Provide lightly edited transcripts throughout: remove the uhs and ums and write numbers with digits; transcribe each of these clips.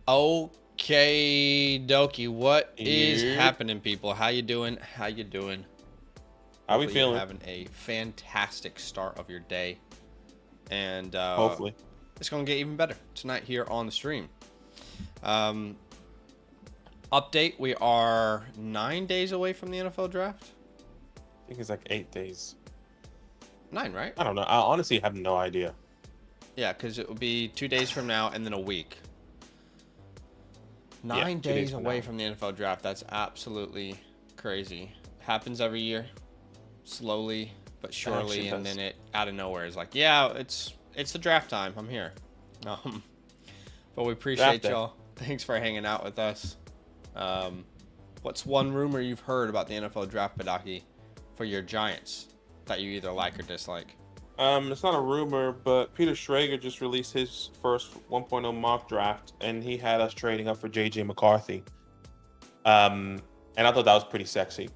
Okay, dokie. What is Yeah. happening, people? How you doing? How you doing? How we Hopefully you're feeling? having a fantastic start of your day, and Hopefully. it's gonna get even better tonight here on the stream. Um, Update: we are 9 days away from the NFL draft. I think it's like 8 days. 9, right? I don't know. I honestly have no idea. Yeah, because it will be 2 days from now and then a week. Yeah, 9 2 days days from away now. from the NFL draft. That's absolutely crazy. Happens every year, slowly but surely, and does. then it out of nowhere is like, yeah, it's the draft time. I'm here. But we Draft appreciate day. y'all. Thanks for hanging out with us. What's one rumor you've heard about the NFL draft, Badaki, for your Giants that you either like or dislike? It's not a rumor, but Peter Schrager just released his first 1.0 mock draft, and he had us trading up for JJ McCarthy. And I thought that was pretty sexy.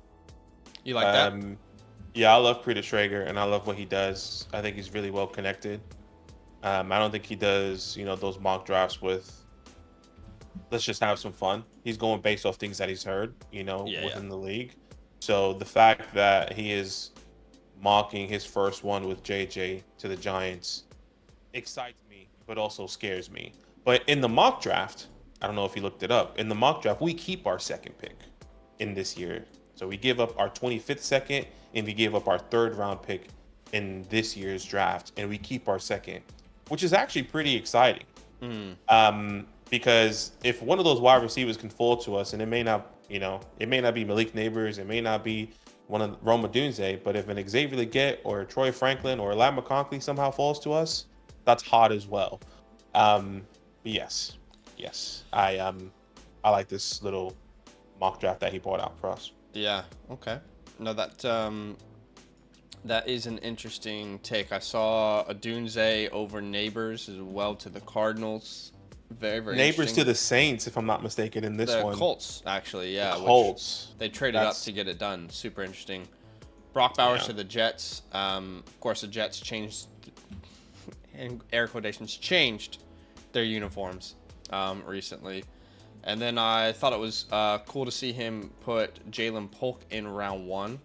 You like that? Yeah, I love Peter Schrager, and I love what he does. I think he's really well connected. I don't think he does, those mock drafts with let's just have some fun. He's going based off things that he's heard, within the league. So the fact that he is mocking his first one with JJ to the Giants excites me, but also scares me. But in the mock draft, I don't know if you looked it up. In the mock draft, we keep our second pick in this year. So we give up our 25th second and we give up our third round pick in this year's draft, and we keep our second, which is actually pretty exciting. Because if one of those wide receivers can fall to us, and it may not be Malik Neighbors, it may not be one of Roma Dunze, but if an Xavier Leggett or Troy Franklin or Lam McConkey somehow falls to us, that's hot as well. Yes, I like this little mock draft that he brought out for us. Yeah. Okay. No, that is an interesting take. I saw a Dunze over Neighbors as well to the Cardinals. Very, very Neighbors to interesting. the Saints, if I'm not mistaken, in this The one. Colts, actually, yeah. The Colts. Which they traded up to get it done. Super interesting. Brock Bowers to the Jets. Of course, the Jets changed, in air quotations, changed their uniforms recently. And then I thought it was cool to see him put Jalen Polk in round 1.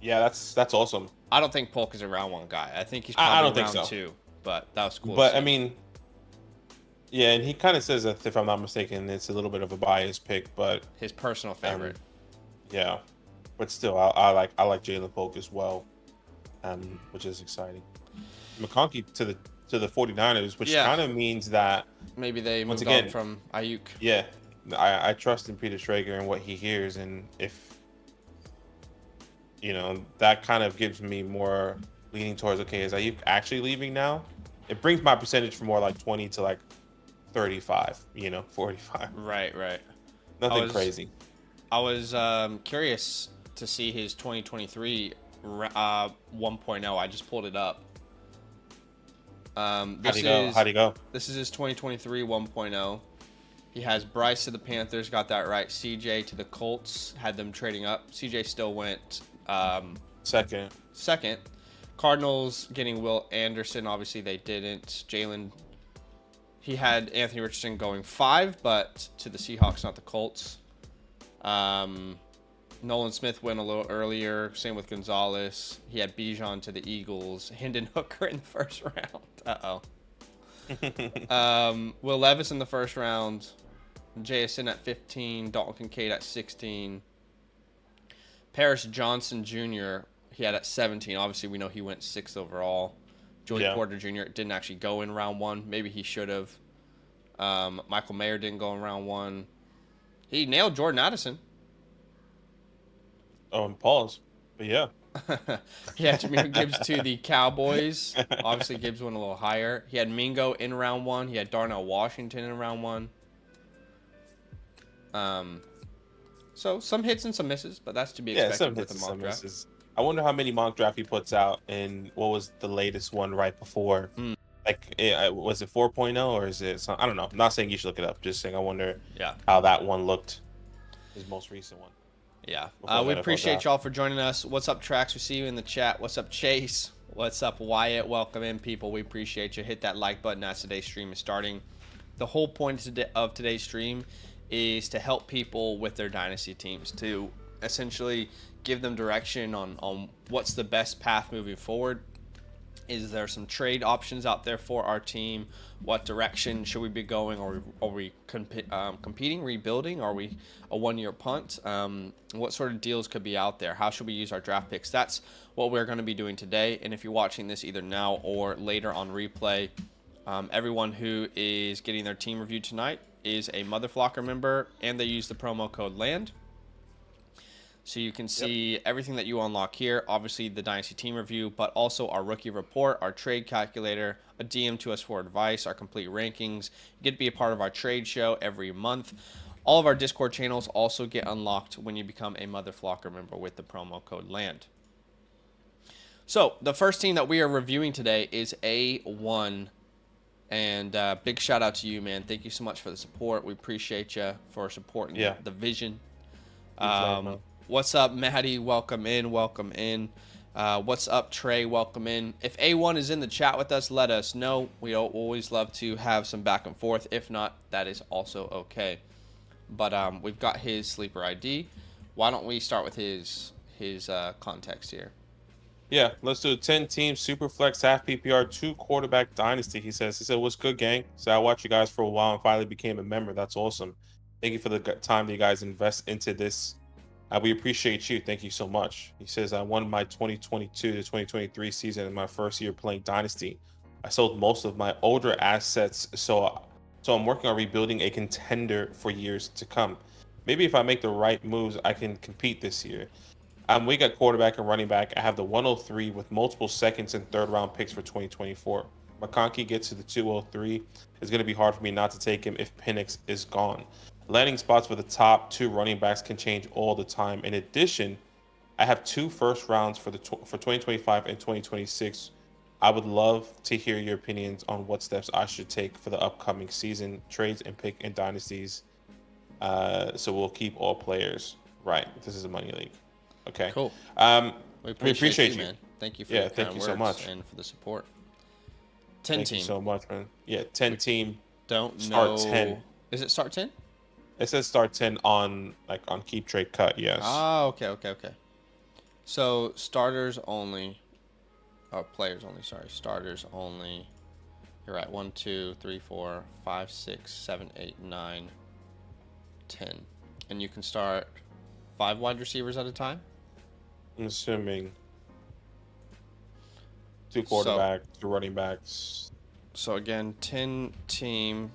Yeah, that's awesome. I don't think Polk is a round 1 guy. I think he's probably I don't think round so. 2. But that was cool. But I mean, yeah, and he kind of says that, if I'm not mistaken, it's a little bit of a biased pick, but his personal favorite. Yeah, but still, I like Jalen Polk as well, which is exciting. McConkey to the 49ers, which kind of means that maybe they moved on from Ayuk. Yeah, I trust in Peter Schrager and what he hears, and if that kind of gives me more leaning towards, okay, is Ayuk actually leaving now? It brings my percentage from more like 20 to like 35, 45. Right. Nothing crazy. I was curious to see his 2023 1.0. I just pulled it up. How'd he go? This is his 2023 1.0. He has Bryce to the Panthers, got that right. CJ to the Colts, had them trading up. CJ still went second. Cardinals getting Will Anderson. Obviously, they didn't. Jalen, he had Anthony Richardson going 5, but to the Seahawks, not the Colts. Nolan Smith went a little earlier. Same with Gonzalez. He had Bijan to the Eagles. Hendon Hooker in the first round. Will Levis in the first round. JSN at 15. Dalton Kincaid at 16. Paris Johnson Jr., he had at 17. Obviously, we know he went 6th overall. Joey Porter Jr. didn't actually go in round 1. Maybe he should have. Michael Mayer didn't go in round 1. He nailed Jordan Addison. Oh, and pause. But yeah. He had Jameer Gibbs to the Cowboys. Obviously, Gibbs went a little higher. He had Mingo in round 1. He had Darnell Washington in round 1. So some hits and some misses, but that's to be expected with the mock draft. Misses. I wonder how many mock draft he puts out, and what was the latest one right before? Like, was it 4.0 or is it I don't know. I'm not saying you should look it up. Just saying I wonder how that one looked, his most recent one. Yeah. We appreciate y'all for joining us. What's up, Trax? We see you in the chat. What's up, Chase? What's up, Wyatt? Welcome in, people. We appreciate you. Hit that like button as today's stream is starting. the whole point of today's stream is to help people with their dynasty teams, to essentially give them direction on what's the best path moving forward. Is there some trade options out there for our team? What direction should we be going? Are we competing, rebuilding? Are we a one-year punt? What sort of deals could be out there? How should we use our draft picks? That's what we're going to be doing today. And if you're watching this either now or later on replay, everyone who is getting their team review tonight is a Motherflocker member, and they use the promo code LAND. So you can see everything that you unlock here, obviously the Dynasty team review, but also our rookie report, our trade calculator, a DM to us for advice, our complete rankings. You get to be a part of our trade show every month. All of our Discord channels also get unlocked when you become a Motherflocker member with the promo code LAND. So the first team that we are reviewing today is A1. And big shout out to you, man. Thank you so much for the support. We appreciate you for supporting the vision. What's up, Maddie? Welcome in. Welcome in. What's up, Trey? Welcome in. If A1 is in the chat with us, let us know. We always love to have some back and forth. If not, that is also okay. But we've got his sleeper ID. Why don't we start with his context here? Yeah, let's do a 10-team SuperFlex half PPR 2-quarterback dynasty. He said, what's good, gang? So I watched you guys for a while and finally became a member. That's awesome. Thank you for the time that you guys invest into this. We appreciate you. Thank you so much. He says, I won my 2022 to 2023 season in my first year playing Dynasty. I sold most of my older assets, so I'm working on rebuilding a contender for years to come. Maybe if I make the right moves, I can compete this year. We got quarterback and running back. I have the 103 with multiple seconds and third round picks for 2024. McConkey gets to the 203. It's going to be hard for me not to take him if Penix is gone. Landing spots for the top 2 running backs can change all the time. In addition, I have 2 first rounds for 2025 and 2026. I would love to hear your opinions on what steps I should take for the upcoming season, trades and pick in dynasties. So we'll keep all players. Right. This is a money league. Okay. Cool. We appreciate you, man. Thank you for your kind words so much and for the support. 10 Thank team. You so much, man. Yeah, 10 team. Don't start know. 10. Is it start 10? It says start 10 on Keep Trade Cut. Yes. Ah, okay. So starters only. Oh, players only. Sorry, starters only. You're right. 1, 2, 3, 4, 5, 6, 7, 8, 9, 10, and you can start 5 wide receivers at a time. I'm assuming 2 quarterbacks, 2 running backs. So again, 10 team,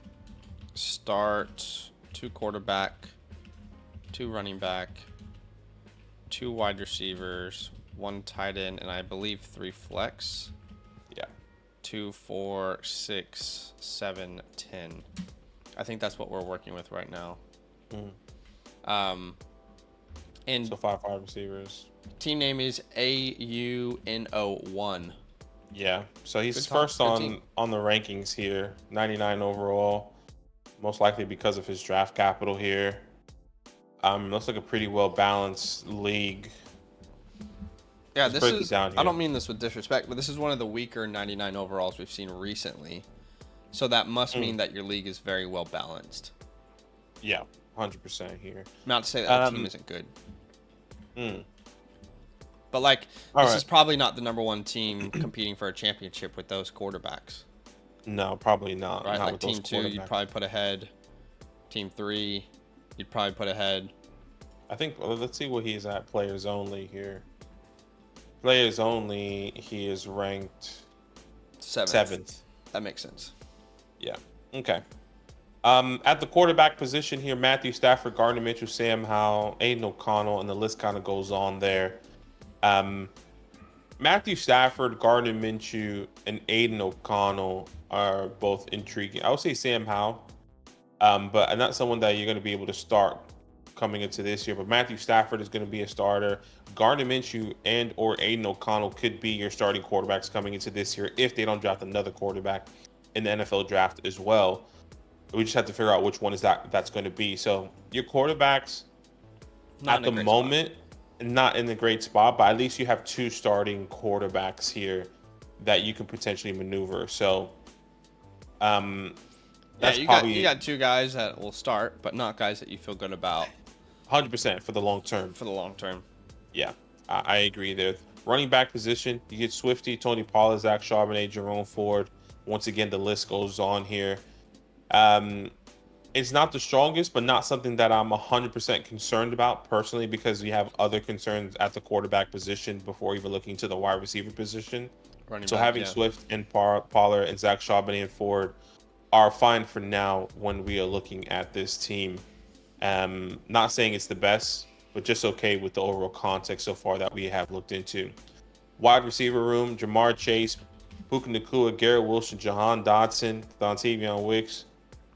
start 2 quarterback, 2 running back, 2 wide receivers, 1 tight end, and I believe 3 flex. Yeah. 2, 4, 6, 7, 10. I think that's what we're working with right now. And so 5 wide receivers. Team name is AUNO1. Yeah. So he's first on the rankings here. 99 overall. Most likely because of his draft capital here. Looks like a pretty well balanced league. Yeah, this is. I don't mean this with disrespect, but this is one of the weaker 99 overalls we've seen recently. So that must mean that your league is very well balanced. Yeah, 100% here. Not to say that the team isn't good. But this is probably not the #1 team competing for a championship with those quarterbacks. No, probably not. Right, not like team 2, you'd probably put ahead. Team 3, you'd probably put ahead. I think. Well, let's see what he's at. Players only here. Players only. He is ranked 7th. That makes sense. Yeah. Okay. At the quarterback position here, Matthew Stafford, Gardner Minshew, Sam Howell, Aiden O'Connell, and the list kind of goes on there. Matthew Stafford, Gardner Minshew, and Aiden O'Connell are both intriguing. I would say Sam Howell, but not someone that you're going to be able to start coming into this year. But Matthew Stafford is going to be a starter. Gardner Minshew and or Aiden O'Connell could be your starting quarterbacks coming into this year if they don't draft another quarterback in the NFL draft as well. We just have to figure out which one is that's going to be. So your quarterbacks at the moment, not in a great spot, but at least you have 2 starting quarterbacks here that you can potentially maneuver. So Yeah, That's you probably got two guys that will start, but not guys that you feel good about 100% for the long term. for the long term. Yeah, I agree there. Running back position, you get Swifty, Tony Pollard, Zach Charbonnet, Jerome Ford. Once again, the list goes on here. Um, it's not the strongest, but not something that I'm 100% concerned about personally, because we have other concerns at the quarterback position before even looking to the wide receiver position. Running So back, having yeah. Swift and Pollard and Zach Charbonnet and Ford are fine for now when we are looking at this team. Not saying it's the best, but just okay with the overall context so far that we have looked into. Wide receiver room: Jamar Chase, Puka Nacua, Garrett Wilson, Jahan Dotson, Dontavion Wicks,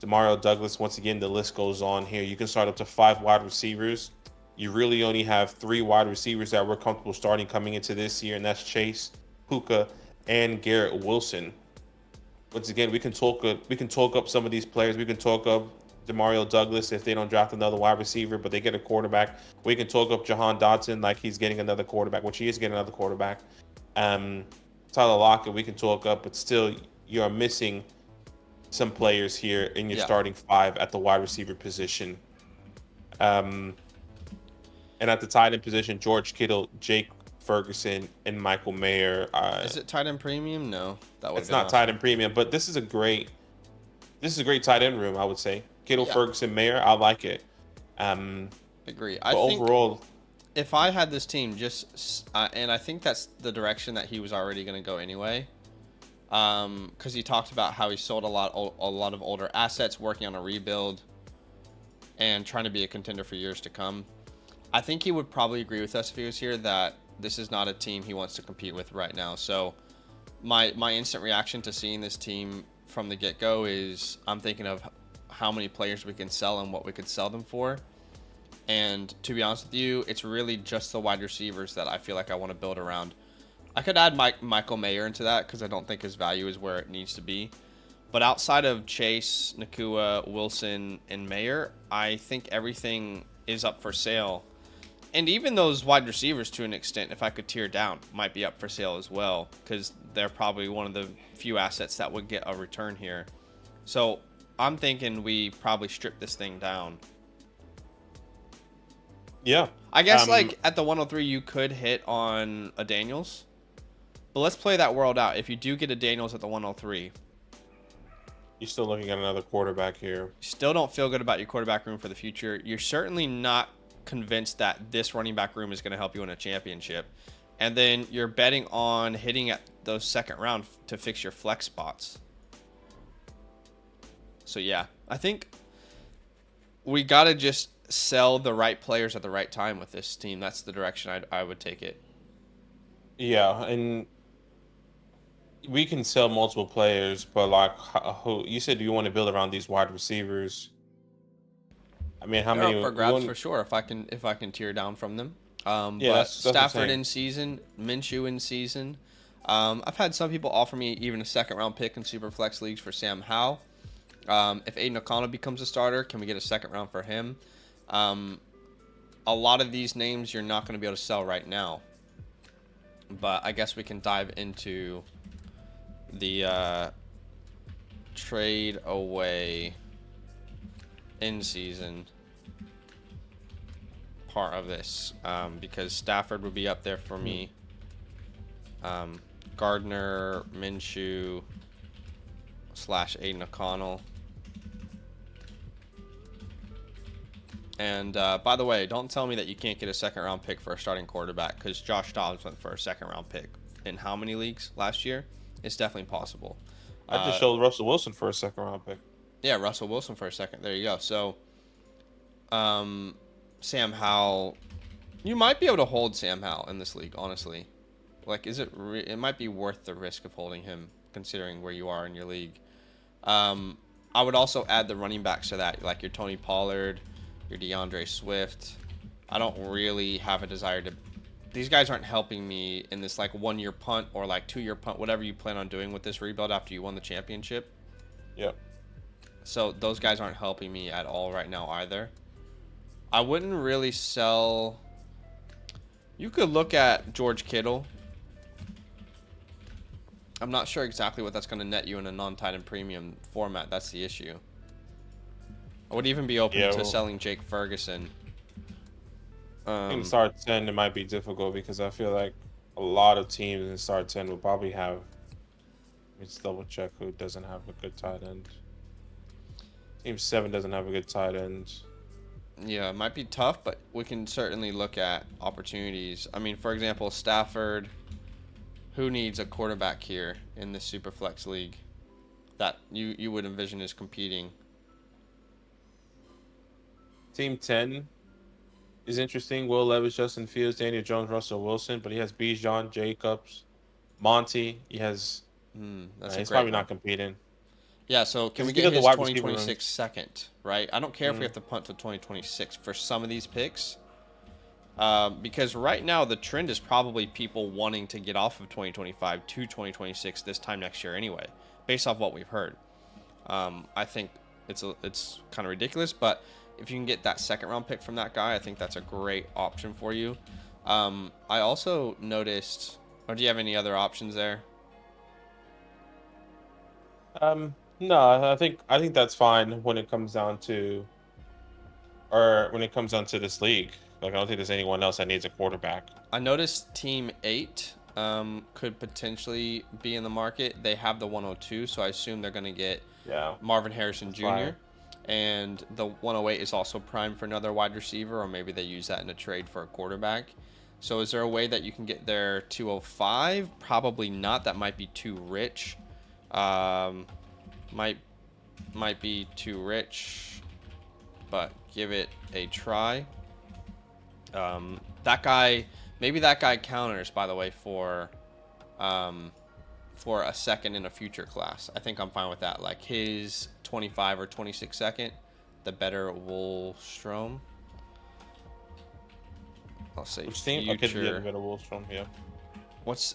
Demario Douglas. Once again, the list goes on here. You can start up to 5 wide receivers. You really only have 3 wide receivers that we're comfortable starting coming into this year, and that's Chase, Puka, and Garrett Wilson. Once again, we can talk up some of these players. We can talk up Demario Douglas if they don't draft another wide receiver, but they get a quarterback. We can talk up Jahan Dotson like he's getting another quarterback, which he is getting another quarterback. Tyler Lockett, we can talk up, but still, you are missing some players here in your starting 5 at the wide receiver position. And at the tight end position, George Kittle, Jake Ferguson, and Michael Mayer. Is it tight end premium? No, that would. It's not tight end premium, but this is a great tight end room, I would say. Kittle, Ferguson, Mayer, I like it. Agree. I think overall, if I had this team, and I think that's the direction that he was already going to go anyway, because he talked about how he sold a lot of older assets, working on a rebuild, and trying to be a contender for years to come. I think he would probably agree with us if he was here that this is not a team he wants to compete with right now. So my instant reaction to seeing this team from the get-go is I'm thinking of how many players we can sell and what we could sell them for. And to be honest with you, it's really just the wide receivers that I feel like I want to build around. I could add Michael Mayer into that because I don't think his value is where it needs to be. But outside of Chase, Nacua, Wilson, and Mayer, I think everything is up for sale. And even those wide receivers, to an extent, if I could tear down, might be up for sale as well, because they're probably one of the few assets that would get a return here. So I'm thinking we probably strip this thing down. Yeah. I guess like at the 103, you could hit on a Daniels. But let's play that world out. If you do get a Daniels at the 103, you're still looking at another quarterback here. You still don't feel good about your quarterback room for the future. You're certainly not convinced that this running back room is going to help you win a championship. And then you're betting on hitting at those second round to fix your flex spots. So yeah, I think we got to just sell the right players at the right time with this team. That's the direction I would take it. Yeah, and we can sell multiple players, but like who you said, you want to build around these wide receivers. I mean, how many up for grabs for sure if I can tear down from them. Yeah, but that's Stafford in season, Minshew in season. I've had some people offer me even a second round pick in SuperFlex leagues for Sam Howell. If Aiden O'Connell becomes a starter, can we get a second round for him? A lot of these names you're not going to be able to sell right now. But I guess we can dive into the trade away in season part of this, because Stafford would be up there for me. Gardner, Minshew / Aiden O'Connell. And by the way, don't tell me that you can't get a second round pick for a starting quarterback, because Josh Dobbs went for a second round pick in how many leagues last year? It's definitely possible. I just showed Russell Wilson for a second round pick. Yeah, Russell Wilson for a second. There you go. So, Sam Howell, you might be able to hold Sam Howell in this league, honestly. Like, is it? It might be worth the risk of holding him, considering where you are in your league. I would also add the running backs to that, like your Tony Pollard, your DeAndre Swift. I don't really have a desire to. These guys aren't helping me in this like 1 year punt or like 2 year punt, whatever you plan on doing with this rebuild after you won the championship. Yep. So those guys aren't helping me at all right now either. I wouldn't really sell. You could look at George Kittle. I'm not sure exactly what that's going to net you in a non-tight end premium format. That's the issue. I would even be open Yeah, to well, selling Jake Ferguson. I think start 10 it might be difficult because I feel like a lot of teams in start 10 will probably have. Let me just double check who doesn't have a good tight end. Team 7 doesn't have a good tight end. Yeah, it might be tough, but we can certainly look at opportunities. I mean, for example, Stafford. Who needs a quarterback here in this SuperFlex league that you would envision is competing? Team 10 is interesting. Will Levis, Justin Fields, Daniel Jones, Russell Wilson, but he has Bijan, Jacobs, Monty. He has. That's a He's great probably one. not competing Yeah, so can because we he's get good at the his wide receiver room. 2026 second, right? I don't care if we have to punt to 2026 for some of these picks. Because right now the trend is probably people wanting to get off of 2025 to 2026 this time next year anyway, based off what we've heard. I think it's kind of ridiculous, but if you can get that second round pick from that guy, I think that's a great option for you. I also noticed, or do you have any other options there? No, I think that's fine when it comes down to, or when it comes down to this league. Like I don't think there's anyone else that needs a quarterback. I noticed Team 8 could potentially be in the market. They have the 102, so I assume they're going to get Marvin Harrison Jr. Fine. And the 108 is also primed for another wide receiver, or maybe they use that in a trade for a quarterback. So is there a way that you can get their 205? Probably not. That might be too rich. Might be too rich, but give it a try. That guy, maybe that guy counters, by the way, for a second in a future class. I think I'm fine with that. Like his 25 or 26 second, the better Woolstrom. I'll say Which team? future. Okay, yeah, the better Woolstrom, yeah.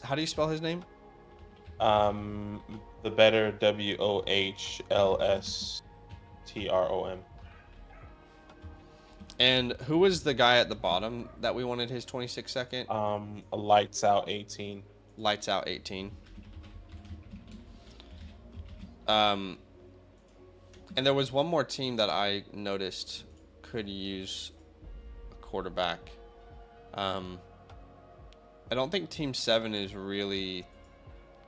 How do you spell his name? The better WOHLSTROM. And who was the guy at the bottom that we wanted his 26 second? A lights out 18. Lights out 18. And there was one more team that I noticed could use a quarterback. I don't think Team 7 is really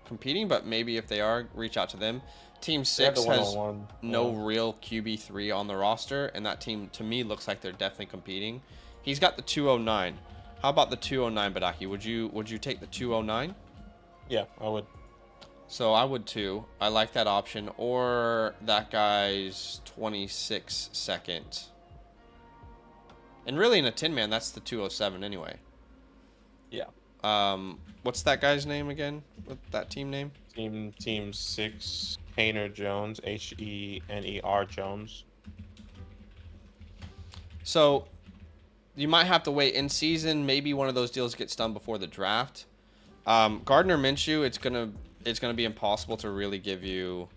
competing, but maybe if they are, reach out to them. Team 6 has no real QB3 on the roster, and that team, to me, looks like they're definitely competing. He's got the 209. How about the 209, Badaki? Would you take the 209? Yeah, I would. So I would too. I like that option. Or that guy's 26 second. And really in a 10-man, that's the 207 anyway. Yeah. What's that guy's name again? What that team name? Team 6, Hayner Jones, HENER Jones. So you might have to wait in season. Maybe one of those deals gets done before the draft. Gardner Minshew, it's gonna be impossible to really give you.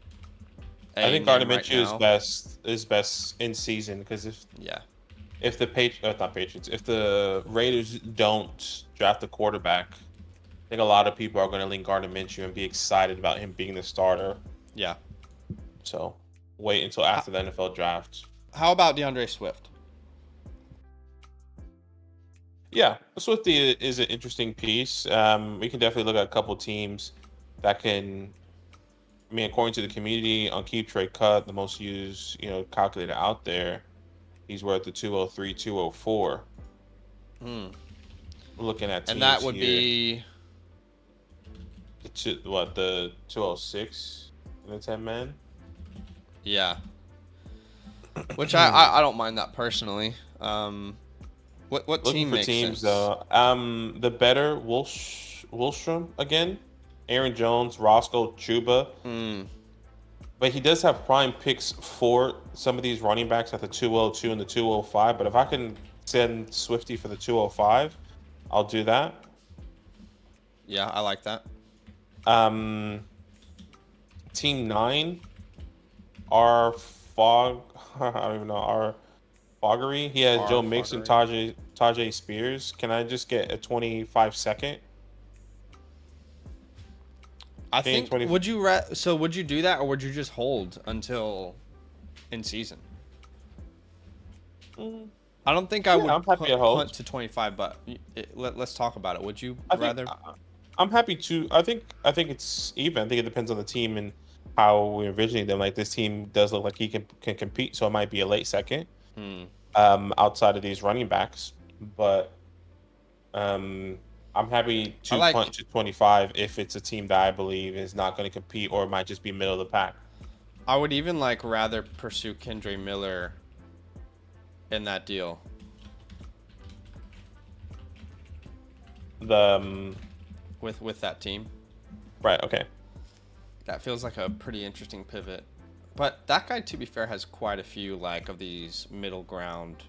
I think Gardner Minshew is best in season because if the if the Raiders don't draft a quarterback, I think a lot of people are going to lean Gardner Minshew and be excited about him being the starter. Yeah. So wait until after the NFL draft. How about DeAndre Swift? Yeah, Swifty is an interesting piece. We can definitely look at a couple teams that can. I mean, according to the community on Keep Trade Cut, the most used calculator out there, he's worth the 203, 204. Looking at teams and that would here, be the 206 in the 10-man. Yeah. Which I don't mind that personally. What Looking team for makes teams sense? though. The better Woolstrom again. Aaron Jones, Roscoe, Chuba. But he does have prime picks for some of these running backs at the 202 and the 205. But if I can send Swifty for the 205, I'll do that. Yeah, I like that. Team 9, our Fog, I don't even know, our Foggery. He has Joe Mixon, Tajay Spears. Can I just get a 25 second? I think, would you do that, or would you just hold until in season? Mm, I don't think I yeah, would I'm happy at punt holds. to 25, but let's talk about it. Would you I think rather? I'm happy to. I think it's even. I think it depends on the team and how we envisioning them. Like this team does look like he can compete, so it might be a late second. Hmm. Outside of these running backs, but um, I'm happy I to punt like. to 25 if it's a team that I believe is not going to compete or might just be middle of the pack. I would even like rather pursue Kendre Miller in that deal The with that team. right, okay, That feels like a pretty interesting pivot. But that guy, to be fair, has quite a few like of these middle ground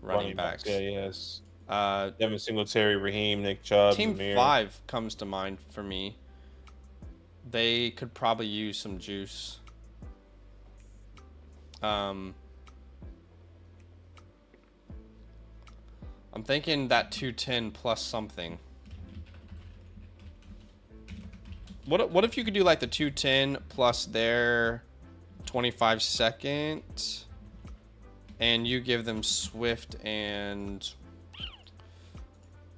running running backs. Yeah, backs. yes. Uh, Devin Singletary, Raheem, Nick Chubb, Team Zamir. 5 comes to mind for me. They could probably use some juice. I'm thinking that 210 plus something. What if you could do like the 210 plus their 25 second, and you give them Swift, and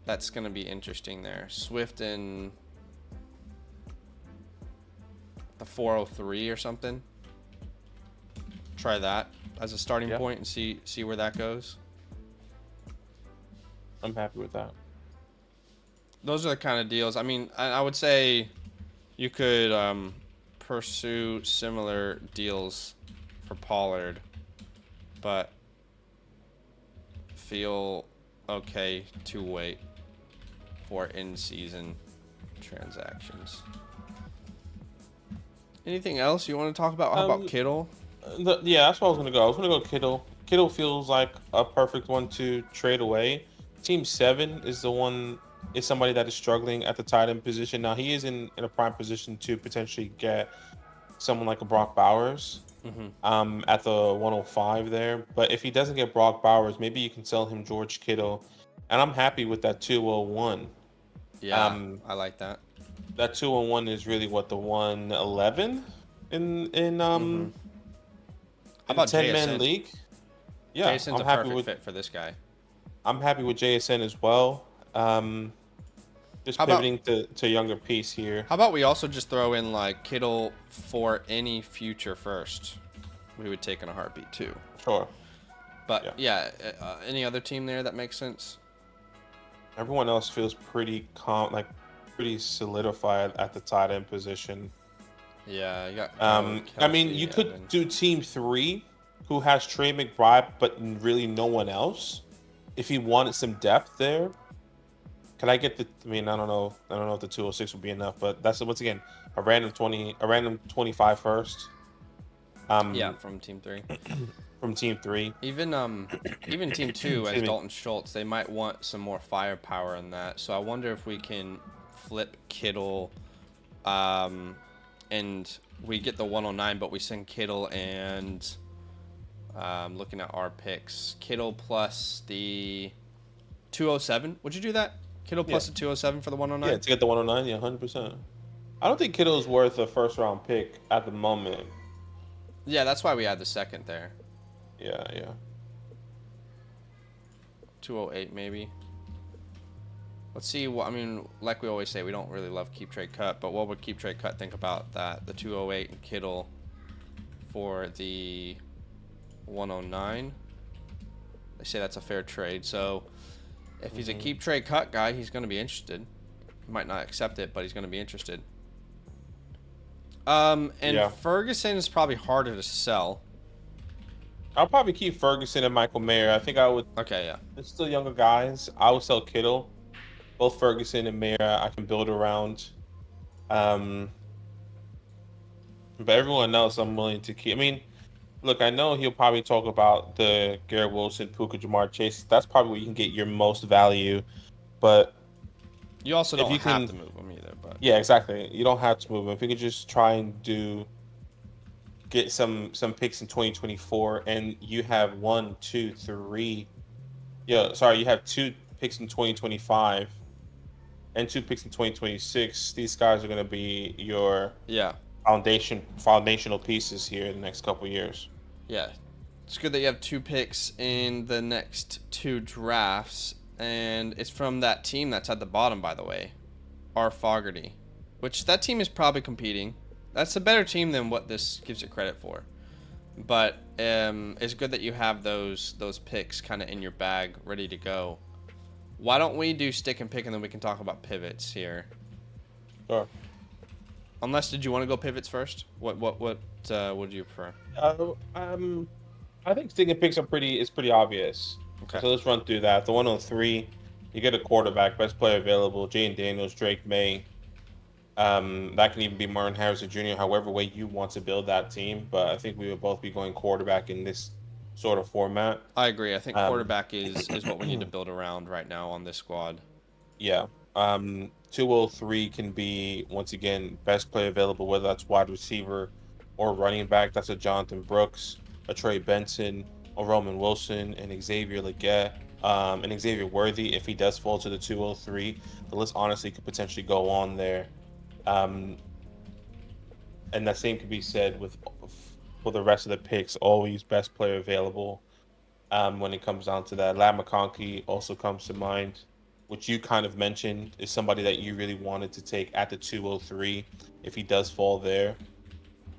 that's gonna be interesting there. Swift and the 403 or something. Try that as a starting point and see where that goes. I'm happy with that. Those are the kind of deals. I mean, I would say you could pursue similar deals for Pollard, but feel okay to wait for in-season transactions. Anything else you want to talk about? How about Kittle? Yeah, that's what I was gonna go. I was gonna go Kittle. Kittle feels like a perfect one to trade away. Team 7 is the one is somebody that is struggling at the tight end position. Now he is in a prime position to potentially get someone like a Brock Bowers at the 105 there. But if he doesn't get Brock Bowers, maybe you can sell him George Kittle. And I'm happy with that 201. Yeah, I like that. That 201 is really what the 111 in How in a about 10-man JSN? league. Yeah, JSN's I'm a happy perfect with fit for this guy. I'm happy with JSN as well. Just How about pivoting to a younger piece here. how about we also just throw in like Kittle for any future first? We would take in a heartbeat too. Sure. But yeah, any other team there that makes sense? Everyone else feels pretty pretty solidified at the tight end position. Yeah, you got I mean, Kelsey, you could Evan. do team 3, who has Trey McBride, but really no one else. If he wanted some depth there, can I get the? I mean, I don't know if the 206 would be enough, but that's once again a random 25 first. Yeah, from team 3. From team 3. Even team 2 as Excuse me. Dalton Schultz, they might want some more firepower in that. So I wonder if we can flip Kittle, and we get the 109, but we send Kittle and looking at our picks, Kittle plus the 207. Would you do that? Kittle plus the 207 for the 109? Yeah, to get the 109, yeah, 100%. I don't think Kittle's worth a first round pick at the moment. Yeah, that's why we had the second there. Yeah. 208 maybe. Let's see what, I mean, like we always say, we don't really love keep trade cut, but what would keep trade cut think about that? The 208 and Kittle for the 109. They say that's a fair trade. So if he's a keep trade cut guy, he's going to be interested. He might not accept it, but he's going to be interested. Ferguson is probably harder to sell. I'll probably keep Ferguson and Michael Mayer. I think I would. Okay, yeah. They're still younger guys. I would sell Kittle. Both Ferguson and Mayer I can build around. But everyone else I'm willing to keep. I mean, look, I know he'll probably talk about the Garrett Wilson, Puka, Jamar Chase. That's probably where you can get your most value. But You also don't you have to move him either. But yeah, exactly. You don't have to move him. If you could just try and get some picks in 2024, and you have 1, 2, 3. Yeah, sorry, you have 2 picks in 2025 and 2 picks in 2026. These guys are going to be your yeah, foundational pieces here in the next couple of years. yeah. It's good that you have 2 picks in the next 2 drafts, and it's from that team that's at the bottom, by the way, R. Fogarty, which that team is probably competing. That's a better team than what this gives it credit for. But it's good that you have those picks kind of in your bag, ready to go. Why don't we do stick and pick, and then we can talk about pivots here. Sure. Unless, did you want to go pivots first? What would you prefer? I think stick and picks are pretty obvious. Okay. So let's run through that. The 103, you get a quarterback, best player available, Jaden Daniels, Drake May. That can even be Martin Harrison Jr., however way you want to build that team. But I think we would both be going quarterback in this sort of format. I agree. I think quarterback is what we need to build around right now on this squad. Yeah. 203 can be, once again, best player available, whether that's wide receiver or running back. That's a Jonathan Brooks, a Trey Benson, a Roman Wilson, and Xavier Legette, and Xavier Worthy. If he does fall to the 203, the list honestly could potentially go on there. And that same could be said for the rest of the picks. Always best player available. When it comes down to that, Ladd McConkey also comes to mind, which you kind of mentioned is somebody that you really wanted to take at the 203 if he does fall there.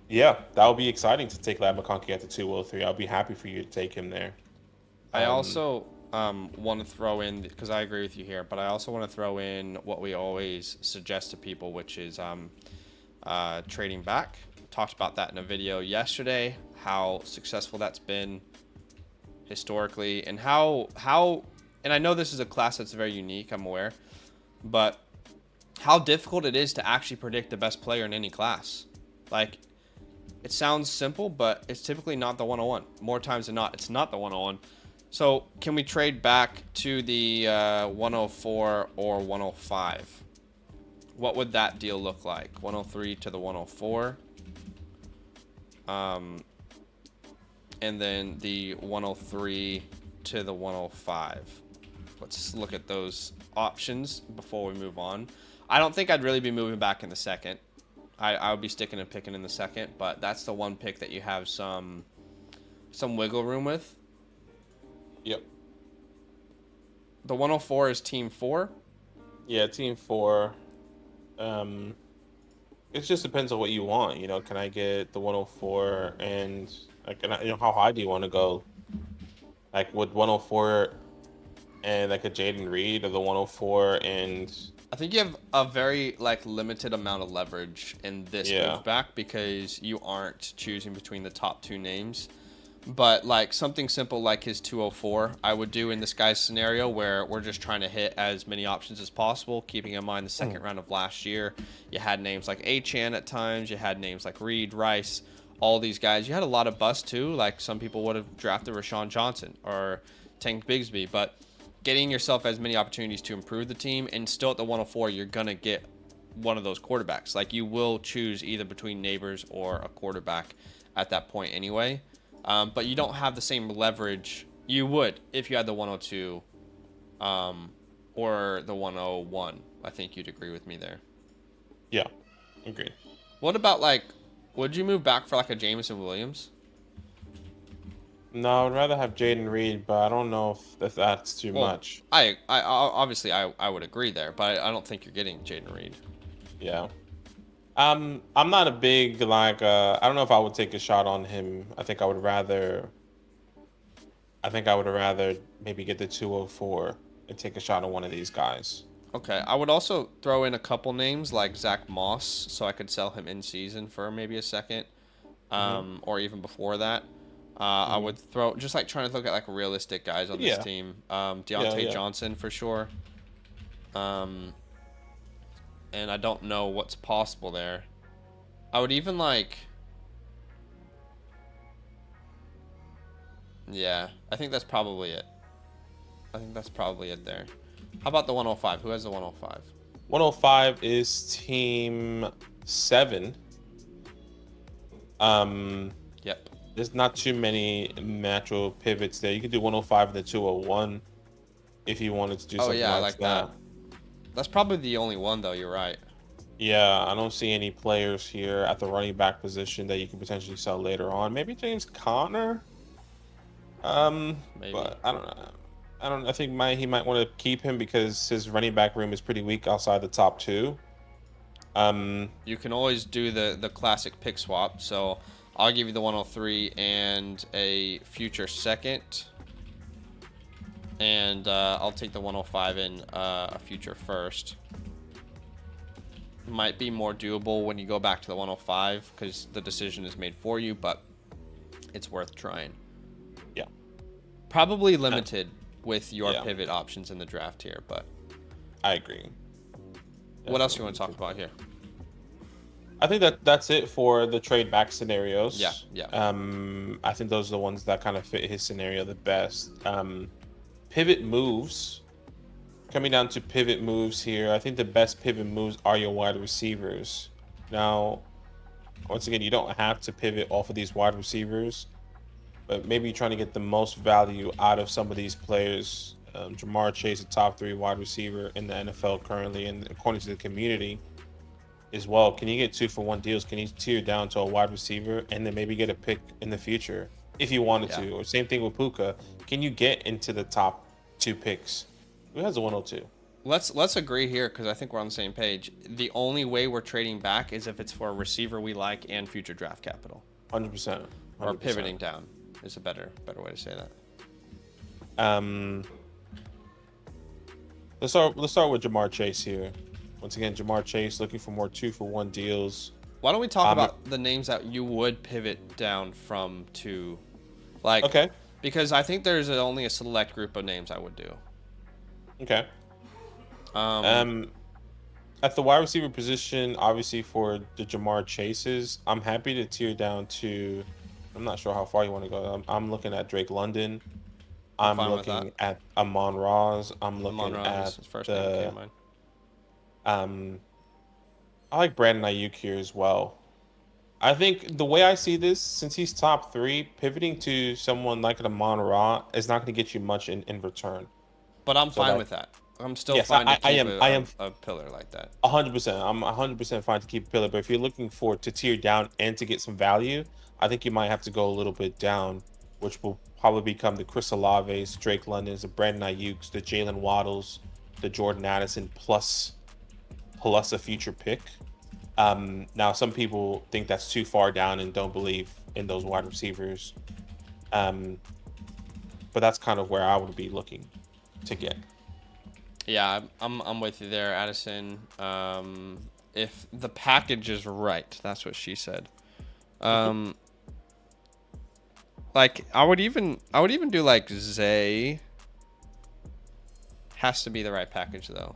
Yeah, that would be exciting to take Ladd McConkey at the 203. I'll be happy for you to take him there. I also want to throw in, because I agree with you here, but I also want to throw in what we always suggest to people, which is trading back. Talked about that in a video yesterday, how successful that's been historically, and how and I know this is a class that's very unique, I'm aware, but how difficult it is to actually predict the best player in any class. Like, it sounds simple, but it's typically not the 101. More times than not, it's not the 101. So can we trade back to the 104 or 105? What would that deal look like? 103 to the 104. And then the 103 to the 105. Let's look at those options before we move on. I don't think I'd really be moving back in the second. I would be sticking and picking in the second, but that's the one pick that you have some wiggle room with. Yep. The 104 is team 4? Yeah, team 4. It just depends on what you want. You know, can I get the 104 and how high do you want to go? Like, would 104 and like a Jaden Reed, or the 104 and... I think you have a very limited amount of leverage in this move back, because you aren't choosing between the top 2 names. But something simple like his 204, I would do in this guy's scenario, where we're just trying to hit as many options as possible, keeping in mind the second round of last year. You had names like Achane at times. You had names like Reed, Rice, all these guys. You had a lot of bust too. Like, some people would have drafted Rashawn Johnson or Tank Bigsby, but getting yourself as many opportunities to improve the team, and still at the 104, you're going to get one of those quarterbacks. Like, you will choose either between Neighbors or a quarterback at that point anyway. But you don't have the same leverage you would if you had the 102 or the 101. I think you'd agree with me there. Yeah, agreed. What about, would you move back for a Jameson Williams? No, I'd rather have Jaden Reed, but I don't know if that's too much. I obviously I would agree there, but I don't think you're getting Jaden Reed. Yeah. I'm not a big I don't know if I would take a shot on him. I think I would rather maybe get the 204 and take a shot on one of these guys. Okay, I would also throw in a couple names like Zach Moss, so I could sell him in season for maybe a second, or even before that. I would throw, just trying to look at realistic guys on this team. Deontay Johnson for sure. And I don't know what's possible there. I would even yeah, I think that's probably it. There. How about the 105? Who has the 105? 105 is team 7. Yep. There's not too many natural pivots there. You could do 105 and the 201 if you wanted to do something I like that. That's probably the only one, though. You're right. Yeah, I don't see any players here at the running back position that you can potentially sell later on. Maybe James Conner? Maybe. But I don't know. I think he might want to keep him because his running back room is pretty weak outside the top two. You can always do the classic pick swap. So I'll give you the 103 and a future second. And I'll take the 105 and a future first. Might be more doable when you go back to the 105 because the decision is made for you, but it's worth trying. Yeah. Probably limited with your Yeah. pivot options in the draft here, but I agree. what else do you want to talk about here? I think that's it for the trade back scenarios. Yeah. I think those are the ones that kind of fit his scenario the best. Pivot moves. Coming down to pivot moves here, I think the best pivot moves are your wide receivers. Now, once again, you don't have to pivot off of these wide receivers, but maybe trying to get the most value out of some of these players. Jamar Chase, a top 3 wide receiver in the NFL currently, and according to the community as well. Can you get 2-for-1 deals? Can you tier down to a wide receiver and then maybe get a pick in the future if you wanted to? Or same thing with Puka. Can you get into the top 2 picks? Who has a 102? Let's agree here because I think we're on the same page. The only way we're trading back is if it's for a receiver we like and future draft capital. 100%. Or pivoting down is a better way to say that. Let's start with Jamar Chase here. Once again, Jamar Chase looking for more 2-for-1 deals. Why don't we talk about the names that you would pivot down from to, like? Okay. Because I think there's only a select group of names I would do. Okay. At the wide receiver position, obviously for the Jamar Chases, I'm happy to tier down to. I'm not sure how far you want to go. I'm looking at Drake London. I'm looking at Amon-Ra. I'm looking at first name that came to mind. I like Brandon Ayuk here as well. I think the way I see this, since he's top 3, pivoting to someone like an Amon-Ra is not going to get you much in return. But I'm fine with that. I'm still fine to keep a pillar like that. 100%. I'm 100% fine to keep a pillar. But if you're looking to tier down and to get some value, I think you might have to go a little bit down, which will probably become the Chris Olaves, Drake Londons, the Brandon Ayuk's, the Jalen Waddles, the Jordan Addison plus a future pick. Now, some people think that's too far down and don't believe in those wide receivers. But that's kind of where I would be looking to get. Yeah, I'm with you there, Addison. If the package is right, that's what she said. Like I would even do like Zay. Has to be the right package though.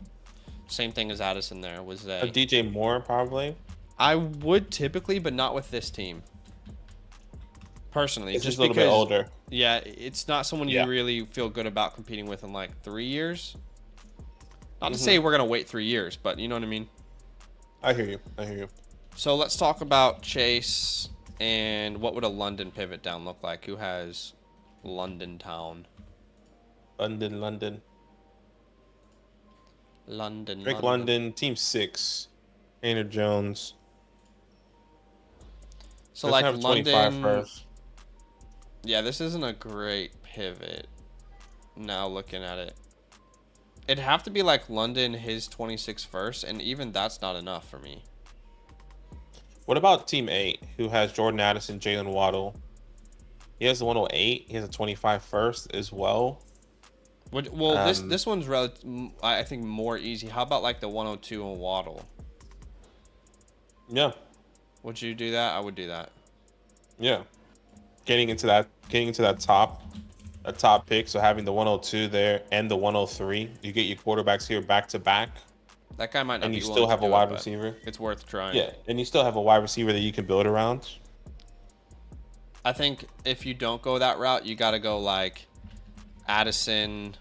Same thing as Addison there was Zay. DJ Moore probably. I would typically, but not with this team. Personally, it's just a little bit older. Yeah, it's not someone you really feel good about competing with in like 3 years. Not to say we're gonna wait 3 years, but you know what I mean. I hear you. So let's talk about Chase and what would a London pivot down look like? Who has London Town? London. Drake London, team 6. Andrew Jones. So like London. First. Yeah, this isn't a great pivot. Now looking at it, it'd have to be like London, his 26 first, and even that's not enough for me. What about Team 8, who has Jordan Addison, Jalen Waddle? He has the 108. He has a 25 first as well. Well, this one's I think more easy. How about like the 102 and Waddle? Yeah. Would you do that? I would do that. Yeah. Getting into that top pick, so having the 102 there and the 103, you get your quarterbacks here back to back. That guy might not. And you still have a wide receiver. It's worth trying. Yeah, and you still have a wide receiver that you can build around. I think if you don't go that route, you got to go like Addison.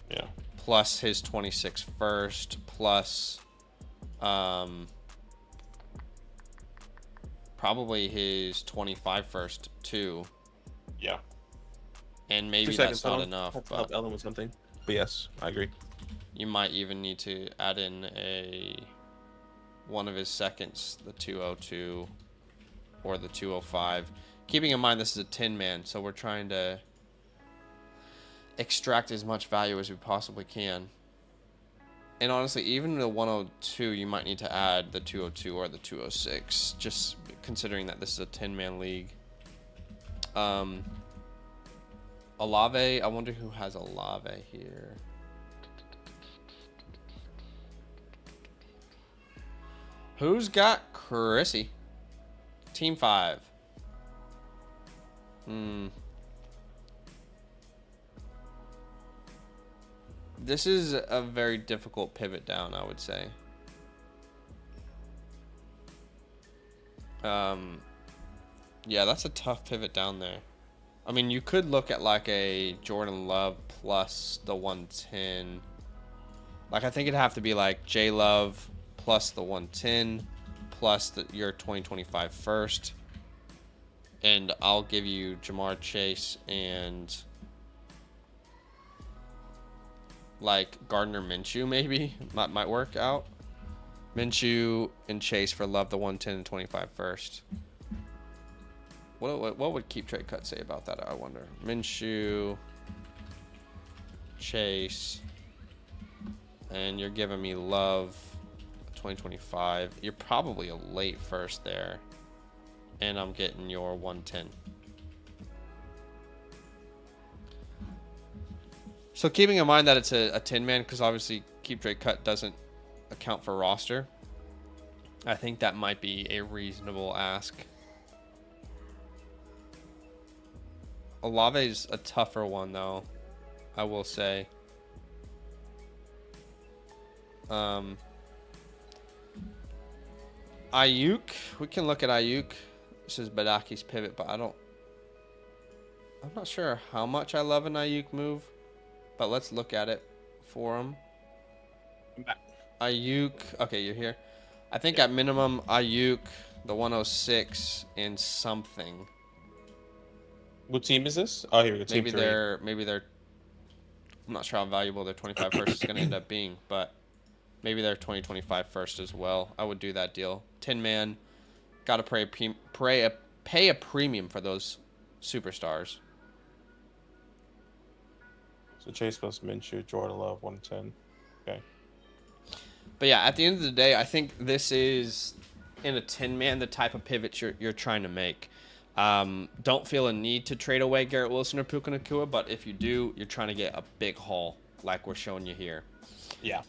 Yeah. Plus his 26 first, plus probably his 25 first too. Yeah. And maybe that's not enough. But help Ellen with something. But yes, I agree. You might even need to add in one of his seconds, the 202 or the 205. Keeping in mind this is a tin man, so we're trying to extract as much value as we possibly can. And honestly, even the 102, you might need to add the 202 or the 206, just considering that this is a 10-man league. Olave, I wonder who has Olave here. Who's got Chrissy? Team 5. This is a very difficult pivot down, I would say. Yeah, that's a tough pivot down there. I mean, you could look at like a Jordan Love plus the 110. Like, I think it'd have to be like J Love plus the 110 plus your 2025 first. And I'll give you Jamar Chase and like Gardner Minshew maybe might work out. Minshew and Chase for Love the 110 and 25 first. What would Keep Trade Cut say about that, I wonder? Minshew, Chase, and you're giving me Love 2025. You're probably a late first there. And I'm getting your 110. So keeping in mind that it's a 10-man, because obviously Keep Trade Cut doesn't account for roster, I think that might be a reasonable ask. Olave's a tougher one, though, I will say. Ayuk, we can look at Ayuk. This is Badaki's pivot, but I'm not sure how much I love an Ayuk move, but let's look at it for him. Ayuk, okay, you're here. I think at minimum Ayuk, the 106, and something. What team is this? Oh, here we go. Team Maybe they're. I'm not sure how valuable their 25 first is going to end up being, but maybe their 2025 first as well. I would do that deal. 10-man, got to pay a premium for those superstars. So Chase plus Minshew, Jordan Love, 110. Okay. But yeah, at the end of the day, I think this is in a 10-man the type of pivot you're trying to make. Don't feel a need to trade away Garrett Wilson or Puka Nacua, but if you do, you're trying to get a big haul like we're showing you here. Yeah.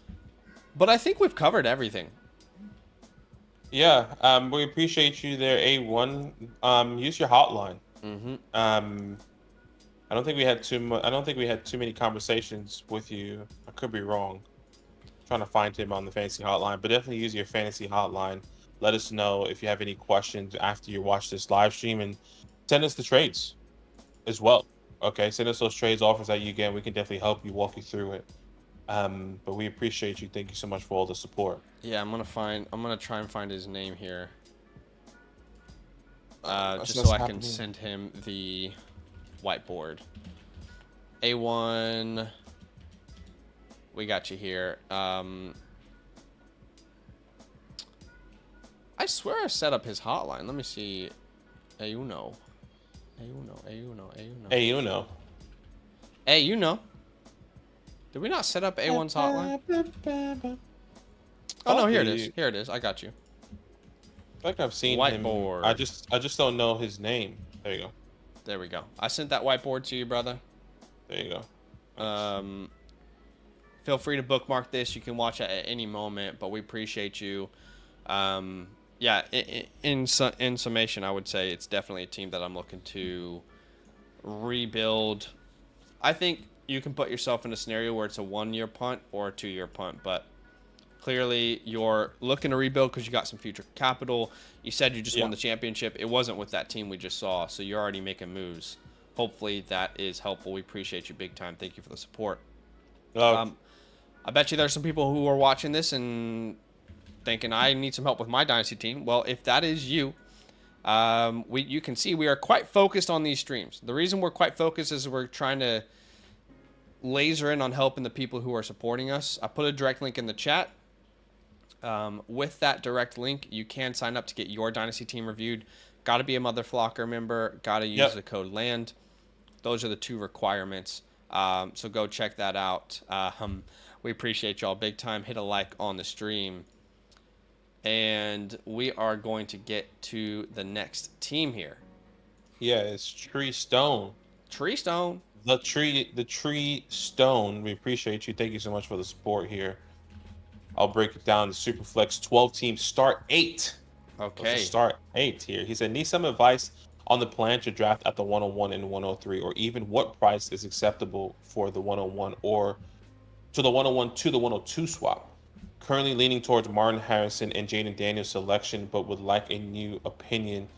But I think we've covered everything. Yeah. We appreciate you there, A1. Use your hotline. Mm-hmm. I don't think we had too many conversations with you. I could be wrong. I'm trying to find him on the fantasy hotline, but definitely use your fantasy hotline. Let us know if you have any questions after you watch this live stream, and send us the trades as well. Okay, send us those trades offers that you get. We can definitely help you, walk you through it. But we appreciate you. Thank you so much for all the support. Yeah, I'm gonna try and find his name here. Just so I can send him the whiteboard. A1, we got you here. I swear I set up his hotline. Let me see. Ayuno. Did we not set up A1's hotline? Oh no, here it is. Here it is. I got you. I feel like I've seen whiteboard. Him. I just don't know his name. There you go. There we go. I sent that whiteboard to you, brother. There you go. Nice. Feel free to bookmark this. You can watch it at any moment, but we appreciate you. Yeah, in summation, I would say it's definitely a team that I'm looking to rebuild. I think you can put yourself in a scenario where it's a 1-year punt or a 2-year punt, but clearly you're looking to rebuild because you got some future capital. You said you just won the championship. It wasn't with that team we just saw, so you're already making moves. Hopefully that is helpful. We appreciate you big time. Thank you for the support. I bet you there's some people who are watching this and thinking I need some help with my Dynasty team. Well, if that is you, you can see we are quite focused on these streams. The reason we're quite focused is we're trying to laser in on helping the people who are supporting us. I put a direct link in the chat. With that direct link, you can sign up to get your Dynasty team reviewed. Got to be a Mother Flocker member. Got to use the code LAND. Those are the 2 requirements. So go check that out. We appreciate y'all big time. Hit a like on the stream. And we are going to get to the next team here. Yeah, it's Treestone. Treestone. The tree stone. We appreciate you. Thank you so much for the support here. I'll break it down to SuperFlex 12 teams, start 8. Okay. Let's start 8 here. He said, need some advice on the plan to draft at the 101 and 103, or even what price is acceptable for the 101 or to the 101 to the 102 swap. Currently leaning towards Martin Harrison and Jaden Daniels selection, but would like a new opinion.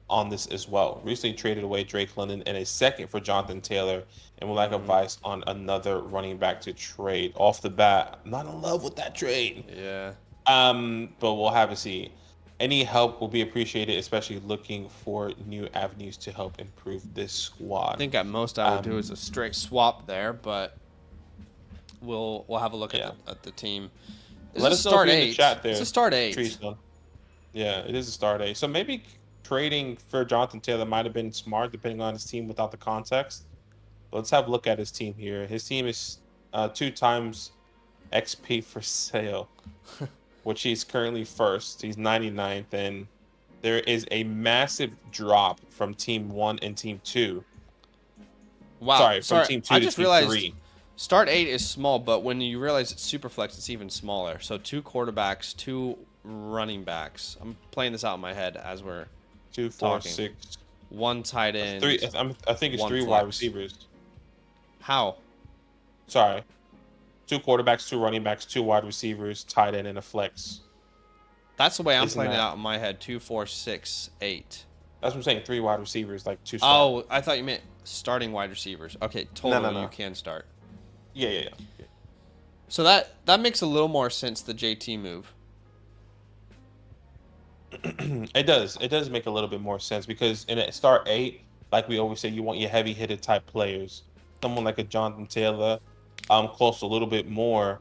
On this as well. Recently traded away Drake London and a second for Jonathan Taylor, and would like advice on another running back to trade. Off the bat, I'm not in love with that trade. Yeah. But we'll have to see. Any help will be appreciated, especially looking for new avenues to help improve this squad. I think at most I would do is a straight swap there, but we'll have a look at the team. Let us know if you're in the chat there. It's a start 8. Treestone. Yeah, it is a start 8. So maybe trading for Jonathan Taylor might have been smart, depending on his team without the context. But let's have a look at his team here. His team is 2 times XP for sale, which he's currently first. He's 99th, and there is a massive drop from Team 1 and Team 2. Wow. From Team 2 I to just Team realized 3. Start 8 is small, but when you realize it's Superflex, it's even smaller. So 2 quarterbacks, 2 running backs. I'm playing this out in my head as we're 2, 4, talking. 6. 1 tight end. 3. I think it's 3 flex. wide receivers. How? Sorry. 2 quarterbacks, 2 running backs, 2 wide receivers, tight end, and a flex. That's the way I'm Isn't playing it that- out in my head. 2, 4, 6, 8. That's what I'm saying. 3 wide receivers, like 2 Oh, I thought you meant starting wide receivers. Okay, totally. No. You can start. Yeah. So that makes a little more sense, the JT move. It does. It does make a little bit more sense because in a start 8, like we always say, you want your heavy hitter type players. Someone like a Jonathan Taylor, close a little bit more,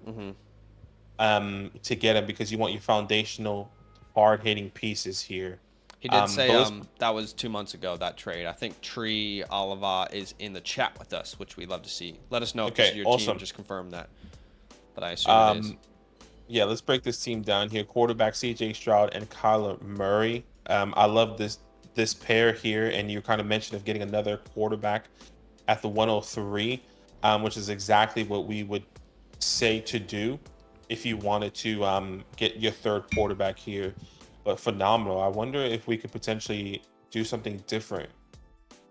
to get him because you want your foundational, hard hitting pieces here. He did say that was 2 months ago, that trade. I think Tree Oliva is in the chat with us, which we'd love to see. Let us know if this is your team. Just confirm that. But I assume it is. Yeah, let's break this team down here. Quarterback CJ Stroud and Kyler Murray. I love this pair here, and you kind of mentioned of getting another quarterback at the 103, which is exactly what we would say to do if you wanted to get your third quarterback here. But phenomenal. I wonder if we could potentially do something different.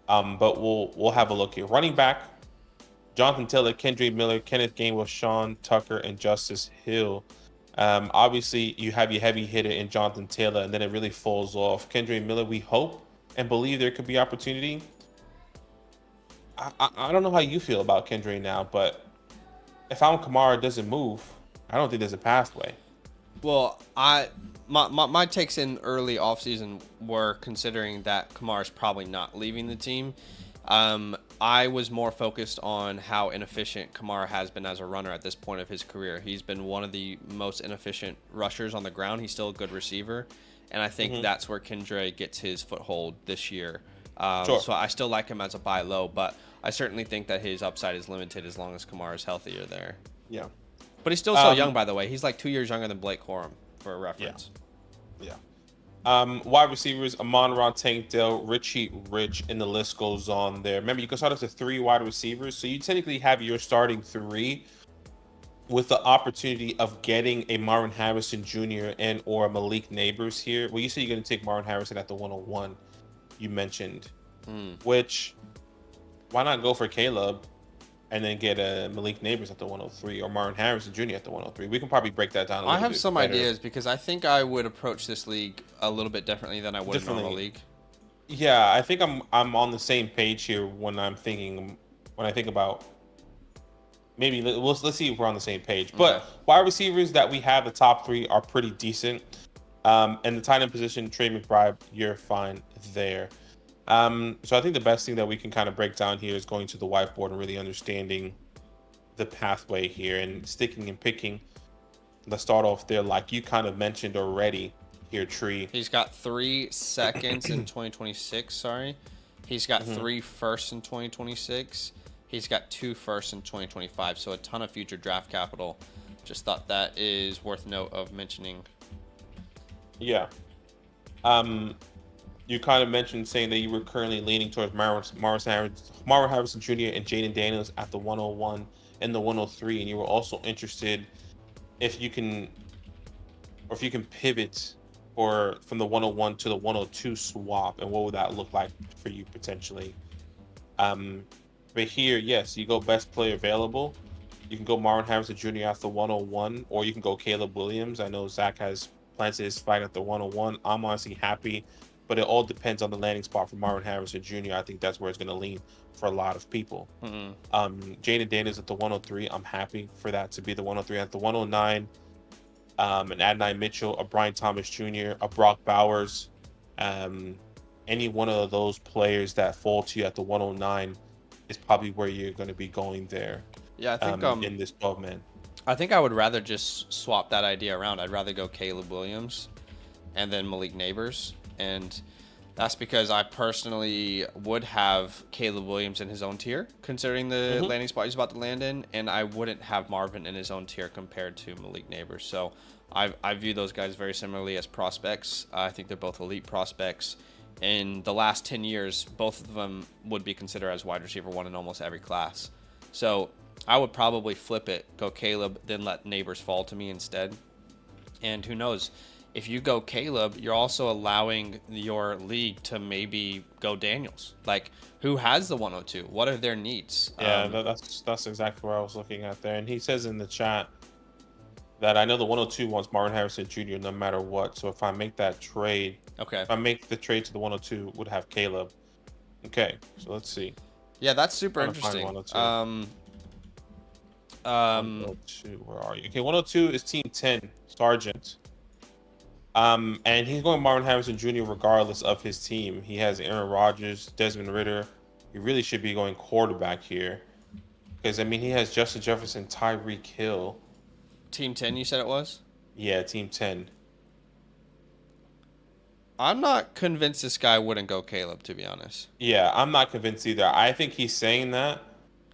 But we'll have a look here. Running back, Jonathan Taylor, Kendra Miller, Kenneth Gainwell, Sean Tucker, and Justice Hill. Obviously, you have your heavy hitter in Jonathan Taylor, and then it really falls off. Kendra Miller, we hope and believe there could be opportunity. I don't know how you feel about Kendra now, but if Alvin Kamara doesn't move, I don't think there's a pathway. Well, my takes in early offseason were considering that Kamara's probably not leaving the team. I was more focused on how inefficient Kamara has been as a runner at this point of his career. He's been one of the most inefficient rushers on the ground. He's still a good receiver, and I think that's where Kendra gets his foothold this year. Sure. So I still like him as a buy low, but I certainly think that his upside is limited as long as Kamara's healthier there. Yeah. But he's still so young, by the way. He's like 2 years younger than Blake Corum, for a reference. Yeah. Wide receivers, Amon-Ra, Tank Dell, Richie Rich, and the list goes on there. Remember, you can start up to 3 wide receivers, so you technically have your starting 3 with the opportunity of getting a Marvin Harrison Jr. and or Malik Neighbors here. Well, you said you're going to take Marvin Harrison at the 101, you mentioned, which, why not go for Caleb and then get a Malik Neighbors at the 103 or Marvin Harrison Jr. at the 103. We can probably break that down a little bit. I have some better. ideas because I think I would approach this league a little bit differently than I would in a normal league. Yeah, I think I'm on the same page here when I think about maybe let's see if we're on the same page. But wide receivers that we have, the top 3 are pretty decent. And the tight end position, Trey McBride, you're fine there. So I think the best thing that we can kind of break down here is going to the whiteboard and really understanding the pathway here and sticking and picking. Let's start off there, like you kind of mentioned already here, Tree. He's got 3 seconds in 2026, sorry. He's got 3 firsts in 2026. He's got 2 firsts in 2025. So a ton of future draft capital. Just thought that is worth note of mentioning. Yeah. You kind of mentioned saying that you were currently leaning towards Marvin Harrison Jr. and Jaden Daniels at the 101 and the 103, and you were also interested if you can pivot or from the 101 to the 102 swap, and what would that look like for you potentially? But here, yes, you go best player available. You can go Marvin Harrison Jr. at the 101, or you can go Caleb Williams. I know Zach has planted his flag at the 101. I'm honestly happy, but it all depends on the landing spot for Marvin Harrison Jr. I think that's where it's going to lean for a lot of people. Jaden Daniels at the 103. I'm happy for that to be the 103. At the 109, an Adonai Mitchell, a Brian Thomas Jr., a Brock Bowers, any one of those players that fall to you at the 109 is probably where you're going to be going there. Yeah, I think in this 12-man. I think I would rather just swap that idea around. I'd rather go Caleb Williams and then Malik Neighbors. And that's because I personally would have Caleb Williams in his own tier, considering the landing spot he's about to land in. And I wouldn't have Marvin in his own tier compared to Malik Neighbors. So I view those guys very similarly as prospects. I think they're both elite prospects. In the last 10 years, both of them would be considered as wide receiver 1 in almost every class. So I would probably flip it, go Caleb, then let Neighbors fall to me instead. And who knows, if you go Caleb, you're also allowing your league to maybe go Daniels. Like, who has the 102? What are their needs? Yeah, that's exactly where I was looking at there. And he says in the chat that I know the 102 wants Marvin Harrison Jr. no matter what. So if I make that trade, if I make the trade to the 102, would have Caleb. Okay, so let's see. Yeah, that's super interesting. 102, where are you? Okay, 102 is Team 10, Sargent. And he's going Marvin Harrison Jr. regardless of his team. He has Aaron Rodgers, Desmond Ridder. He really should be going quarterback here. Because, I mean, he has Justin Jefferson, Tyreek Hill. Team 10, you said it was? Yeah, Team 10. I'm not convinced this guy wouldn't go Caleb, to be honest. Yeah, I'm not convinced either. I think he's saying that.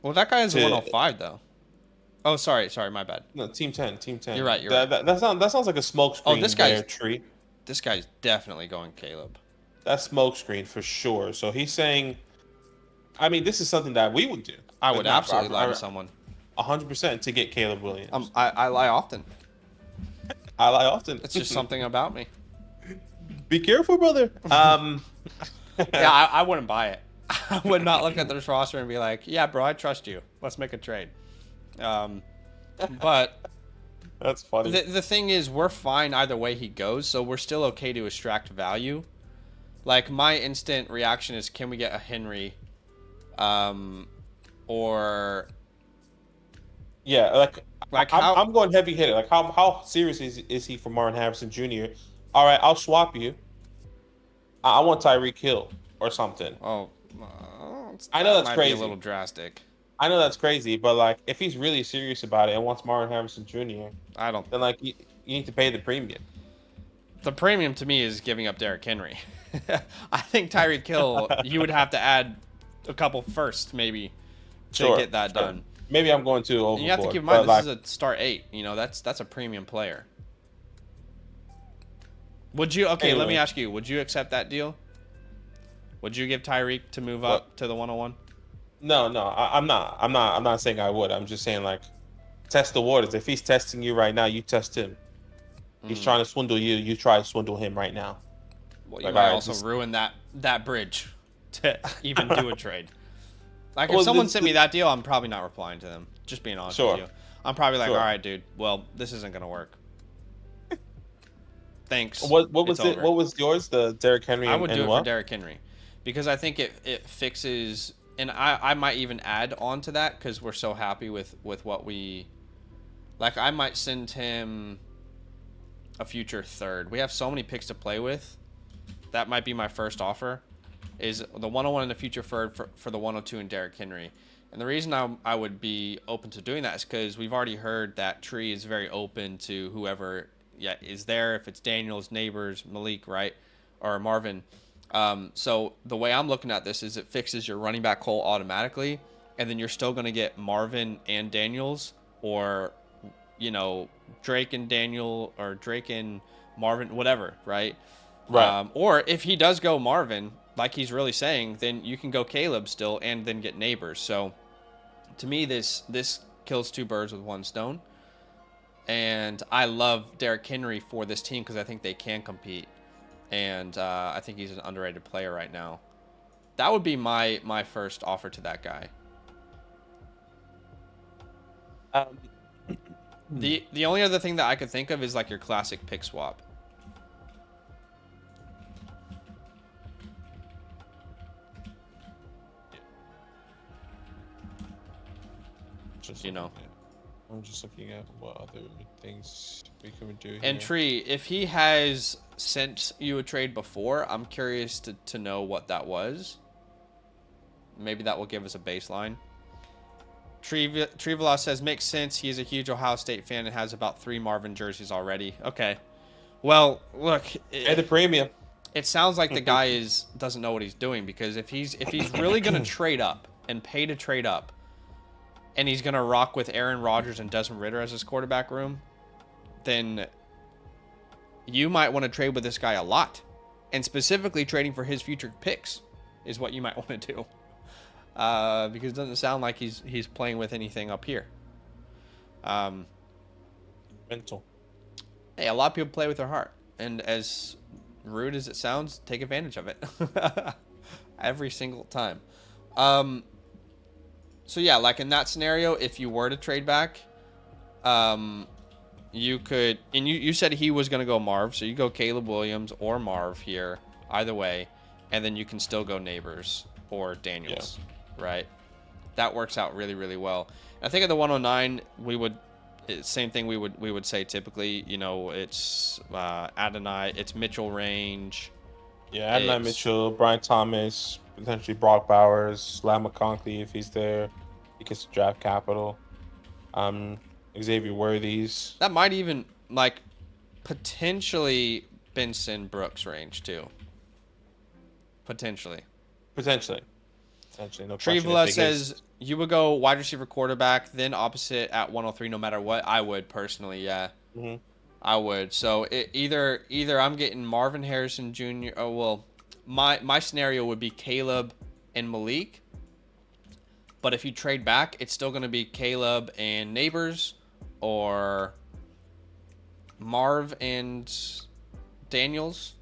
Well, that guy is a 105, though. Oh, sorry, my bad. No, Team 10. You're right. That sounds like a smoke screen. Oh, this guy's tree. This guy's definitely going Caleb. That's smoke screen for sure. So he's saying, I mean, this is something that we would do. I would absolutely lie to someone. 100% to get Caleb Williams. I lie often. I lie often. It's just something about me. Be careful, brother. Yeah, I wouldn't buy it. I would not look at this roster and be like, yeah, bro, I trust you. Let's make a trade. But that's funny. The thing is, we're fine either way he goes, so we're still okay to extract value. Like, my instant reaction is, can we get a Henry? Or... Yeah, like I'm going heavy hitter. Like, how serious is he for Marvin Harrison Jr.? All right, I'll swap you. I want Tyreek Hill or something. Oh, I know that's crazy. Be a little drastic. I know that's crazy, but like, if he's really serious about it and wants Marvin Harrison Jr., then like you need to pay the premium. The premium to me is giving up Derrick Henry. I think Tyreek Hill, you would have to add a couple first maybe to get that done. Maybe I'm going too overboard. You have to keep in mind this is a start 8. You know, that's a premium player. Would you? Okay, anyway. Let me ask you. Would you accept that deal? Would you give Tyreek to move up to the 101? No, I'm not saying I would. I'm just saying, like, test the waters. If he's testing you right now, you test him. He's trying to swindle you. You try to swindle him right now. Well, you might also ruin that bridge to even do a trade. Like, if someone sent me that deal, I'm probably not replying to them. Just being honest with you. I'm probably like, all right, dude. Well, this isn't gonna work. Thanks. What was it? What was yours? The Derrick Henry. I would do it for Derrick Henry, because I think it fixes, and I might even add on to that because we're so happy with what we, like. I might send him a future third. We have so many picks to play with. That might be my first offer, is the 101 and the future third for the 102 and Derrick Henry. And the reason I would be open to doing that is because we've already heard that Tree is very open to whoever is there. If it's Daniels, Neighbors, Malik, right, or Marvin, So the way I'm looking at this is it fixes your running back hole automatically, and then you're still going to get Marvin and Daniels, or, you know, Drake and Daniel, or Drake and Marvin, whatever, right? Right. Or if he does go Marvin, like he's really saying, then you can go Caleb still and then get Neighbors. So to me, this kills two birds with one stone. And I love Derrick Henry for this team because I think they can compete. And I think he's an underrated player right now. That would be my first offer to that guy. The only other thing that I could think of is like your classic pick swap. You know. I'm just looking at what other things we can do here. And Tree, if he has sent you a trade before, I'm curious to know what that was. Maybe that will give us a baseline. Trevelos says, makes sense. He's a huge Ohio State fan and has about 3 Marvin jerseys already. Okay. Well, look. At the premium. It sounds like the guy doesn't know what he's doing, because if he's really going to trade up and pay to trade up, and he's going to rock with Aaron Rodgers and Desmond Ridder as his quarterback room, then you might want to trade with this guy a lot. And specifically trading for his future picks is what you might want to do. Because it doesn't sound like he's playing with anything up here. Mental. Hey, a lot of people play with their heart. And as rude as it sounds, take advantage of it. Every single time. So yeah, like in that scenario, if you were to trade back, you could, and you said he was going to go Marv, so you go Caleb Williams or Marv here, either way, and then you can still go Neighbors or Daniels, right? That works out really, really well. And I think at the 109, same thing we would say typically, you know, it's Adonai, it's Mitchell range. Yeah, Adonai Mitchell, Brian Thomas, potentially Brock Bowers, Lam McConkey if he's there. He gets to draft capital. Xavier Worthies. That might even, like, potentially Benson Brooks range, too. Potentially. No Trevola says you would go wide receiver quarterback, then opposite at 103 no matter what. I would personally, yeah. Mm-hmm. I would. So either I'm getting Marvin Harrison Jr. Oh, well, my scenario would be Caleb and Malik. But if you trade back, it's still going to be Caleb and Neighbors, or Marv and Daniels.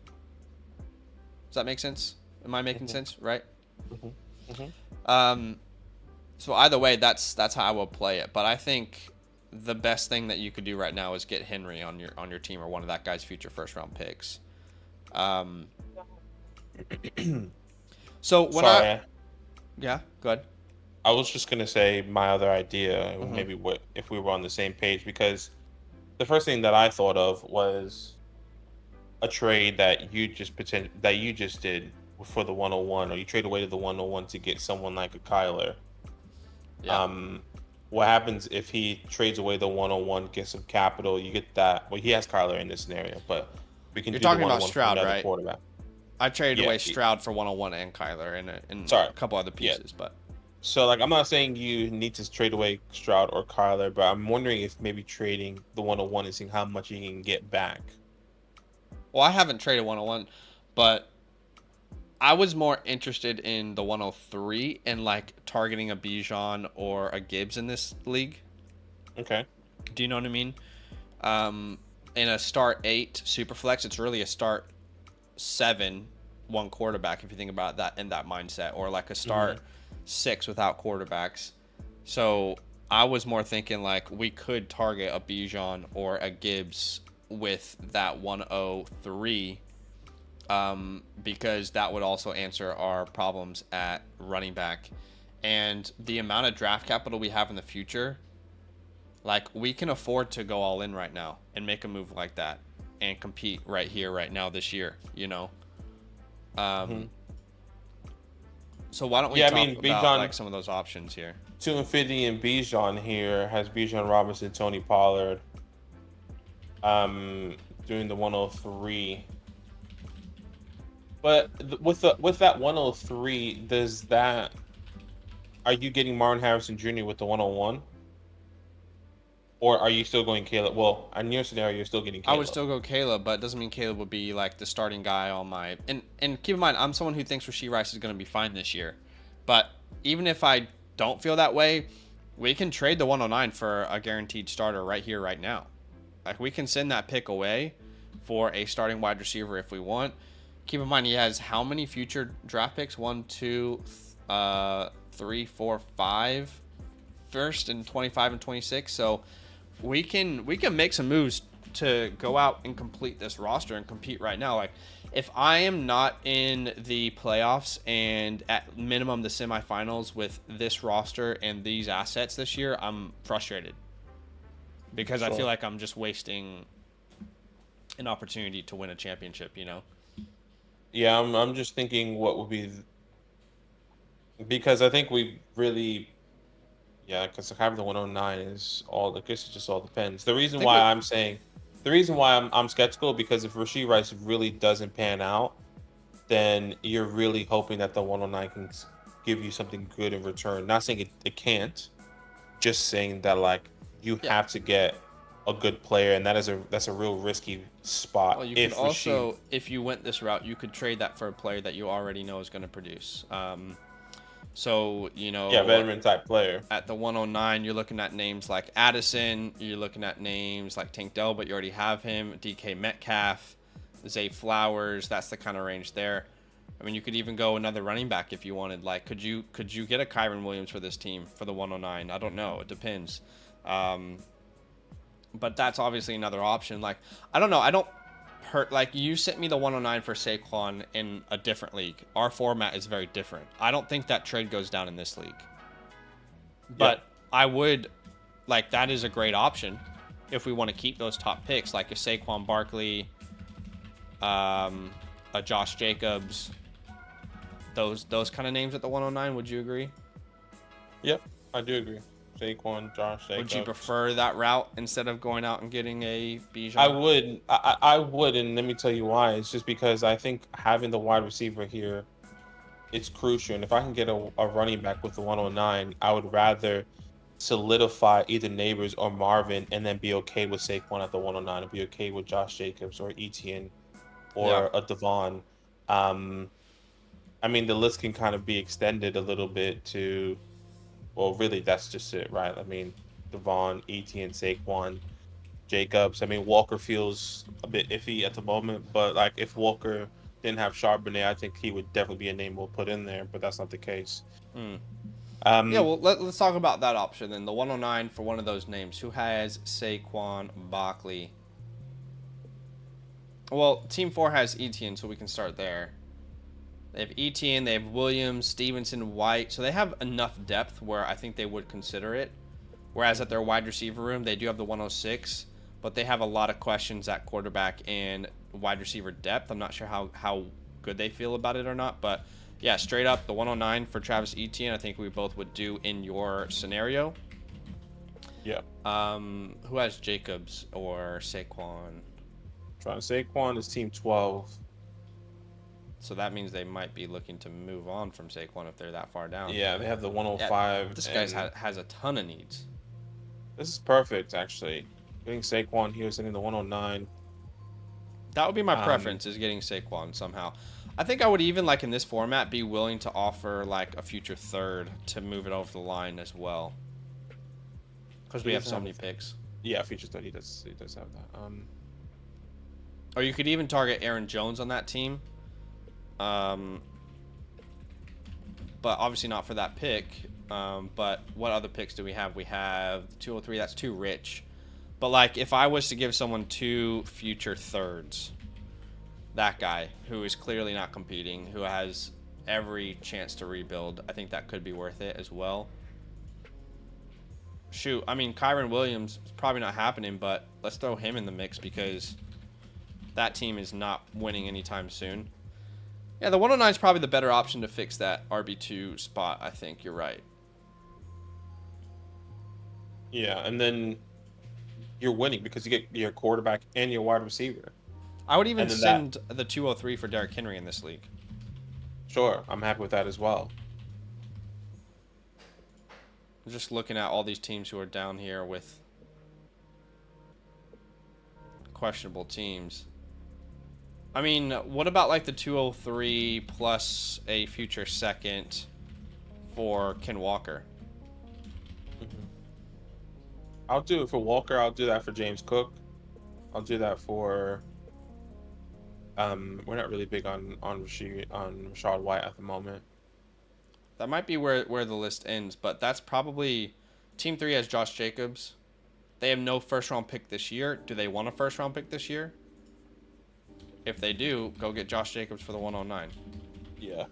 Does that make sense? Am I making sense? Right? So either way, that's how I will play it. But I think the best thing that you could do right now is get Henry on your team, or one of that guy's future first round picks. So when yeah, go ahead. I was just gonna say my other idea, maybe what if we were on the same page, because the first thing that I thought of was a trade that you just did for the 101, or you trade away to the 101 to get someone like a Kyler. Yeah. What happens if he trades away the 101, gets some capital? You get that. Well, he has Kyler in this scenario, but we can. You're do talking the about Stroud, right? Quarterback. I traded away Stroud for 101 and Kyler and a couple other pieces, but. So, like, I'm not saying you need to trade away Stroud or Kyler, but I'm wondering if maybe trading the 101 and seeing how much you can get back. Well, I haven't traded 101, but I was more interested in the 103 and, like, targeting a Bijan or a Gibbs in this league. Okay. Do you know what I mean? In a start 8 SuperFlex, it's really a start 7 one quarterback, if you think about that in that mindset, or like a start 6 without quarterbacks. So I was more thinking like we could target a Bijan or a Gibbs with that 103, because that would also answer our problems at running back. And the amount of draft capital we have in the future, like, we can afford to go all in right now and make a move like that and compete right here, right now, this year, you know? So why don't we talk about Bijan, like some of those options here? 250 and Bijan here has Bijan Robinson, Tony Pollard, doing the 103. But with that 103, are you getting Marvin Harrison Jr. with the 101? Or are you still going Caleb? Well, in your scenario, you're still getting I Caleb. would still go Caleb, but it doesn't mean Caleb would be like the starting guy on my. And keep in mind, I'm someone who thinks Rashee Rice is going to be fine this year. But even if I don't feel that way, we can trade the 109 for a guaranteed starter right here, right now. Like, we can send that pick away for a starting wide receiver if we want. Keep in mind, he has how many future draft picks? 1, 2, 3, 4, 5 first in 25 and 26. So we can make some moves to go out and complete this roster and compete right now. Like, if I am not in the playoffs and at minimum the semifinals with this roster and these assets this year, I'm frustrated because I feel like I'm just wasting an opportunity to win a championship, you know? Yeah, I'm just thinking what would be, because I think we really, yeah, because having the 109 is all, I guess it just all depends. The reason why I'm skeptical, because if Rashee Rice really doesn't pan out, then you're really hoping that the 109 can give you something good in return. Not saying it can't, just saying that like you have to get a good player, and that's a real risky spot. Well, you could also, if you went this route, you could trade that for a player that you already know is going to produce. So, you know, veteran type player. At the 109, you're looking at names like Addison. You're looking at names like Tank Dell, but you already have him. DK Metcalf, Zay Flowers. That's the kind of range there. I mean, you could even go another running back if you wanted. Like, could you get a Kyron Williams for this team for the 109? I don't know. It depends. But that's obviously another option. Like, I don't know. I don't hurt. Like, you sent me the 109 for Saquon in a different league. Our format is very different. I don't think that trade goes down in this league. But I would, like, that is a great option if we want to keep those top picks. Like a Saquon Barkley, a Josh Jacobs, those kind of names at the 109. Would you agree? Yep, I do agree. Saquon, Josh Jacobs. Would you prefer that route instead of going out and getting a Bijan? I would. I would, and let me tell you why. It's just because I think having the wide receiver here, it's crucial. And if I can get a running back with the 109, I would rather solidify either Neighbors or Marvin and then be okay with Saquon at the 109 and be okay with Josh Jacobs or Etienne or a Devon. I mean, the list can kind of be extended a little bit to, well, really, that's just it, right? I mean, Devon, Etienne, Saquon, Jacobs. I mean, Walker feels a bit iffy at the moment, but like if Walker didn't have Charbonnet, I think he would definitely be a name we'll put in there, but that's not the case. Yeah, well, let's talk about that option then. The 109 for one of those names. Who has Saquon Barkley? Well, Team 4 has Etienne, so we can start there. They have Etienne, they have Williams, Stevenson, White. So they have enough depth where I think they would consider it. Whereas at their wide receiver room, they do have the 106, but they have a lot of questions at quarterback and wide receiver depth. I'm not sure how good they feel about it or not, but yeah, straight up the 109 for Travis Etienne, I think we both would do in your scenario. Yeah. Who has Jacobs or Saquon? Saquon is Team 12. So that means they might be looking to move on from Saquon if they're that far down. Yeah, they have the 105. Yeah, this guy has a ton of needs. This is perfect, actually. Getting Saquon here, sending the 109. That would be my preference, is getting Saquon somehow. I think I would even, like in this format, be willing to offer like a future third to move it over the line as well. Because we have so many picks. Yeah, future third, he does have that. Or you could even target Aaron Jones on that team. But obviously not for that pick. But what other picks do we have? We have 203. That's too rich. But like, if I was to give someone 2 future thirds, that guy who is clearly not competing, who has every chance to rebuild, I think that could be worth it as well. Shoot, I mean, Kyron Williams is probably not happening, but let's throw him in the mix because that team is not winning anytime soon. Yeah, the 109 is probably the better option to fix that RB2 spot, I think. You're right. Yeah, and then you're winning because you get your quarterback and your wide receiver. I would even send the 203 for Derrick Henry in this league. Sure, I'm happy with that as well. Just looking at all these teams who are down here with questionable teams. I mean, what about like the 203 plus a future second for Ken Walker? Mm-hmm. I'll do it for Walker. I'll do that for James Cook. I'll do that for. We're not really big on Rashad White at the moment. That might be where the list ends, but that's probably Team 3 has Josh Jacobs. They have no first round pick this year. Do they want a first round pick this year? If they do, go get Josh Jacobs for the 109. Yeah.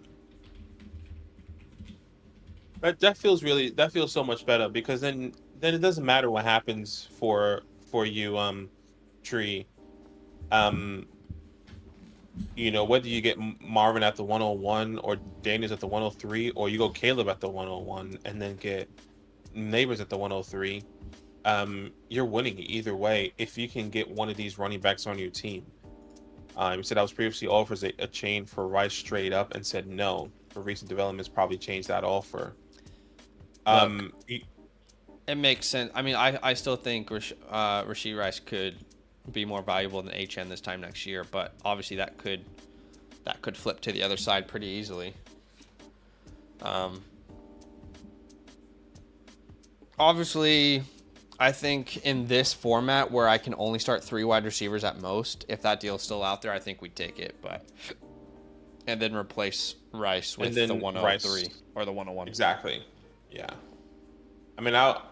That feels so much better because then it doesn't matter what happens for you, Tree. Whether you get Marvin at the 101 or Daniels at the 103, or you go Caleb at the 101 and then get Neighbors at the 103, you're winning either way if you can get one of these running backs on your team. You said I was previously offered a chain for Rice straight up and said no. For recent developments, probably changed that offer. It makes sense. I mean, I still think Rashee Rice could be more valuable than HN this time next year, but obviously that could flip to the other side pretty easily. Obviously, I think in this format where I can only start 3 wide receivers at most, if that deal's still out there, I think we take it. And then replace Rice with the 103 Rice, or the 101. Exactly. Yeah. I mean, I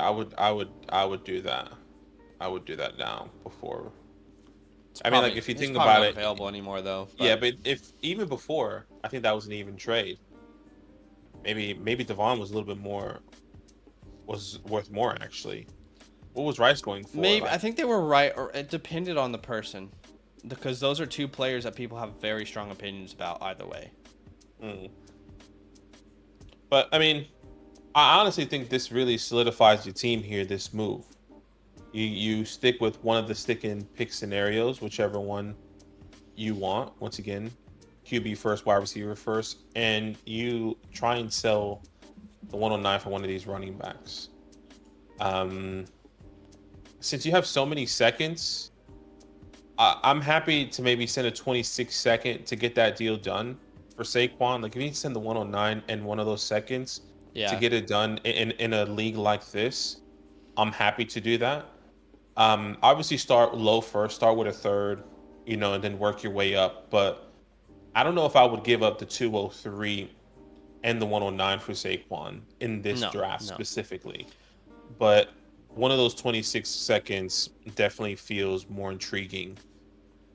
would do that. I would do that now before. If you think about it, it's not available anymore though. Yeah, but if even before, I think that was an even trade. Maybe Devon was a little bit more, was worth more actually. What was Rice going for? Maybe I think they were right, or it depended on the person, because those are 2 players that people have very strong opinions about either way. But I mean, I honestly think this really solidifies your team here. This move, you stick with one of the stick and pick scenarios, whichever one you want. Once again, QB first, wide receiver first, and you try and sell the 109 for one of these running backs. Since you have so many seconds, I'm happy to maybe send a 26 second to get that deal done for Saquon. Like if you need to send the 109 and one of those seconds to get it done in a league like this, I'm happy to do that. Obviously start low first, start with a third, and then work your way up. But I don't know if I would give up the 203 and the 109 for Saquon in this draft specifically. But one of those 26 seconds definitely feels more intriguing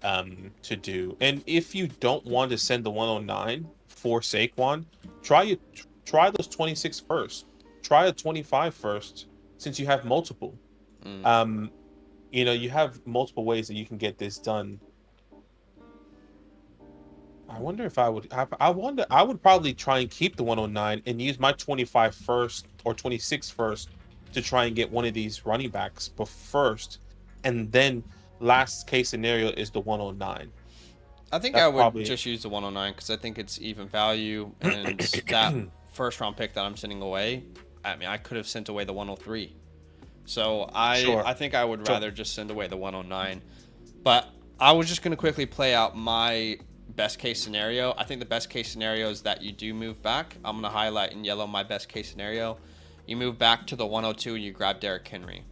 to do. And if you don't want to send the 109 for Saquon, try those 26 first. Try a 25 first, since you have multiple. You have multiple ways that you can get this done. I wonder if I would probably try and keep the 109 and use my 25 first or 26 first to try and get one of these running backs first, and then last case scenario is the 109. I think I would just use the 109 because I think it's even value, and that first round pick that I'm sending away, I could have sent away the 103. So I think I would rather just send away the 109. But I was just going to quickly play out my best case scenario. I think the best case scenario is that you do move back. I'm going to highlight in yellow my best case scenario. You move back to the 102 and you grab Derrick Henry.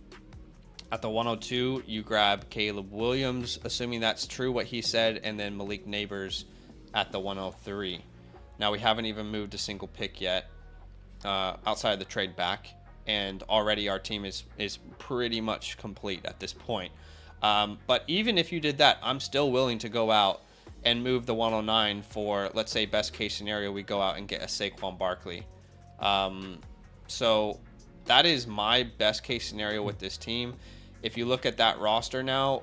At the 102, you grab Caleb Williams, assuming that's true what he said, and then Malik Neighbors at the 103. Now, we haven't even moved a single pick yet outside of the trade back, and already our team is pretty much complete at this point. But even if you did that, I'm still willing to go out and move the 109 for, let's say, best case scenario, we go out and get a Saquon Barkley. So that is my best case scenario with this team. If you look at that roster now,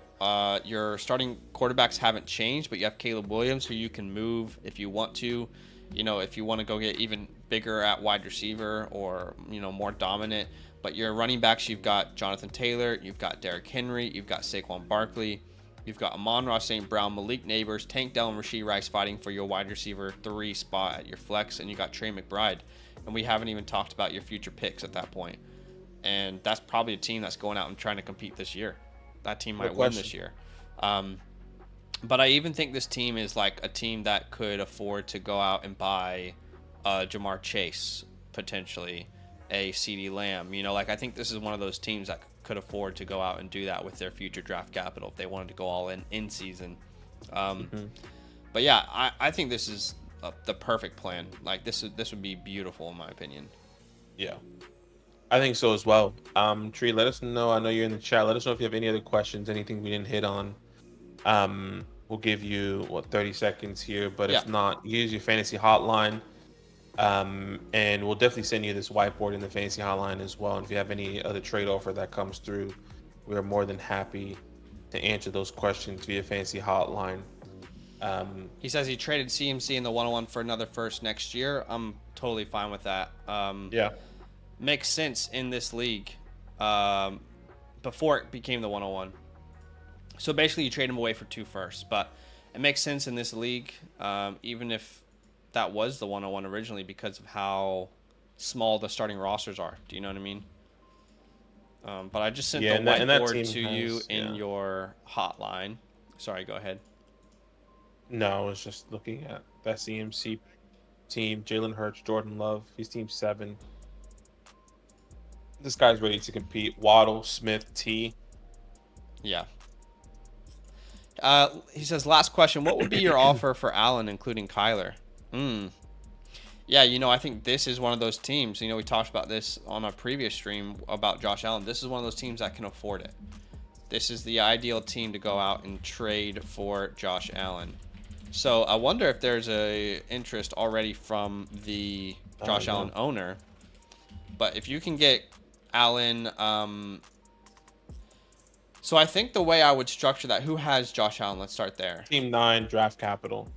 your starting quarterbacks haven't changed, but you have Caleb Williams, who you can move if you want to. If you want to go get even bigger at wide receiver or, more dominant. But your running backs, you've got Jonathan Taylor, you've got Derrick Henry, you've got Saquon Barkley. You've got Amon-Ra St. Brown, Malik Neighbors, Tank Dell, and Rashee Rice fighting for your wide receiver 3 spot at your flex, and you got Trey McBride. And we haven't even talked about your future picks at that point. And that's probably a team that's going out and trying to compete this year. That team might win this year. But I even think this team is like a team that could afford to go out and buy Jamar Chase, potentially a CeeDee Lamb. You know, like I think this is one of those teams that could afford to go out and do that with their future draft capital if they wanted to go all in season. But yeah, I think this is the perfect plan. Like this would be beautiful in my opinion. Yeah, I think so as well. Tree, let us know. I know you're in the chat. Let us know if you have any other questions, anything we didn't hit on. We'll give you 30 seconds here, but if not, use your fantasy hotline. And we'll definitely send you this whiteboard in the fantasy hotline as well. And if you have any other trade offer that comes through, we are more than happy to answer those questions via fantasy hotline. He says he traded CMC in the 101 for another first next year. I'm totally fine with that. Makes sense in this league before it became the 101. So basically you trade him away for 2 firsts, but it makes sense in this league, even if that was the 101 originally, because of how small the starting rosters are. Do you know what I mean? But I just sent the whiteboard to you in your hotline. Sorry, go ahead. No, I was just looking at that CMC team. Jalen Hurts, Jordan Love. He's team 7. This guy's ready to compete. Waddle, Smith, T. Yeah. He says, last question. What would be your offer for Allen, including Kyler? Yeah, you know, I think this is one of those teams. You know, we talked about this on a previous stream about Josh Allen. This is one of those teams that can afford it. This is the ideal team to go out and trade for Josh Allen. So I wonder if there's a interest already from the Josh Allen owner. But if you can get Allen, so I think the way I would structure that, who has Josh Allen? Let's start there. Team 9, draft capital.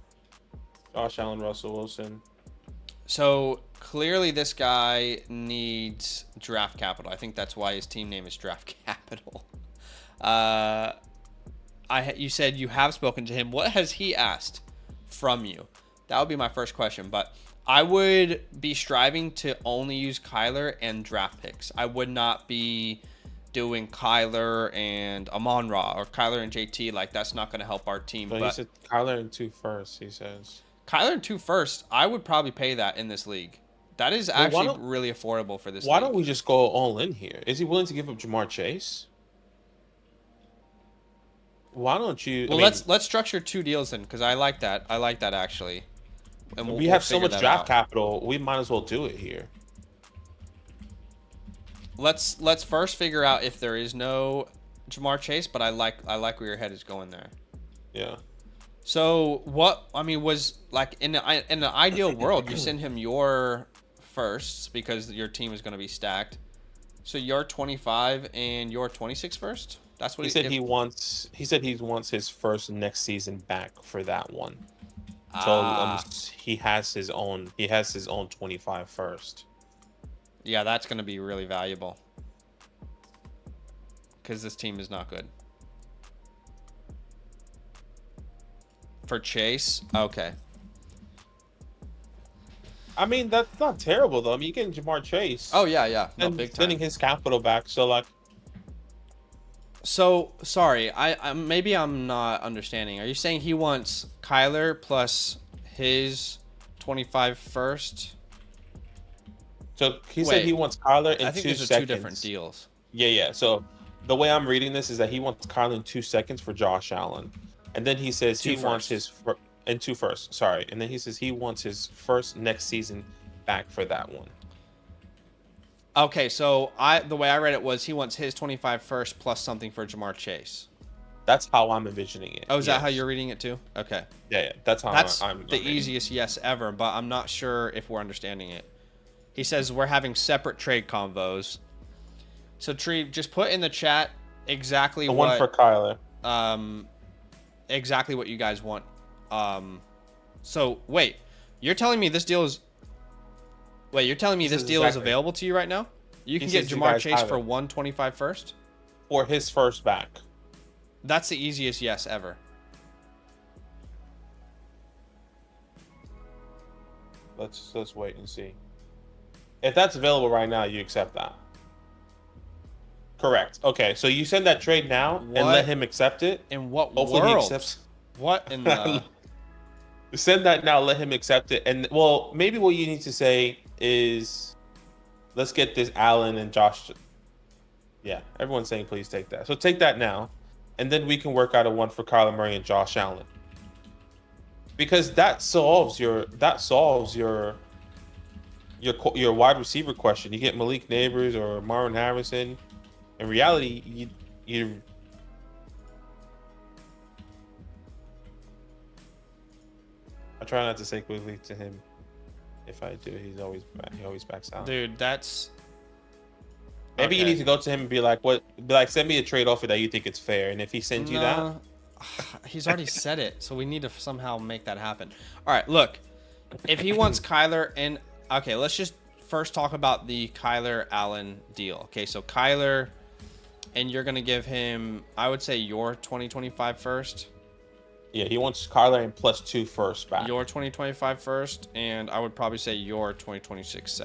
Josh Allen, Russell Wilson. So clearly this guy needs draft capital. I think that's why his team name is Draft Capital. You said you have spoken to him. What has he asked from you? That would be my first question. But I would be striving to only use Kyler and draft picks. I would not be doing Kyler and Amon-Ra or Kyler and JT. Like, that's not going to help our team. But he said Kyler and 2 firsts, he says. Kyler and 2 firsts, I would probably pay that in this league. That is actually really affordable for this league. Why don't we just go all in here? Is he willing to give up Jamar Chase? Why don't you? Well, let's structure 2 deals then, because I like that. I like that actually. And we have so much draft capital, we might as well do it here. Let's first figure out if there is no Jamar Chase, but I like where your head is going there. Yeah. So what I mean was, like, in the ideal world, you send him your firsts because your team is going to be stacked. So your 25 and your 26 first. That's what he said. He wants. He said he wants his first next season back for that one. So he has his own. He has his own 25 first. Yeah, that's going to be really valuable because this team is not good. For Chase, okay. I mean, that's not terrible though. I mean, you're getting Jamar Chase. Oh yeah, no, and big time. Sending his capital back. So like. So sorry, I maybe I'm not understanding. Are you saying he wants Kyler plus his 25 first? So he said he wants Kyler in 2 seconds. I think these are 2 different deals. Yeah. So the way I'm reading this is that he wants Kyler in 2 seconds for Josh Allen. And then he says he wants his in 2 first. Sorry. And then he says he wants his first next season back for that one. Okay, so the way I read it was he wants his 25 first plus something for Jamar Chase. That's how I'm envisioning it. Oh, is that how you're reading it too? Okay. Yeah. That's how I'm the easiest yes ever, but I'm not sure if we're understanding it. He says we're having separate trade convos. So Tree, just put in the chat exactly what one for Kyler. Exactly what you guys want. So wait, you're telling me this deal is is available to you right now? You can get Jamar Chase for 125 first? Or his first back. That's the easiest yes ever. Let's wait and see. If that's available right now, you accept that. Correct. Okay, so you send that trade now and let him accept it. In what Hopefully world? he accepts. What in the... Send that now, let him accept it. And, well, maybe what you need to say is, let's get this Allen and Josh. Yeah, everyone's saying please take that. So take that now, and then we can work out a one for Kyler Murray and Josh Allen. Because that solves your wide receiver question. You get Malik Neighbors or Marvin Harrison. In reality, you I try not to say quickly to him. If I do, he always backs out. Dude, that's... Maybe you need to go to him and be like, send me a trade offer that you think it's fair. And if he sends you that, he's already said it, so we need to somehow make that happen. All right, look, if he wants Kyler and... Okay, let's just first talk about the Kyler Allen deal. Okay, so Kyler, and you're going to give him, I would say, your 2025 first. Yeah, he wants Kyler and plus 2 first back. Your 2025 first, and I would probably say your 2026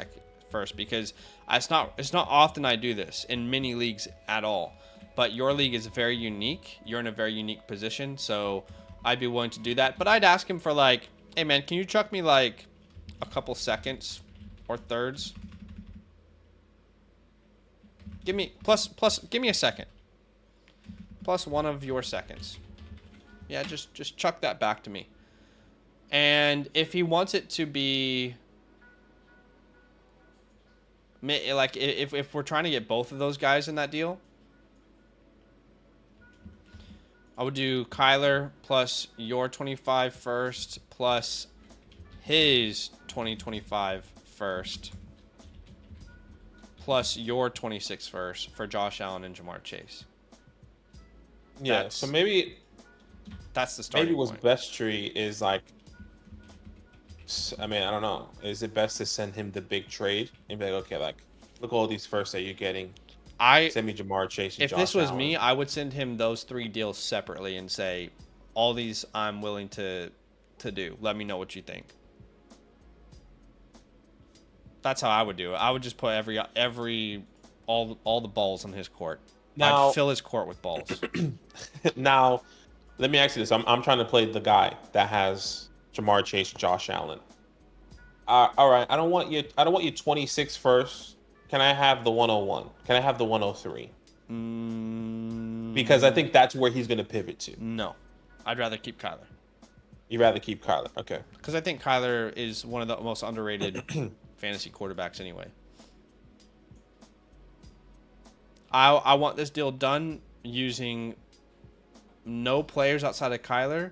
first, because it's not often I do this in many leagues at all. But your league is very unique. You're in a very unique position, so I'd be willing to do that. But I'd ask him for like, hey man, can you chuck me like a couple seconds or thirds? Give me give me a second. Plus one of your seconds. Yeah, just chuck that back to me. And if he wants it to be like if we're trying to get both of those guys in that deal, I would do Kyler plus your 25 first plus his 2025 first plus your 26 first for Josh Allen and Jamar Chase. Yeah, so maybe that's the starting maybe what's point. best tree is like, I mean, I don't know. Is it best to send him the big trade and be like, okay, like, look at all these firsts that you're getting. Send me Jamar Chase and If Josh this was Allen. me, I would send him those 3 deals separately and say, all these I'm willing to do. Let me know what you think. That's how I would do it. I would just put all the balls on his court. Now, I'd fill his court with balls. Now, let me ask you this. I'm trying to play the guy that has Jamar Chase and Josh Allen. All right, I don't want you 26 first. Can I have the 101? Can I have the 103? Because I think that's where he's going to pivot to. No. I'd rather keep Kyler. You'd rather keep Kyler. Okay. Because I think Kyler is one of the most underrated fantasy quarterbacks anyway. I want this deal done using no players outside of Kyler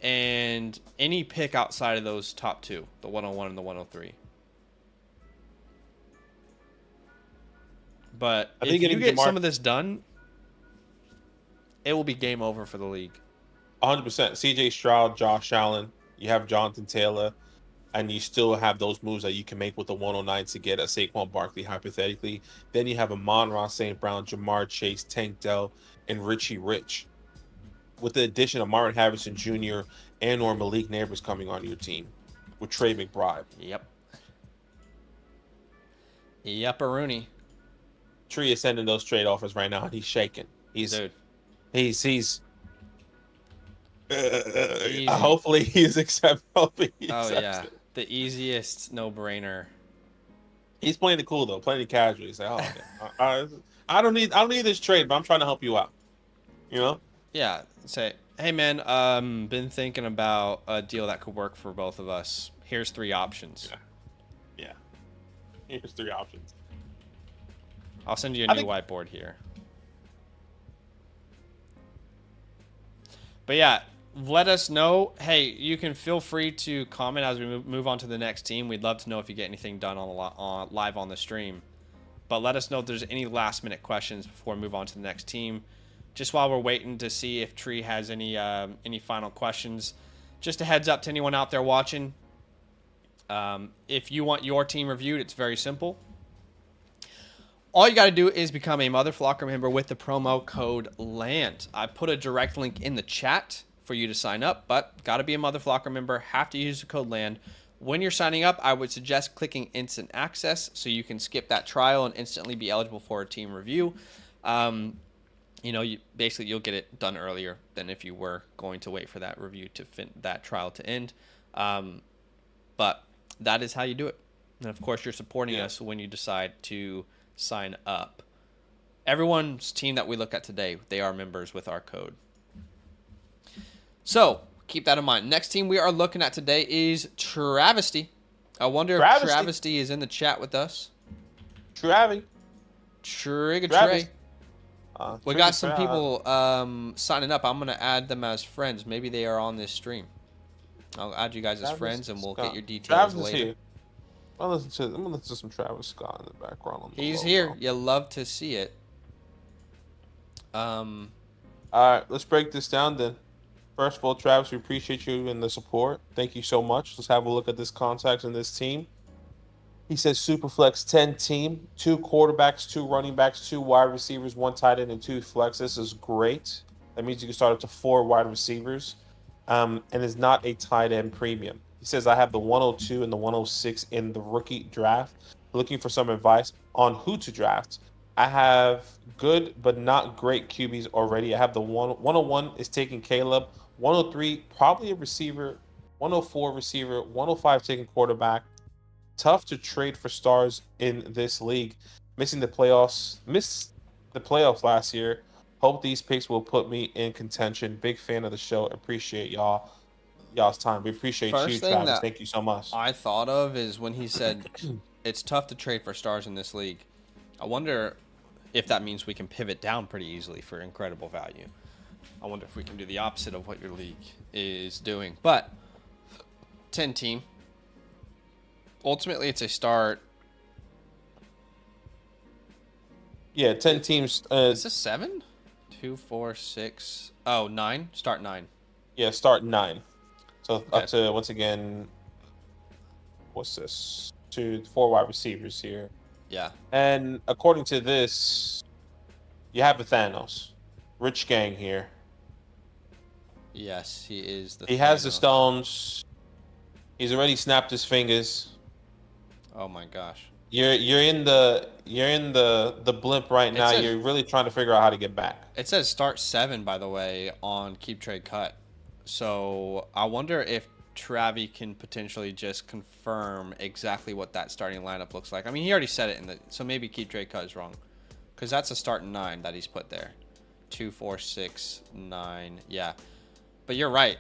and any pick outside of those top 2, the 101 and the 103. But if you get some of this done, it will be game over for the league. 100%. CJ Stroud, Josh Allen, you have Jonathan Taylor, and you still have those moves that you can make with the 109 to get a Saquon Barkley, hypothetically. Then you have a Amon-Ra St. Brown, Jamar Chase, Tank Dell, and Richie Rich. With the addition of Marvin Harrison Jr. and or Malik Neighbors coming on your team with Trey McBride. Yep, Rooney. Tree is sending those trade offers right now, and he's shaking. Hopefully he's acceptable. Yeah, the easiest no-brainer. He's playing it cool though, playing it casual. He's like, oh, okay. I don't need this trade, but I'm trying to help you out. You know? Yeah. Say, hey man, been thinking about a deal that could work for both of us. Here's 3 options. Yeah. Here's 3 options. I'll send you a new whiteboard here. But yeah, let us know. Hey, you can feel free to comment as we move on to the next team. We'd love to know if you get anything done live on the stream. But let us know if there's any last-minute questions before we move on to the next team. Just while we're waiting to see if Tree has any final questions, just a heads up to anyone out there watching. If you want your team reviewed, it's very simple. All you got to do is become a Mother Flocker member with the promo code LAND. I put a direct link in the chat for you to sign up, but got to be a Mother Flocker member. Have to use the code LAND. When you're signing up, I would suggest clicking instant access so you can skip that trial and instantly be eligible for a team review. Basically you'll get it done earlier than if you were going to wait for that review that trial to end. But that is how you do it. And of course, you're supporting us when you decide to sign up. Everyone's team that we look at today, they are members with our code. So keep that in mind. Next team we are looking at today is Travesty. I wonder if Travesty is in the chat with us. Trey. We got some people signing up. I'm going to add them as friends. Maybe they are on this stream. I'll add you guys as friends, and we'll get your details later. Here. I'm going to listen to some Travis Scott in the background. He's here. You love to see it. All right, let's break this down then. First of all, Travis, we appreciate you and the support. Thank you so much. Let's have a look at this contacts in this team. He says SuperFlex 10 team, 2 quarterbacks, 2 running backs, 2 wide receivers, 1 tight end, and 2 flex. This is great. That means you can start up to 4 wide receivers, and is not a tight end premium. He says, I have the 102 and the 106 in the rookie draft. Looking for some advice on who to draft. I have good but not great QBs already. I have the 101 is taking Caleb. 103, probably a receiver. 104 receiver. 105 taking quarterback. Tough to trade for stars in this league. Missed the playoffs last year. Hope these picks will put me in contention. Big fan of the show. Appreciate y'all's time. We appreciate you, Travis. Thank you so much. I thought of is when he said it's tough to trade for stars in this league. I wonder if that means we can pivot down pretty easily for incredible value. I wonder if we can do the opposite of what your league is doing. But 10 team. Ultimately, it's a start. Yeah, 10 teams. Is this 7? 2, 4, 6. Oh, 9? Start 9. Yeah, start 9. So okay. Up to, once again, what's this? 2, 4 wide receivers here. Yeah. And according to this, you have the Thanos. Rich Gang here. Yes, he is the He has the stones. He's already snapped his fingers. Oh my gosh. You're in the blimp right now. You're really trying to figure out how to get back. It says start 7, by the way, on Keep Trade Cut. So I wonder if Travi can potentially just confirm exactly what that starting lineup looks like. I mean, he already said it so maybe Keep Trade Cut is wrong, because that's a start 9 that he's put there. 2, 4, 6, 9. Yeah, but you're right.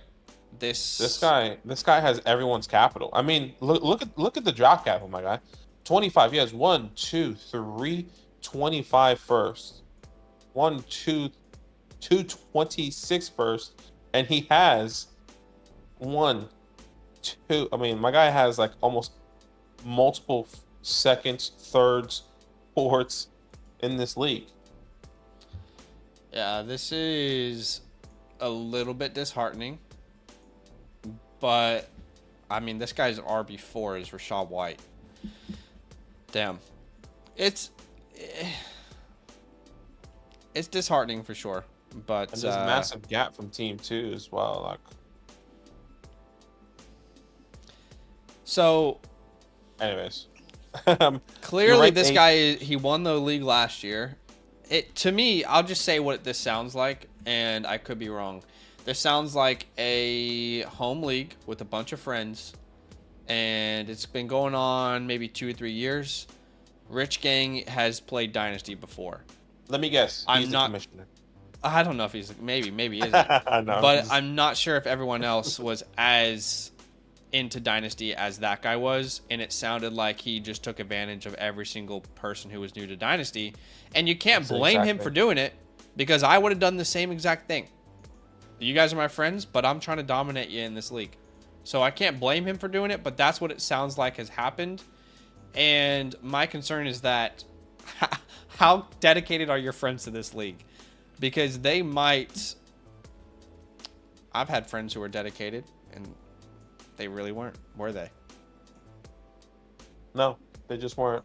This guy has everyone's capital. I mean, look at the draft capital, my guy. 25. He has 1, 2, 3, 25 first. 1, 2, 26 first, and he has 1, 2. I mean, my guy has like almost multiple seconds, thirds, fourths in this league. Yeah, this is a little bit disheartening. But, I mean, this guy's RB4 is Rachaad White. Damn. It's disheartening for sure. But and there's a massive gap from team 2 as well. Like, so, anyways. Clearly, this guy, he won the league last year. To me, I'll just say what this sounds like, and I could be wrong. This sounds like a home league with a bunch of friends, and it's been going on maybe 2 or 3 years. Rich Gang has played Dynasty before. Let me guess. He's the commissioner. I don't know if he's maybe he isn't. But I'm not sure if everyone else was as into Dynasty as that guy was, and it sounded like he just took advantage of every single person who was new to Dynasty. And you can't blame him for doing it, because I would have done the same exact thing. You guys are my friends, but I'm trying to dominate you in this league. So I can't blame him for doing it, but that's what it sounds like has happened. And my concern is that how dedicated are your friends to this league? Because they might... I've had friends who were dedicated, and they really weren't, were they? No, they just weren't.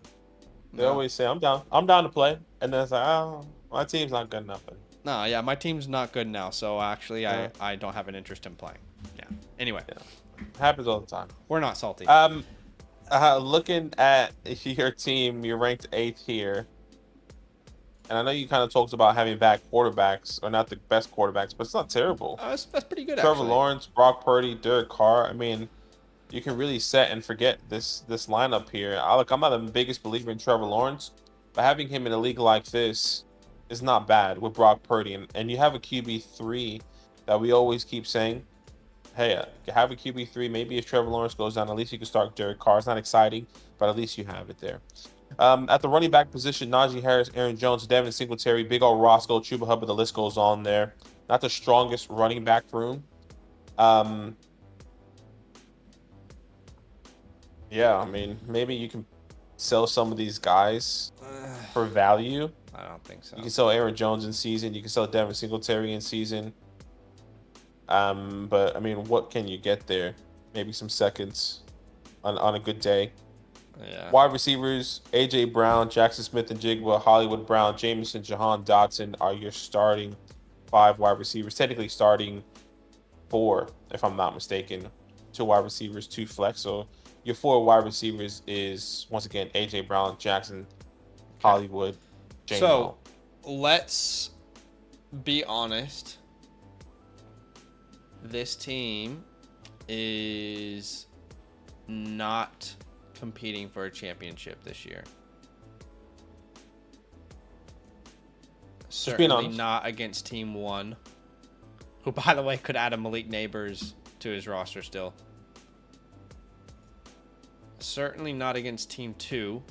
They No. always say, I'm down. I'm down to play. And then it's like, oh, my team's not good enough. No, yeah, my team's not good now, so actually Yeah. I don't have an interest in playing. Yeah. Anyway, Yeah. Happens all the time. we're not salty. Looking at your team, you're ranked 8th here. And I know you kind of talked about having bad quarterbacks, or not the best quarterbacks, but it's not terrible. That's pretty good, Trevor actually. Lawrence, Brock Purdy, Derek Carr. I mean, you can really set and forget this lineup here. I'm not the biggest believer in Trevor Lawrence, but having him in a league like this is not bad with Brock Purdy. And you have a QB3 that we always keep saying, hey, have a QB3. Maybe if Trevor Lawrence goes down, at least you can start Derek Carr. It's not exciting, but at least you have it there. At the running back position, Najee Harris, Aaron Jones, Devin Singletary, Big Ol' Roscoe, Chuba Hubbard, the list goes on there. Not the strongest running back room. Yeah, I mean, maybe you can sell some of these guys for value. I don't think so. You can sell Aaron Jones in season. You can sell Devin Singletary in season. But, I mean, what can you get there? Maybe some seconds on a good day. Yeah. Wide receivers, A.J. Brown, Jackson Smith and Jigba, Hollywood Brown, Jameson, Jahan Dotson are your starting 5 wide receivers. Technically starting 4, if I'm not mistaken. 2 wide receivers, 2 flex. So your 4 wide receivers is, once again, A.J. Brown, Jackson, Hollywood, J-Mo. So, let's be honest. This team is not competing for a championship this year. Certainly not against Team 1, who, by the way, could add a Malik Neighbors to his roster still. Certainly not against Team 2,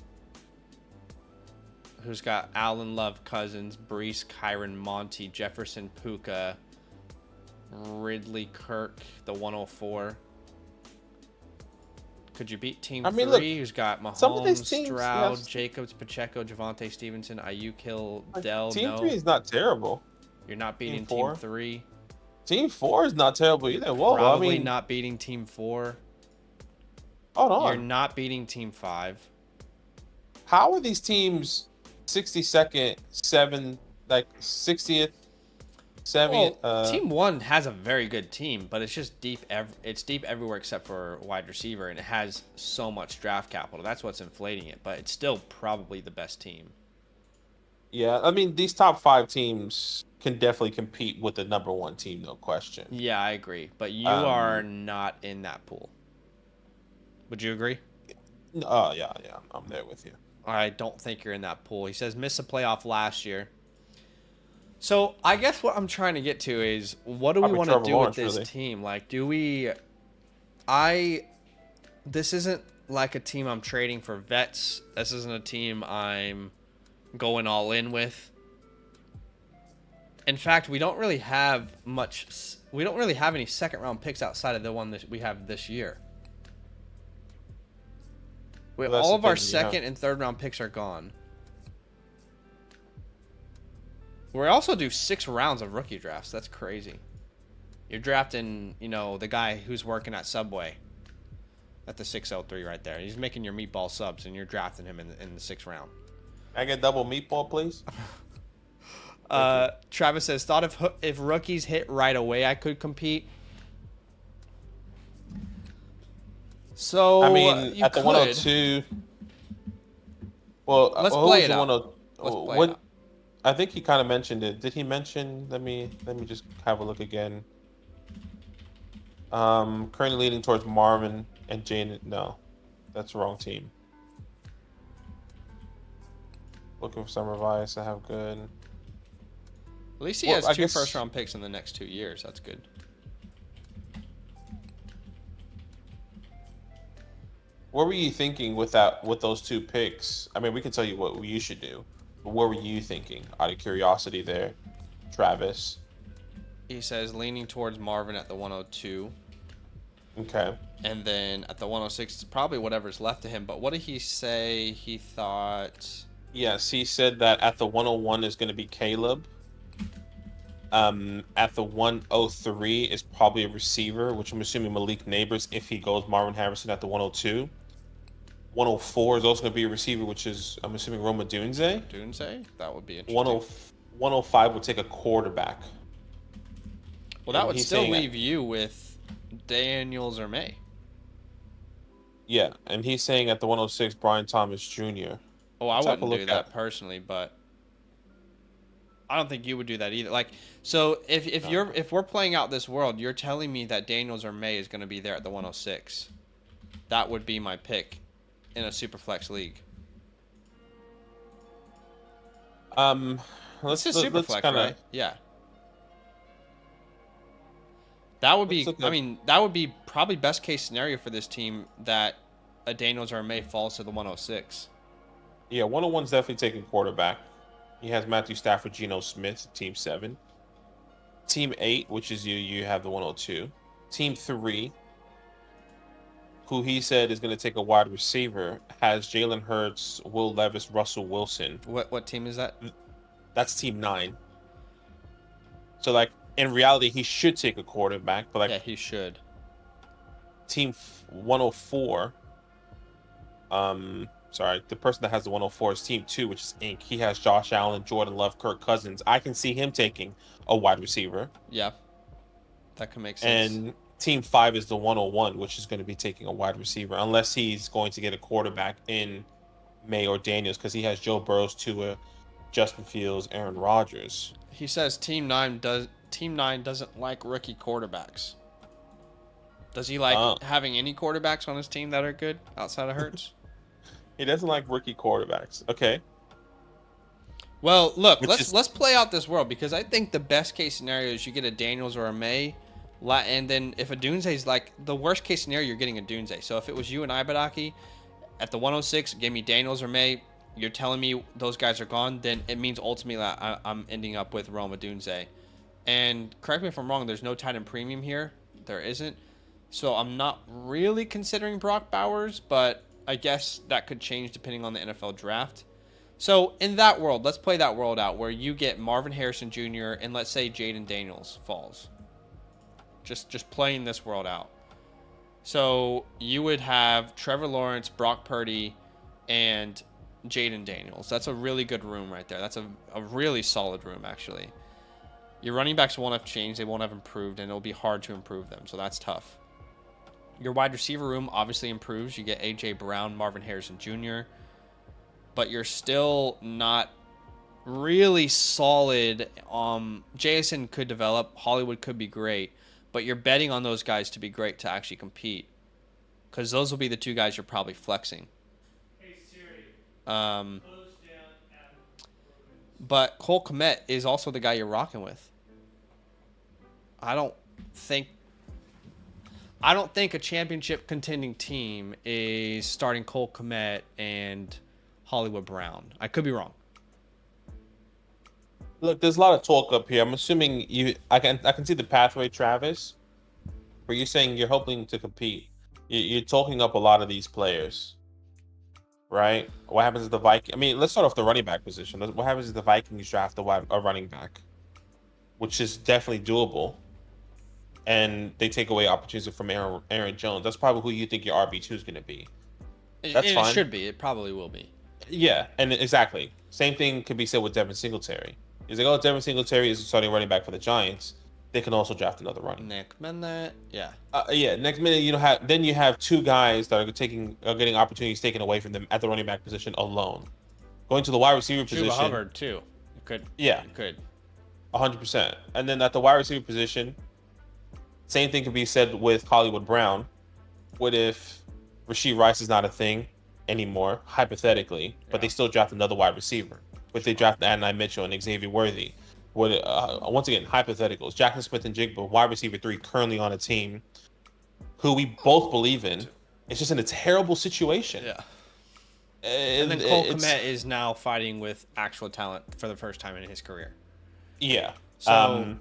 who's got Allen, Love, Cousins, Brees, Kyron, Monty, Jefferson, Puka, Ridley, Kirk, the 104. Could you beat Team 3, look, who's got some of these Mahomes, teams, Stroud, yes. Jacobs, Pacheco, Javonte Stevenson, Ayuk, Hill, Dell? Team No. 3 is not terrible. You're not beating Team Team 4. 3. Team 4 is not terrible either. Whoa, Probably I mean, not beating Team 4. hold on. You're not beating Team 5. How are these teams 62nd, 60th, 70th? Well, Team 1 has a very good team, but it's just deep. It's deep everywhere except for wide receiver, and it has so much draft capital. That's what's inflating it, but it's still probably the best team. Yeah, I mean, these top 5 teams can definitely compete with the number 1 team, no question. Yeah, I agree, but you are not in that pool. Would you agree? Oh, yeah, I'm there with you. I don't think you're in that pool. He says missed a playoff last year. So I guess what I'm trying to get to is, what do we want to do with this team? Like, do we... This isn't like a team I'm trading for vets. This isn't a team I'm going all in with. In fact, we don't really have much... We don't really have any second-round picks outside of the one that we have this year. All of our second and third round picks are gone. We also do 6 rounds of rookie drafts. That's crazy. You're drafting, the guy who's working at Subway at the 603 right there. He's making your meatball subs, and you're drafting him in the 6th round. Can I get double meatball, please? Travis says, thought if rookies hit right away, I could compete. So I mean, at the 102. Well, let's play it out. What? I think he kind of mentioned it. Did he mention? Let me just have a look again. Currently leaning towards Marvin and Jane. No, that's the wrong team. Looking for some advice. I have good. At least he has 2 first-round picks in the next 2 years. That's good. What were you thinking with those 2 picks? I mean, we can tell you what you should do. But what were you thinking, out of curiosity there, Travis? He says leaning towards Marvin at the 102. Okay. And then at the 106, it's probably whatever's left of him. But what did he say he thought? Yes, he said that at the 101 is going to be Caleb. At the 103 is probably a receiver, which I'm assuming Malik Neighbors if he goes Marvin Harrison at the 102. 104 is also going to be a receiver, which is, I'm assuming, Roma Dunze. Dunze? That would be 10 interesting. 105 would take a quarterback. Well, that And would he's still saying leave you with Daniels or May. Yeah, and he's saying at the 106, Brian Thomas Jr. Oh, I Let's have a wouldn't do look that at. personally, but I don't think you would do that either. Like, so if we're playing out this world, you're telling me that Daniels or May is going to be there at the 106. That would be my pick in a SuperFlex league. Let's This is let's SuperFlex, kind of right? Yeah. That would be. look I at. mean, that would be probably best case scenario for this team that a Daniels or a May falls to the 106. Yeah, 101's definitely taking quarterback. He has Matthew Stafford, Geno Smith, Team 7. Team 8, which is you have the 102. Team 3, who he said is going to take a wide receiver, has Jalen Hurts, Will Levis, Russell Wilson. What team is that? That's Team 9. So, like, in reality, he should take a quarterback, but, like, Yeah, he should. Team 104, sorry, the person that has the 104 is Team 2, which is Inc. He has Josh Allen, Jordan Love, Kirk Cousins. I can see him taking a wide receiver. Yeah, that could make sense. And Team 5 is the 101, which is going to be taking a wide receiver, unless he's going to get a quarterback in May or Daniels, because he has Joe Burrow, Tua, Justin Fields, Aaron Rodgers. He says Team 9 doesn't like rookie quarterbacks. Does he like having any quarterbacks on his team that are good outside of Hurts? He doesn't like rookie quarterbacks. Okay. Well, look, let's play out this world, because I think the best case scenario is you get a Daniels or a May, and then if a Dunze's like the worst case scenario, you're getting a Dunze. So if it was you and Ibadaki at the 106, give me Daniels or May. You're telling me those guys are gone, then it means ultimately I'm ending up with Roma Dunze. And correct me if I'm wrong, there's no tight end premium here. There isn't. So I'm not really considering Brock Bowers, but I guess that could change depending on the NFL draft. So in that world, let's play that world out where you get Marvin Harrison Jr. and let's say Jaden Daniels falls. Just playing this world out. So you would have Trevor Lawrence, Brock Purdy, and Jaden Daniels. That's a really good room right there. That's a really solid room, actually. Your running backs won't have changed. They won't have improved, and it'll be hard to improve them. So that's tough. Your wide receiver room obviously improves. You get A.J. Brown, Marvin Harrison Jr., but you're still not really solid. JSN could develop. Hollywood could be great, but you're betting on those guys to be great to actually compete, because those will be the two guys you're probably flexing. Hey Siri. But Cole Kmet is also the guy you're rocking with. I don't think a championship contending team is starting Cole Kmet and Hollywood Brown. I could be wrong. Look, there's a lot of talk up here. I'm assuming I can see the pathway, Travis, where you're saying you're hoping to compete. You're talking up a lot of these players, right? What happens if the Vikings? I mean, let's start off the running back position. What happens if the Vikings draft a running back, which is definitely doable, and they take away opportunities from Aaron Jones? That's probably who you think your RB2 is going to be. That's fine. It should be. It probably will be. Yeah, and exactly. Same thing could be said with Devin Singletary. He's like, oh, Devin Singletary is starting running back for the Giants. They can also draft another running. Next minute, yeah. Next minute you have two guys that are getting opportunities taken away from them at the running back position alone. Going to the wide receiver position. Chuba Hubbard too. You could. Yeah. You could. 100%. And then at the wide receiver position, same thing could be said with Hollywood Brown. What if Rashee Rice is not a thing anymore, hypothetically, but they still draft another wide receiver? But they draft Adonai Mitchell and Xavier Worthy. Once again, hypotheticals. Jackson Smith and Jigba, wide receiver 3, currently on a team who we both believe in. It's just in a terrible situation. Yeah. And then Cole Kmet is now fighting with actual talent for the first time in his career. Yeah. So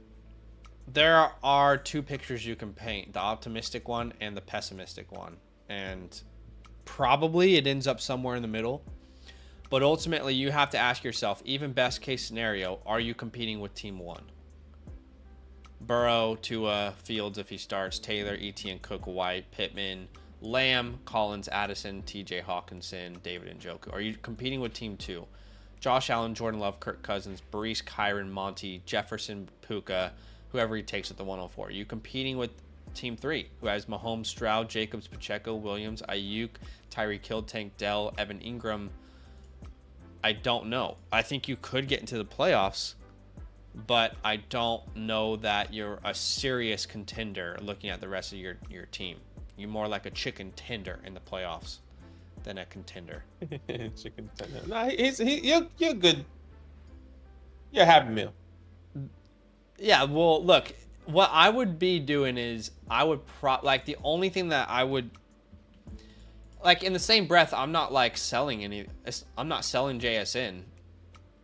there are two pictures you can paint, the optimistic one and the pessimistic one. And probably it ends up somewhere in the middle. But ultimately, you have to ask yourself, even best case scenario, are you competing with Team 1? Burrow, Tua, Fields if he starts, Taylor, Etienne, Cook, White, Pittman, Lamb, Collins, Addison, TJ Hawkinson, David Njoku. Are you competing with Team 2? Josh Allen, Jordan Love, Kirk Cousins, Brees, Kyron, Monty, Jefferson, Puka, whoever he takes at the 104. Are you competing with Team 3, who has Mahomes, Stroud, Jacobs, Pacheco, Williams, Ayuk, Tyreek Hill, Tank Dell, Evan Ingram? I don't know. I think you could get into the playoffs, but I don't know that you're a serious contender looking at the rest of your team. You're more like a chicken tender in the playoffs than a contender. Chicken tender. Nah, you're good. You're a happy meal. Yeah, well, look, what I would be doing is I would like the only thing that I would like in the same breath, I'm not like selling I'm not selling JSN.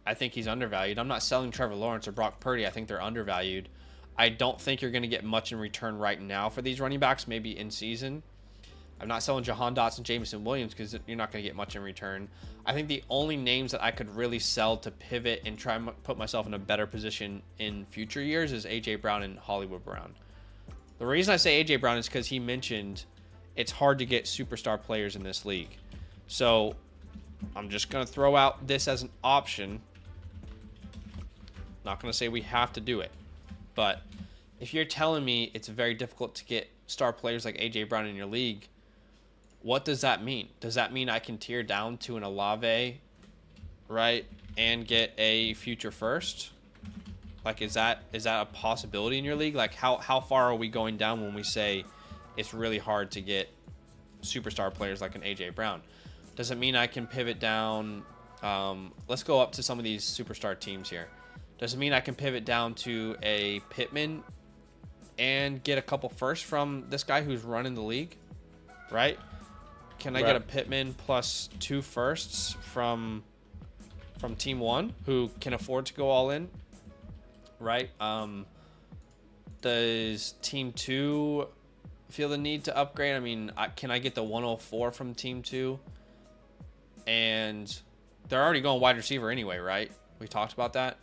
I think he's undervalued. I'm not selling Trevor Lawrence or Brock Purdy. I think they're undervalued. I don't think you're going to get much in return right now for these running backs, maybe in season. I'm not selling Jahan Dotson, Jameson Williams because you're not going to get much in return. I think the only names that I could really sell to pivot and try and put myself in a better position in future years is A.J. Brown and Hollywood Brown. The reason I say A.J. Brown is because he mentioned it's hard to get superstar players in this league. So I'm just going to throw out this as an option. Not going to say we have to do it. But if you're telling me it's very difficult to get star players like A.J. Brown in your league, what does that mean? Does that mean I can tear down to an Olave, right, and get a future first? Like, is that a possibility in your league? Like, how far are we going down when we say it's really hard to get superstar players like an A.J. Brown? Does it mean I can pivot down? Let's go up to some of these superstar teams here. Does it mean I can pivot down to a Pittman and get a couple firsts from this guy who's running the league, right? Can I get a Pittman plus 2 firsts from Team 1 who can afford to go all in, right? Does Team 2 feel the need to upgrade? I mean, can I get the 104 from Team 2? And they're already going wide receiver anyway, right? We talked about that.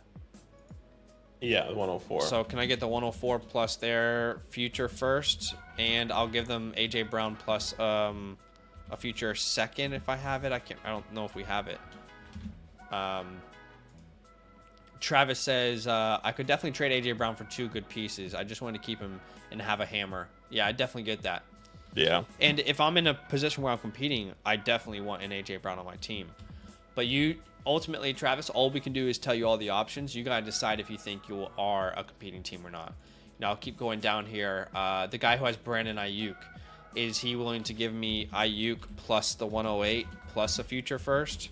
Yeah, 104. So can I get the 104 plus their future first, and I'll give them A.J. Brown plus a future second if I have it. I don't know if we have it. Travis says I could definitely trade A.J. Brown for 2 good pieces. I just want to keep him and have a hammer. Yeah, I definitely get that. Yeah. And if I'm in a position where I'm competing, I definitely want an A.J. Brown on my team. But ultimately, Travis, all we can do is tell you all the options. You got to decide if you think you are a competing team or not. Now, I'll keep going down here. The guy who has Brandon Ayuk, is he willing to give me Ayuk plus the 108 plus a future first?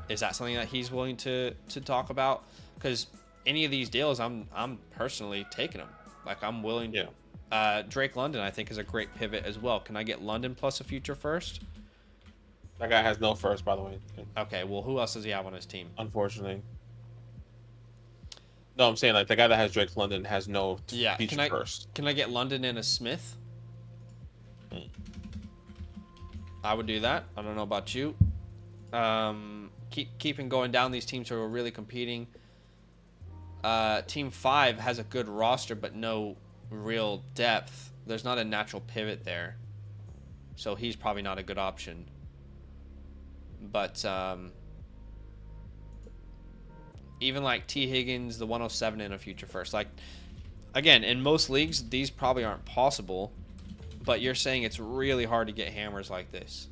Is that something that he's willing to talk about? Because any of these deals, I'm personally taking them. Like, I'm willing. Yeah. Drake London, I think, is a great pivot as well. Can I get London plus a future first? That guy has no first, by the way. Okay, well, who else does he have on his team? Unfortunately. No, I'm saying like the guy that has Drake London has no future first. Can I get London and a Smith? I would do that. I don't know about you. Keeping going down these teams who are really competing. Team 5 has a good roster, but no real depth. There's not a natural pivot there. So he's probably not a good option. But even like T. Higgins, the 107 in a future first. Like, again, in most leagues, these probably aren't possible. But you're saying it's really hard to get hammers like this.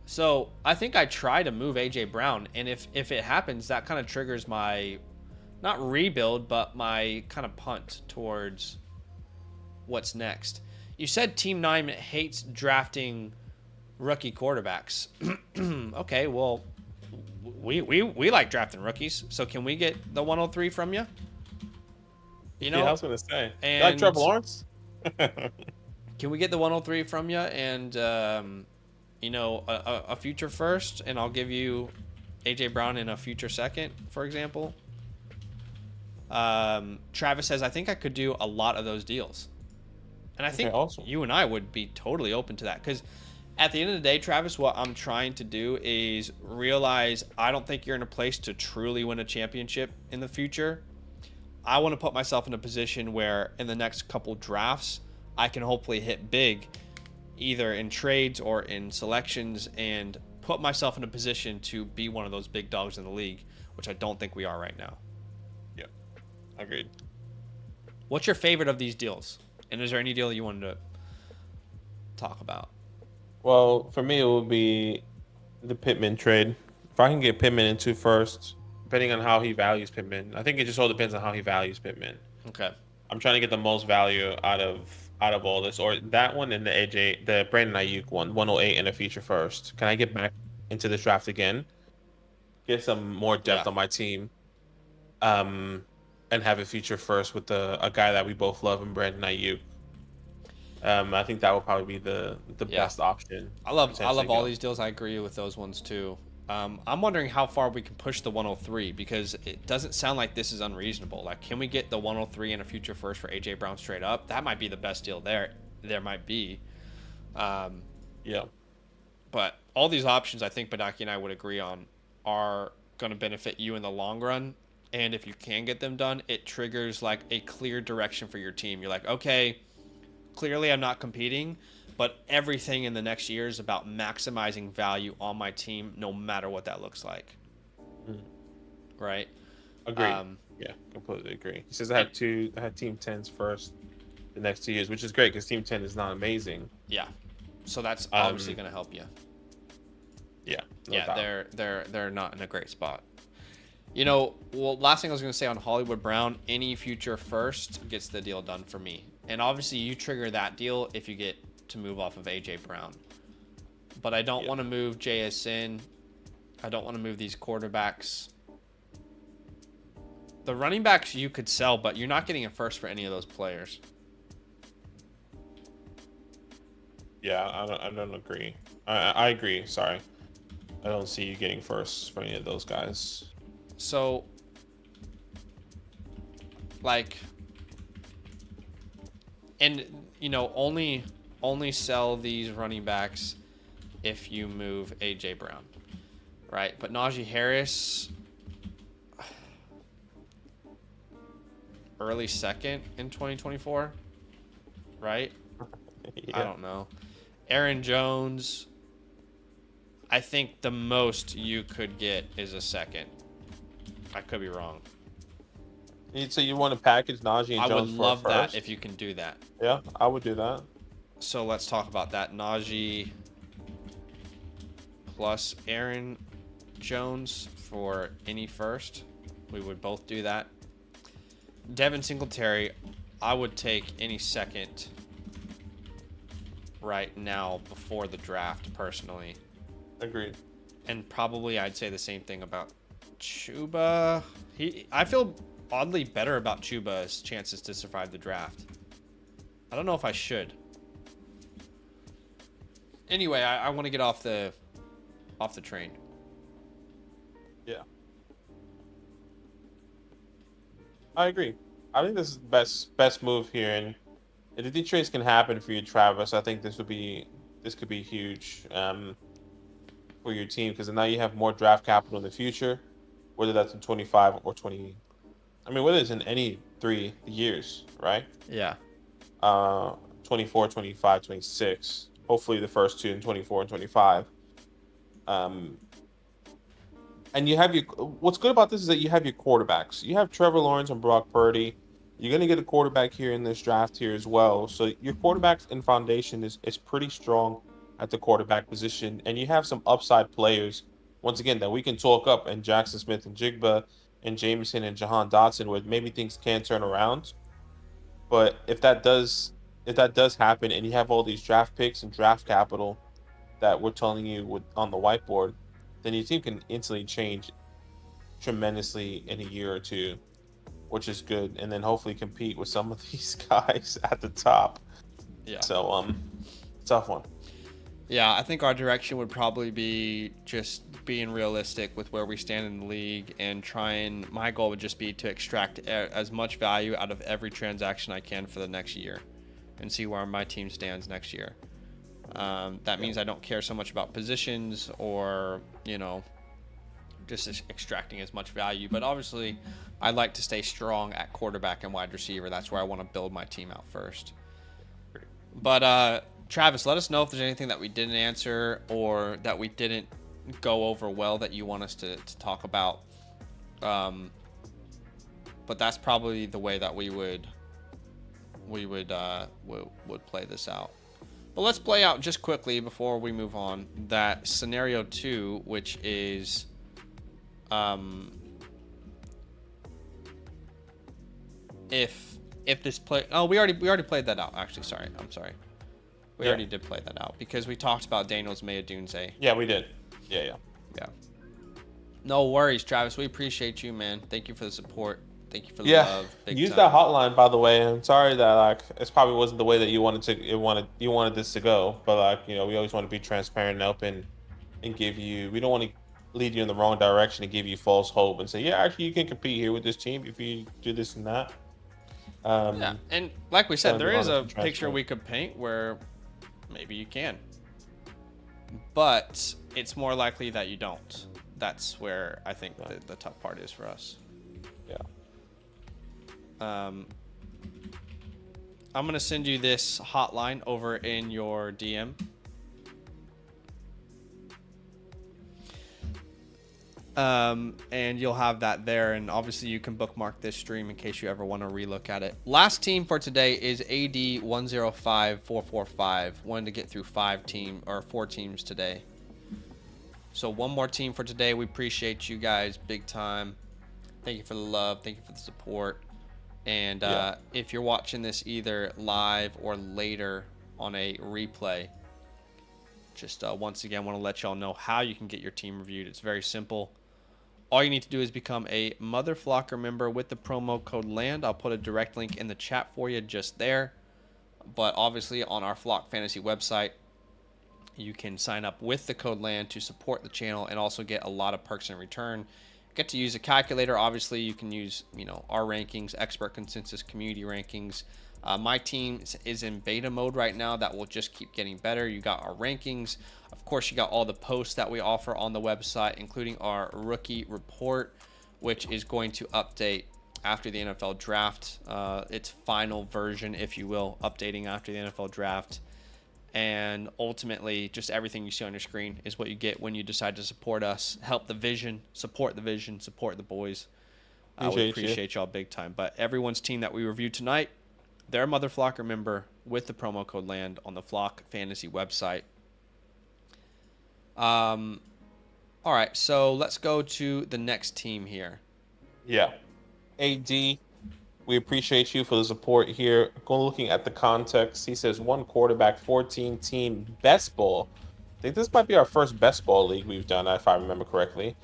So I think I try to move A.J. Brown. And if it happens, that kind of triggers my, not rebuild, but my kind of punt towards what's next. You said Team 9 hates drafting rookie quarterbacks. Okay, well, we like drafting rookies. So can we get the 103 from you? You know, yeah, I was gonna say. And you like Trevor Lawrence? Can we get the 103 from you and you know, a future first, and I'll give you A.J. Brown in a future second, for example. Travis says I think I could do a lot of those deals, and I think awesome. You and I would be totally open to that, because at the end of the day, Travis, what I'm trying to do is realize I don't think you're in a place to truly win a championship in the future. I want to put myself in a position where in the next couple drafts, I can hopefully hit big either in trades or in selections and put myself in a position to be one of those big dogs in the league, which I don't think we are right now. Yeah, agreed. What's your favorite of these deals? And is there any deal you wanted to talk about? Well, for me, it would be the Pittman trade. If I can get Pittman into first, depending on how he values Pittman, I think it just all depends on how he values Pittman. Okay. I'm trying to get the most value out of all this, or that one and the Brandon Ayuk one, 108 and a feature first. Can I get back into this draft again? Get some more depth on my team, and have a feature first with a guy that we both love in Brandon Ayuk. I think that would probably be the best option. I love all these deals. I agree with those ones too. I'm wondering how far we can push the 103 because it doesn't sound like this is unreasonable. Like, can we get the 103 and a future first for AJ Brown straight up? That might be the best deal there. There might be. Yeah. But all these options, I think Badaki and I would agree on, are going to benefit you in the long run. And if you can get them done, it triggers like a clear direction for your team. You're like, okay, clearly I'm not competing, but everything in the next year is about maximizing value on my team, no matter what that looks like. Right? Agreed. Yeah, completely agree. He says I had team 10s first the next 2 years, which is great because team 10 is not amazing. Yeah. So that's obviously going to help you. Yeah. They're not in a great spot. You know, well, last thing I was going to say on Hollywood Brown, any future first gets the deal done for me. And obviously you trigger that deal if you get to move off of AJ Brown. But I don't want to move JSN. I don't want to move these quarterbacks. The running backs you could sell, but you're not getting a first for any of those players. Yeah, I don't agree. I agree. Sorry. I don't see you getting first for any of those guys. So, like, and you know, only sell these running backs if you move AJ Brown, right? But Najee Harris, early second in 2024, right? Yeah. I don't know. Aaron Jones, I think the most you could get is a second. I could be wrong. So you want to package Najee and I Jones would for love first? that if you can do that. Yeah, I would do that. So let's talk about that. Najee plus Aaron Jones for any first. We would both do that. Devin Singletary, I would take any second right now before the draft, personally. Agreed. And probably I'd say the same thing about Chuba. I feel oddly better about Chuba's chances to survive the draft. I don't know if I should. Anyway, I want to get off the train. Yeah. I agree. I think this is the best move here, and if the trades can happen for you, Travis, I think this could be huge for your team because now you have more draft capital in the future, whether that's in 25 or 20. I mean, whether it's in any 3 years, right? Yeah. 24, 25, 26. Hopefully the first 2 in 24 and 25. And you have what's good about this is that you have your quarterbacks. You have Trevor Lawrence and Brock Purdy. You're going to get a quarterback here in this draft here as well. So your quarterbacks and foundation is pretty strong at the quarterback position. And you have some upside players, once again, that we can talk up, and Jackson Smith and Jigba and Jameson and Jahan Dotson, where maybe things can turn around. But if that does happen and you have all these draft picks and draft capital that we're telling you on the whiteboard, then your team can instantly change tremendously in a year or two, which is good. And then hopefully compete with some of these guys at the top. Yeah. So, tough one. Yeah, I think our direction would probably be just being realistic with where we stand in the league and my goal would just be to extract as much value out of every transaction I can for the next year and see where my team stands next year. That means I don't care so much about positions or, just extracting as much value. But obviously, I'd like to stay strong at quarterback and wide receiver. That's where I want to build my team out first. But Travis, let us know if there's anything that we didn't answer or that we didn't go over well that you want us to talk about. But that's probably the way that we would play this out. But let's play out just quickly before we move on that scenario 2, which is if this play. Oh, we already played that out. Actually, sorry. I'm sorry. We already did play that out because we talked about Daniel's Maya Dunze. Yeah, we did. Yeah. No worries, Travis. We appreciate you, man. Thank you for the support. Thank you for the love. Use that hotline, by the way. I'm sorry that it probably wasn't the way that you wanted this to go, but we always want to be transparent and open and give you. We don't want to lead you in the wrong direction and give you false hope and say, yeah, actually you can compete here with this team if you do this and that. And like we said, there is a picture we could paint where maybe you can, but it's more likely that you don't. That's where I think the tough part is for us. Yeah. I'm gonna send you this hotline over in your DM. And you'll have that there, and obviously you can bookmark this stream in case you ever want to relook at it. Last team for today is AD 105445. Wanted to get through 4 teams today. So one more team for today. We appreciate you guys big time. Thank you for the love. Thank you for the support. And if you're watching this either live or later on a replay, just once again want to let y'all know how you can get your team reviewed. It's very simple. All you need to do is become a Mother Flocker member with the promo code LAND. I'll put a direct link in the chat for you just there. But obviously on our Flock Fantasy website, you can sign up with the code LAND to support the channel and also get a lot of perks in return. Get to use a calculator. Obviously, you can use our rankings, expert consensus, community rankings. My team is in beta mode right now. That will just keep getting better. You got our rankings. Of course, you got all the posts that we offer on the website, including our rookie report, which is going to update after the NFL draft. Its final version, if you will, updating after the NFL draft. And ultimately, just everything you see on your screen is what you get when you decide to support us, help the vision, support the boys. We appreciate y'all big time. But everyone's team that we reviewed tonight, they're a Mother Flocker member with the promo code LAND on the Flock Fantasy website. All right, so let's go to the next team here. Yeah. AD, we appreciate you for the support here. Go looking at the context. He says 1 quarterback, 14 team best ball. I think this might be our first best ball league we've done, if I remember correctly.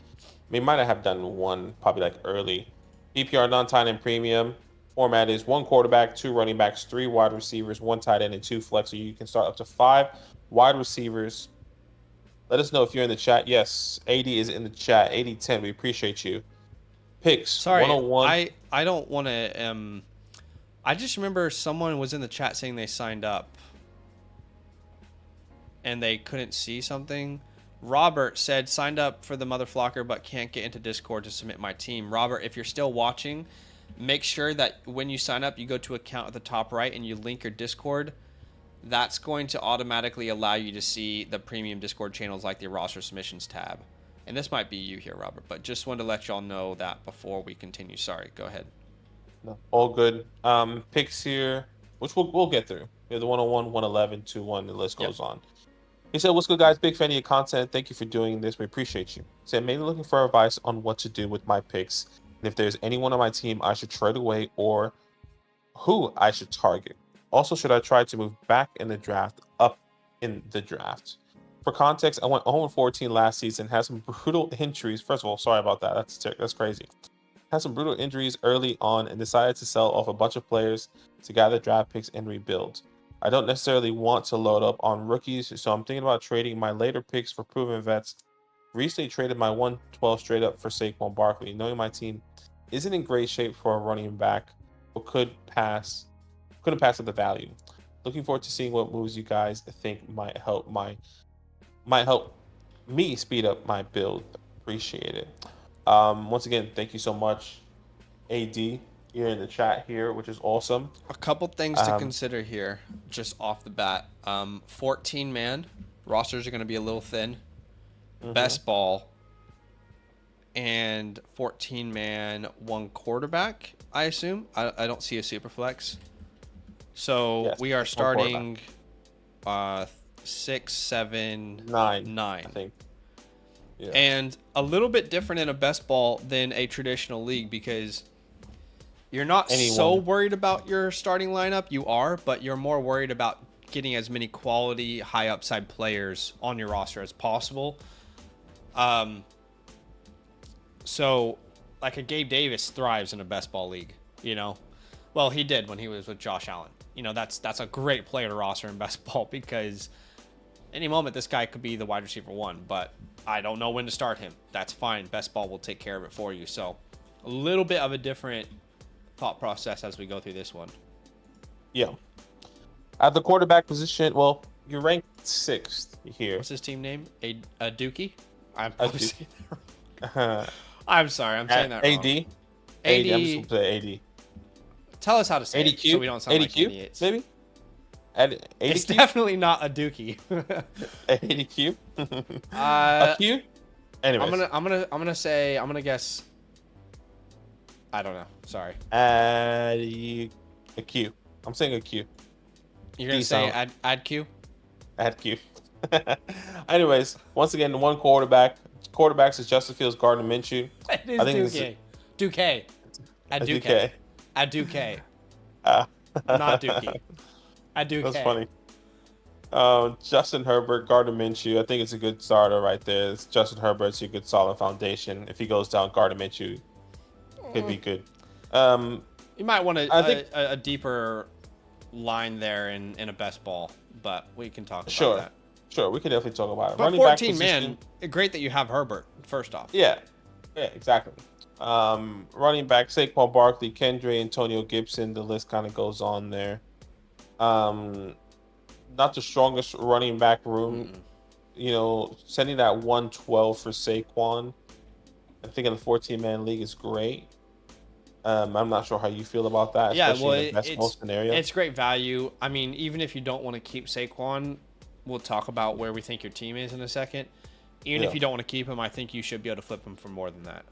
We might have done one probably early. PPR non-tight end premium. Format is 1 quarterback, 2 running backs, 3 wide receivers, 1 tight end, and 2 flex. So you can start up to 5 wide receivers. Let us know if you're in the chat. Yes, AD is in the chat. 8010, we appreciate you. Picks. Sorry, 101. I don't want to. I just remember someone was in the chat saying they signed up and they couldn't see something. Robert said signed up for the Mother Flocker but can't get into Discord to submit my team. Robert, if you're still watching, make sure that when you sign up, you go to account at the top right and you link your Discord. That's going to automatically allow you to see the premium Discord channels like the roster submissions tab. And this might be you here, Robert, but just wanted to let y'all know that before we continue. Sorry, go ahead. No, all good. Picks here, which we'll get through. We have the 101, 111, 21, the list goes on. He said, what's good, guys? Big fan of your content. Thank you for doing this. We appreciate you. He said, mainly looking for advice on what to do with my picks. And if there's anyone on my team I should trade away or who I should target. Also, should I try to move back in the draft, up in the draft? For context, I went 0-14 last season, had some brutal injuries. First of all, sorry about that. That's crazy. Had some brutal injuries early on and decided to sell off a bunch of players to gather draft picks and rebuild. I don't necessarily want to load up on rookies, so I'm thinking about trading my later picks for proven vets. Recently traded my 112 straight up for Saquon Barkley, knowing my team isn't in great shape for a running back, but couldn't pass up the value. Looking forward to seeing what moves you guys think might help me speed up my build. Appreciate it. Once again, thank you so much, AD. here in the chat here, which is awesome. A couple things to consider here, just off the bat. 14 man rosters are going to be a little thin. Best ball and 14 man, one quarterback. I assume. I don't see a SuperFlex. So Yes, we are one starting 6, 7, 9. I think. Yeah. And a little bit different in a best ball than a traditional league because you're not so worried about your starting lineup. You are, but you're more worried about getting as many quality, high upside players on your roster as possible. So, like a Gabe Davis thrives in a best ball league, you know? Well, he did when he was with Josh Allen. You know, that's a great player to roster in best ball because any moment this guy could be the wide receiver 1, but I don't know when to start him. That's fine. Best ball will take care of it for you. So, a little bit of a different thought process as we go through this one. Yeah. At the quarterback position, well, you're ranked 6th here. What's his team name? A Dookie? I'm A probably Dookie. saying that wrong. I'm sorry. I'm saying that wrong. AD. I'm just going to say AD. Tell us how to say it so we don't sound like idiots. Maybe? It's definitely not a Dookie. ADQ? A Q? Anyways. I'm gonna guess. I don't know. Sorry. A Q. I'm saying a Q. You're gonna say add Q? Add Q. Anyways, once again, the one quarterback. Quarterbacks is Justin Fields, Gardner Minshew. It is Duque. Add Duque. Add Duque. Not Dookie. Add Duque. That's funny. Justin Herbert, Gardner Minshew. I think it's a good starter right there. It's Justin Herbert's a good solid foundation. If he goes down, Gardner Minshew could be good. You might want a deeper line there in a best ball, but we can talk about that. Sure, we can definitely talk about it. But 14 man, great that you have Herbert first off. Yeah, exactly. Running back, Saquon Barkley, Kendra, Antonio Gibson. The list kind of goes on there. Not the strongest running back room. You know, sending that 112 for Saquon. I think in the 14-man league is great. I'm not sure how you feel about that. Yeah, especially in the best ball scenario. It's great value. I mean, even if you don't want to keep Saquon, we'll talk about where we think your team is in a second. Even if you don't want to keep him, I think you should be able to flip him for more than that.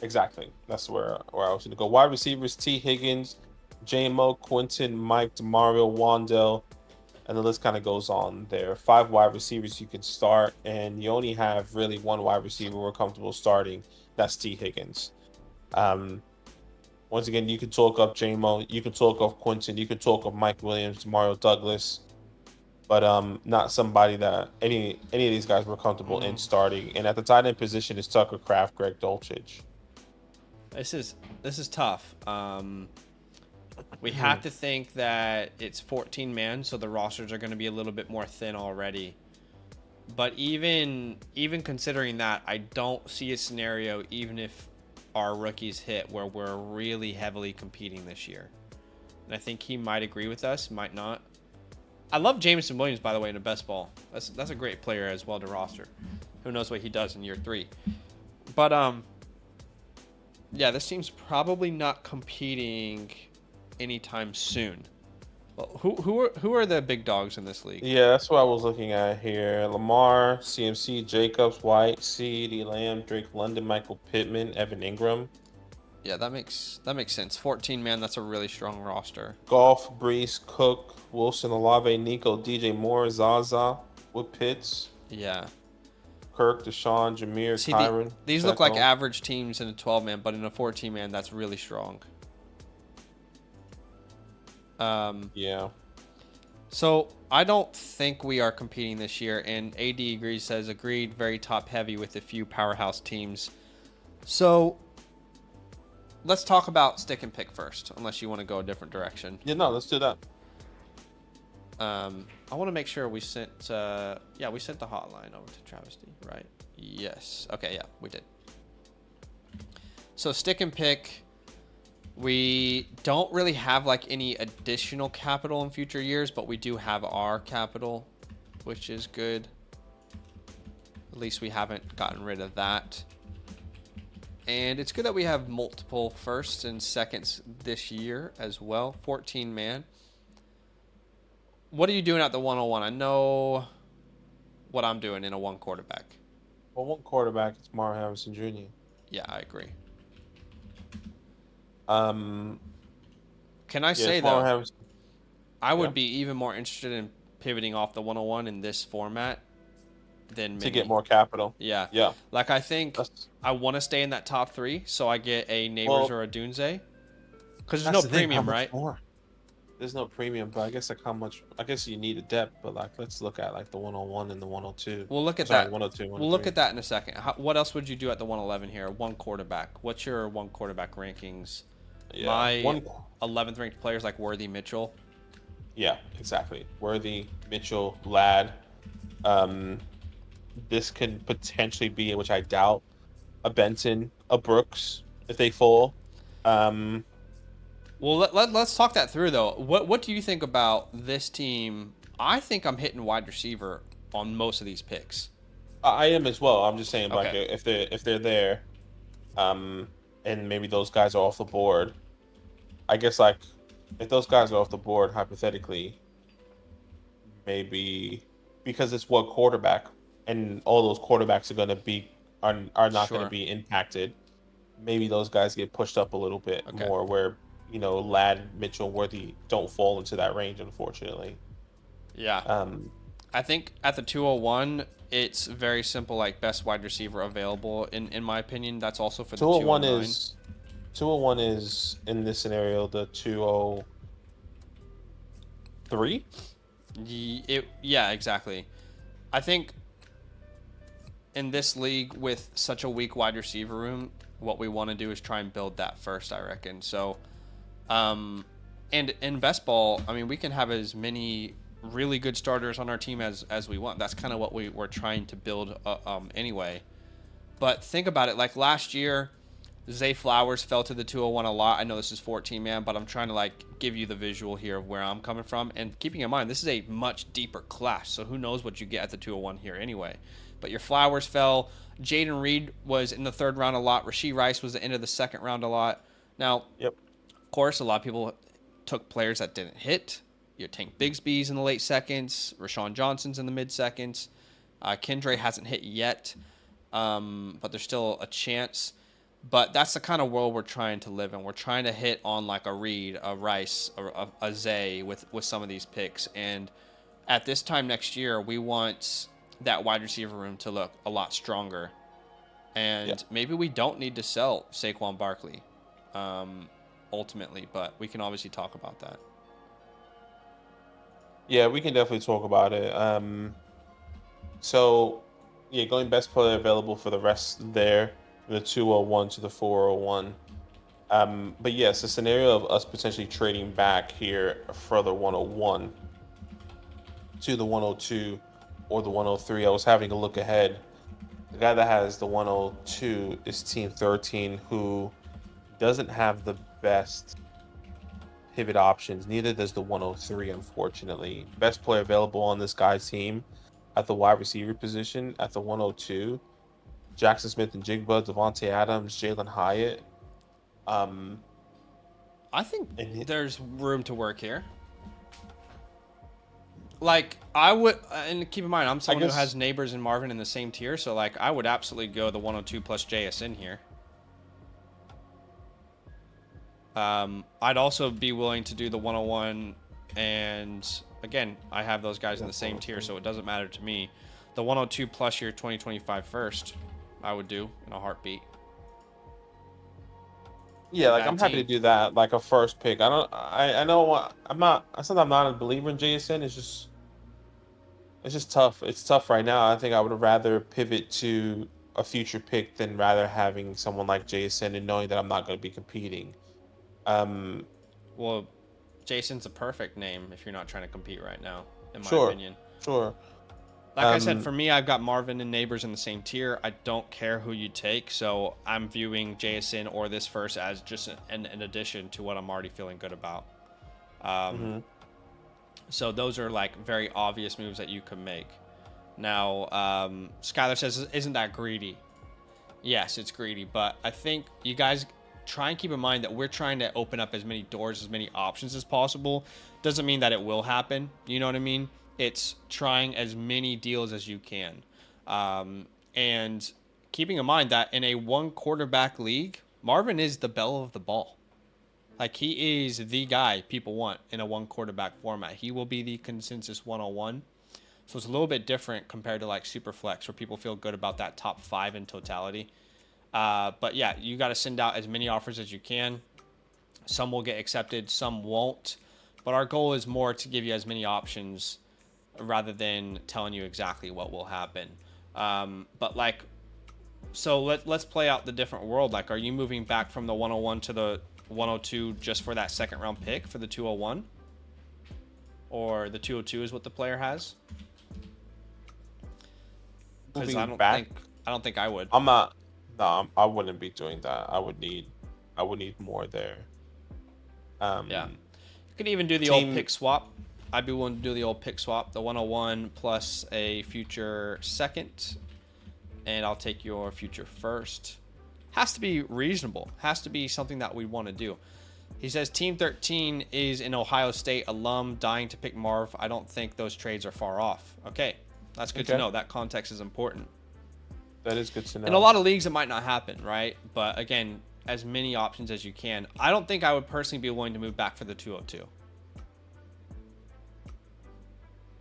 Exactly. That's where I was going to go. Wide receivers, T. Higgins, J-Mo, Quinton, Mike, DeMario, Wandell, and the list kind of goes on there. 5 wide receivers you can start, and you only have really 1 wide receiver we're comfortable starting. That's T. Higgins. Once again, you can talk up J-Mo, you can talk up Quinton, you can talk up Mike Williams, Mario Douglas, but not somebody that any of these guys were comfortable in starting. And at the tight end position is Tucker Kraft, Greg Dulcich. This is tough. We have to think that it's 14 man, so the rosters are going to be a little bit more thin already. But even considering that, I don't see a scenario, even if our rookies hit, where we're really heavily competing this year. And I think he might agree with us, might not. I love Jameson Williams, by the way, in a best ball. That's a great player as well to roster. Who knows what he does in year 3. But yeah, this team's probably not competing anytime soon. Well, who are the big dogs in this league? Yeah, that's what I was looking at here. Lamar, CMC, Jacobs, White, CeeDee Lamb, Drake London, Michael Pittman, Evan Ingram. Yeah, that makes sense. 14 man, that's a really strong roster. Goff, Brees, Cook, Wilson, Olave, Nico, DJ Moore, Zaza, with Pitts. Yeah. Kirk, Deshaun, Jameer, Kyron. These look like average teams in a 12 man, but in a 14 man, that's really strong. Yeah. So I don't think we are competing this year, and AD agrees, says agreed, very top heavy with a few powerhouse teams. So let's talk about stick and pick first, unless you want to go a different direction. Yeah, no, let's do that. I want to make sure we sent, we sent the hotline over to Travesty, right? Yes. Okay, yeah, we did. So stick and pick. We don't really have like any additional capital in future years, but we do have our capital, which is good. At least we haven't gotten rid of that. And it's good that we have multiple firsts and seconds this year as well. 14 man. What are you doing at the 101? I know what I'm doing in a one quarterback. Well, one quarterback, it's Marvin Harrison Jr. Yeah, I agree. Um, Can I yeah, say, it's Marvin though, Harrison. I would Yeah. be even more interested in pivoting off the 101 in this format than To mini. get more capital. Yeah. Yeah. Like, I think That's, I want to stay in that top 3, so I get a Neighbors Well, or a Dunze. Because there's that's no the thing, premium, how much right? more? There's no premium, but I guess like how much? I guess you need a depth, but like let's look at like the 101 and the 102. We'll look at Sorry, that. 102. We'll look at that in a second. What else would you do at the 111 here? One quarterback. What's your one quarterback rankings? Yeah. My One. 11th ranked players like Worthy Mitchell. Yeah, exactly. Worthy, Mitchell, Ladd. This could potentially be, which I doubt, a Benson, a Brooks if they fall. Well, let's talk that through, though. What do you think about this team? I think I'm hitting wide receiver on most of these picks. I am as well. I'm just saying, like, Okay. if they're there, and maybe those guys are off the board. I guess like if those guys are off the board, hypothetically, maybe because it's what quarterback, and all those quarterbacks are going to be are not going Sure. to be impacted. Maybe those guys get pushed up a little bit Okay. more, where Ladd, Mitchell, Worthy don't fall into that range, unfortunately. Yeah. I think at the 201, it's very simple, like best wide receiver available. In my opinion, that's also for the 201 209. 201 is in this scenario the 203. Yeah, exactly. I think in this league with such a weak wide receiver room, what we want to do is try and build that first, I reckon. So, and in best ball, I mean, we can have as many really good starters on our team as we want. That's kind of what we're trying to build anyway. But think about it, like last year, Zay Flowers fell to the 201 a lot. I know this is 14 man, but I'm trying to like give you the visual here of where I'm coming from, and keeping in mind this is a much deeper class, so who knows what you get at the 201 here anyway. But your Flowers fell. Jaden Reed was in the 3rd round a lot. Rasheed Rice was the end of the 2nd round a lot. Now, Yep. of course, a lot of people took players that didn't hit. Your Tank Bigsby's in the late seconds. Rashawn Johnson's in the mid seconds. Kendra hasn't hit yet, but there's still a chance. But that's the kind of world we're trying to live in. We're trying to hit on like a Reed, a Rice, or a Zay with some of these picks. And at this time next year, we want that wide receiver room to look a lot stronger. And maybe we don't need to sell Saquon Barkley ultimately, but we can obviously talk about that. Yeah, we can definitely talk about it. So, yeah, going best player available for the rest there, from the 201 to the 401. But yes, the scenario of us potentially trading back here for the 101 to the 102 or the 103. I was having a look ahead. The guy that has the 102 is Team 13, who doesn't have the best pivot options. Neither does the 103, unfortunately. Best player available on this guy's team at the wide receiver position at the 102, Jackson Smith and Jigba, Devontae Adams, Jalen Hyatt. I think there's room to work here. Like, I would, and keep in mind, I'm someone who has Neighbors and Marvin in the same tier, so, like, I would absolutely go the 102 plus JSN here. I'd also be willing to do the 101, and, again, I have those guys in the same tier, so it doesn't matter to me. The 102 plus your 2025 first, I would do in a heartbeat. Yeah, like I'm happy to do that, like a first pick. I know I said I'm not a believer in JSN. It's just tough. It's tough right now. I think I would rather pivot to a future pick than rather having someone like JSN and knowing that I'm not going to be competing. Well, Jason's a perfect name if you're not trying to compete right now, in my opinion. Sure. Like I said, for me, I've got Marvin and Neighbors in the same tier. I don't care who you take, so I'm viewing JSN or this first as just an addition to what I'm already feeling good about. So those are like very obvious moves that you can make. Now, Skylar says, isn't that greedy? Yes, it's greedy, but I think you guys try and keep in mind that we're trying to open up as many doors, as many options as possible. Doesn't mean that it will happen. You know what I mean? It's trying as many deals as you can. And keeping in mind that in a one quarterback league, Marvin is the belle of the ball. Like, he is the guy people want in a one quarterback format. He will be the consensus 101. So it's a little bit different compared to like SuperFlex, where people feel good about that top 5 in totality. But yeah, you got to send out as many offers as you can. Some will get accepted, some won't. But our goal is more to give you as many options rather than telling you exactly what will happen. But like, so let's play out the different world. Like, are you moving back from the 101 to the 102 just for that second round pick for the 201? Or the 202 is what the player has? Because I don't think I would. I'm not. No, I wouldn't be doing that. I would need more there. Yeah, you could even do the old pick swap. I'd be willing to do the old pick swap, the 101 plus a future second, and I'll take your future first. Has to be reasonable. Has to be something that we want to do. He says Team 13 is an Ohio State alum dying to pick Marv. I don't think those trades are far off. Okay, that's good to know. That context is important. That is good to know. In a lot of leagues, it might not happen, right? But again, as many options as you can. I don't think I would personally be willing to move back for the 202.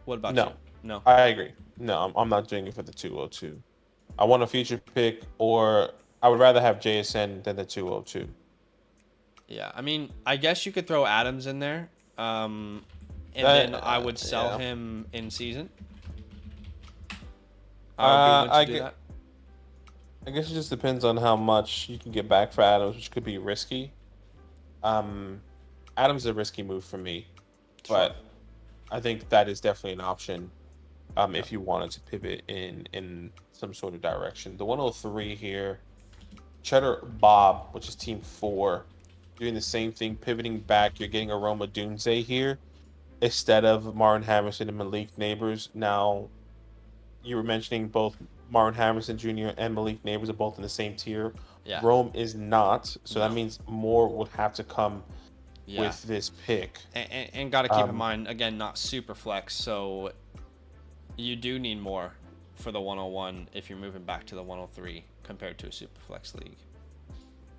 What about you? No. I agree. No, I'm not doing it for the 202. I want a future pick, or I would rather have JSN than the 202. Yeah, I mean, I guess you could throw Adams in there, and then I would sell him in season. I guess it just depends on how much you can get back for Adams, which could be risky. Adams is a risky move for me, but I think that is definitely an option if you wanted to pivot in some sort of direction. The 103 here, Cheddar Bob, which is team 4, doing the same thing, pivoting back. You're getting Aroma Dunze here instead of Marvin Harrison and Malik Neighbors. Now, you were mentioning both Marvin Harrison Jr. and Malik Neighbors are both in the same tier. Yeah. Rome is not, so that means more would have to come with this pick. And got to keep in mind, again, not SuperFlex, so you do need more for the 101 if you're moving back to the 103 compared to a SuperFlex league.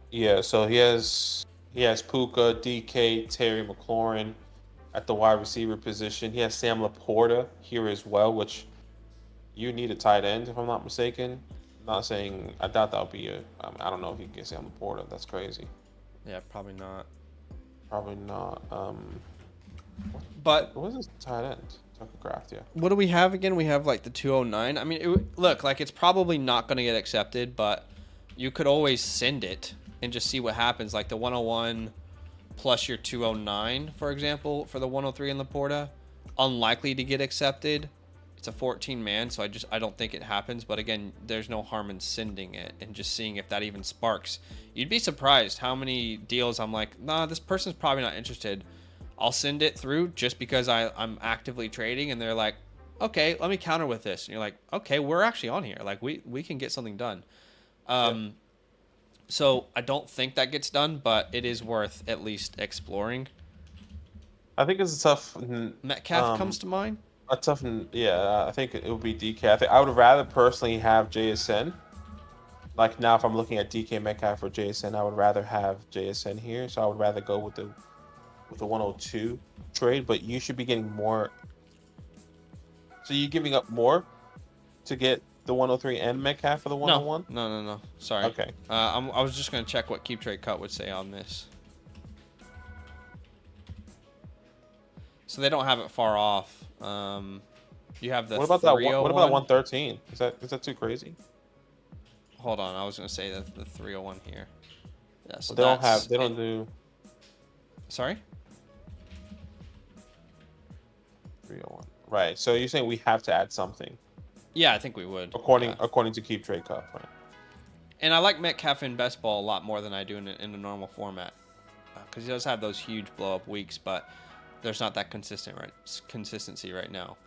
Yeah, so he has Puka, DK, Terry McLaurin at the wide receiver position. He has Sam Laporta here as well, which you need a tight end, if I'm not mistaken. I'm not saying, I doubt that would be I don't know if you can get Sam Laporta. That's crazy. Yeah, probably not. Probably not. But what is this tight end? Tucker Kraft, yeah. What do we have again? We have like the 209. I mean, look, like, it's probably not going to get accepted, but you could always send it and just see what happens. Like the 101 plus your 209, for example, for the 103 in Laporta, unlikely to get accepted. It's a 14-man, so I don't think it happens. But again, there's no harm in sending it and just seeing if that even sparks. You'd be surprised how many deals I'm like, nah, this person's probably not interested. I'll send it through just because I'm actively trading, and they're like, okay, let me counter with this. And you're like, okay, we're actually on here. Like, we can get something done. So I don't think that gets done, but it is worth at least exploring. I think it's a tough. Metcalf comes to mind. I think it would be DK. I would rather personally have JSN. Like now, if I'm looking at DK Metcalf or JSN, I would rather have JSN here. So I would rather go with the 102 trade. But you should be getting more. So you're giving up more to get the 103 and Metcalf for the 101? No. Sorry. Okay. I was just gonna check what Keep Trade Cut would say on this. So they don't have it far off. You have the. What about that? What about 113? Is that too crazy? Hold on, I was gonna say the 301 here. Yeah, so they don't do. Sorry. 301. Right. So you're saying we have to add something? Yeah, I think we would. According to Keep Trade Cup, right? And I like Metcalf in best ball a lot more than I do in a normal format, because he does have those huge blow up weeks, but there's not that consistency right now.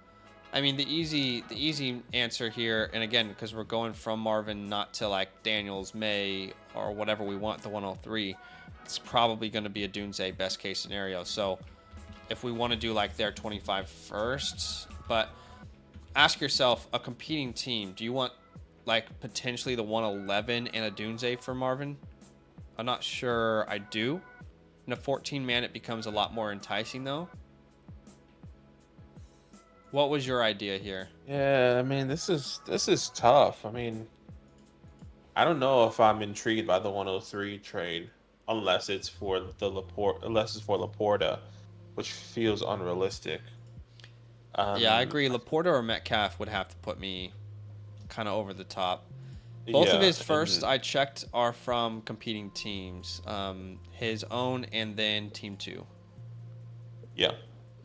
I mean, the easy answer here, and again, because we're going from Marvin not to like Daniels, May, or whatever we want, the 103, it's probably going to be a Dunze best case scenario. So if we want to do like their 25 first, but ask yourself, a competing team, do you want like potentially the 111 and a Dunze for Marvin? I'm not sure I do. In a 14 man, it becomes a lot more enticing though. What was your idea here? Yeah, I mean, this is tough. I mean, I don't know if I'm intrigued by the 103 trade unless it's for Laporta, which feels unrealistic. Yeah, I agree. Laporta or Metcalf would have to put me kind of over the top. Both of his first I checked are from competing teams. His own and then Team 2. Yeah.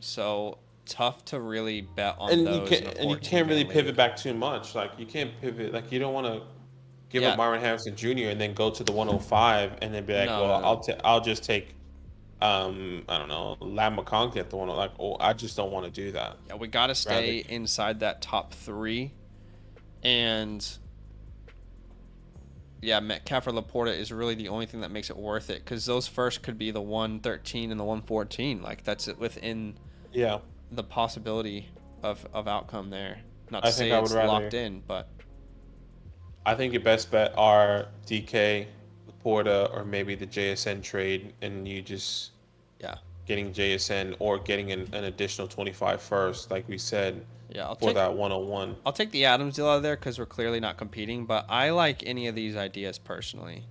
So tough to really bet on those. And you can't really pivot back too much. Like you can't pivot. Like you don't want to give up Marvin Harrison Jr. and then go to the 105 and then be like, I'll just take I don't know, Lam McConkey at the one. Like, I just don't want to do that. Yeah, we got to stay inside that top 3, and yeah, Metcalf or Laporta is really the only thing that makes it worth it, because those first could be the 113 and the 114. Like that's it within the possibility of outcome there. Not to say it's locked in, but I think your best bet are DK, Laporta, or maybe the JSN trade, and you just getting JSN or getting an additional 25 first, like we said. Yeah, I'll take that 101. I'll take the Adams deal out of there because we're clearly not competing, but I like any of these ideas personally.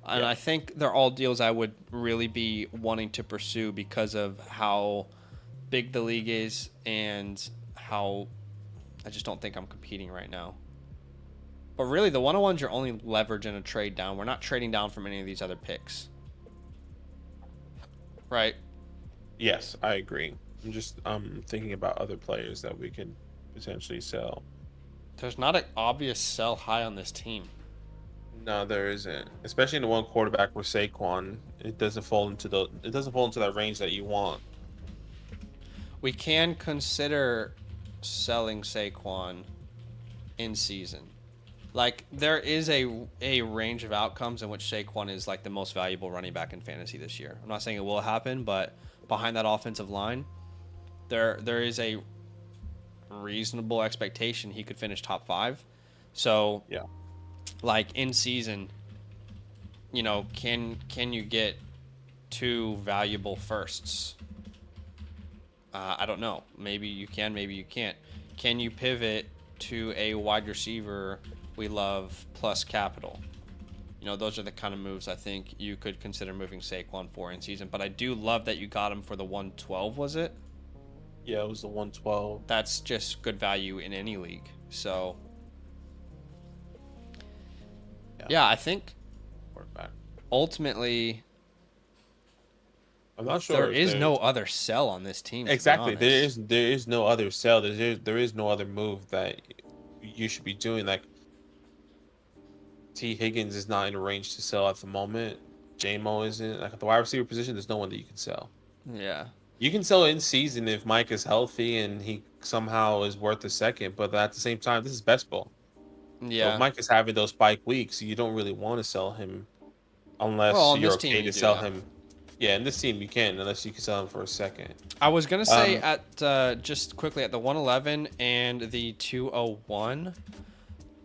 And I think they're all deals I would really be wanting to pursue because of how big the league is and how I just don't think I'm competing right now. But really, the 101's your only leverage in a trade down. We're not trading down from any of these other picks. Right? Yes, I agree. I'm just thinking about other players that we could potentially sell. There's not an obvious sell high on this team. No, there isn't. Especially in the one quarterback with Saquon, it doesn't fall into that range that you want. We can consider selling Saquon in season. Like, there is a range of outcomes in which Saquon is like the most valuable running back in fantasy this year. I'm not saying it will happen, but behind that offensive line, there is a reasonable expectation he could finish top 5. So like in season, you know, can you get 2 valuable firsts? I don't know. Maybe you can, maybe you can't. Can you pivot to a wide receiver we love plus capital? You know, those are the kind of moves I think you could consider moving Saquon for in season. But I do love that you got him for the 112, was it? Yeah, it was the 112. That's just good value in any league. So, yeah I think ultimately I'm not sure there is no other sell on this team. Exactly. There is no other sell. There is no other move that you should be doing. Like, T. Higgins is not in range to sell at the moment. J-Mo isn't. Like, at the wide receiver position, there's no one that you can sell. Yeah. You can sell in season if Mike is healthy and he somehow is worth a second, but at the same time, this is best ball. Yeah. So if Mike is having those spike weeks, you don't really want to sell him unless you're okay to sell him. Yeah, in this team you can, unless you can sell him for a second. I was going to say at just quickly at the 111 and the 201,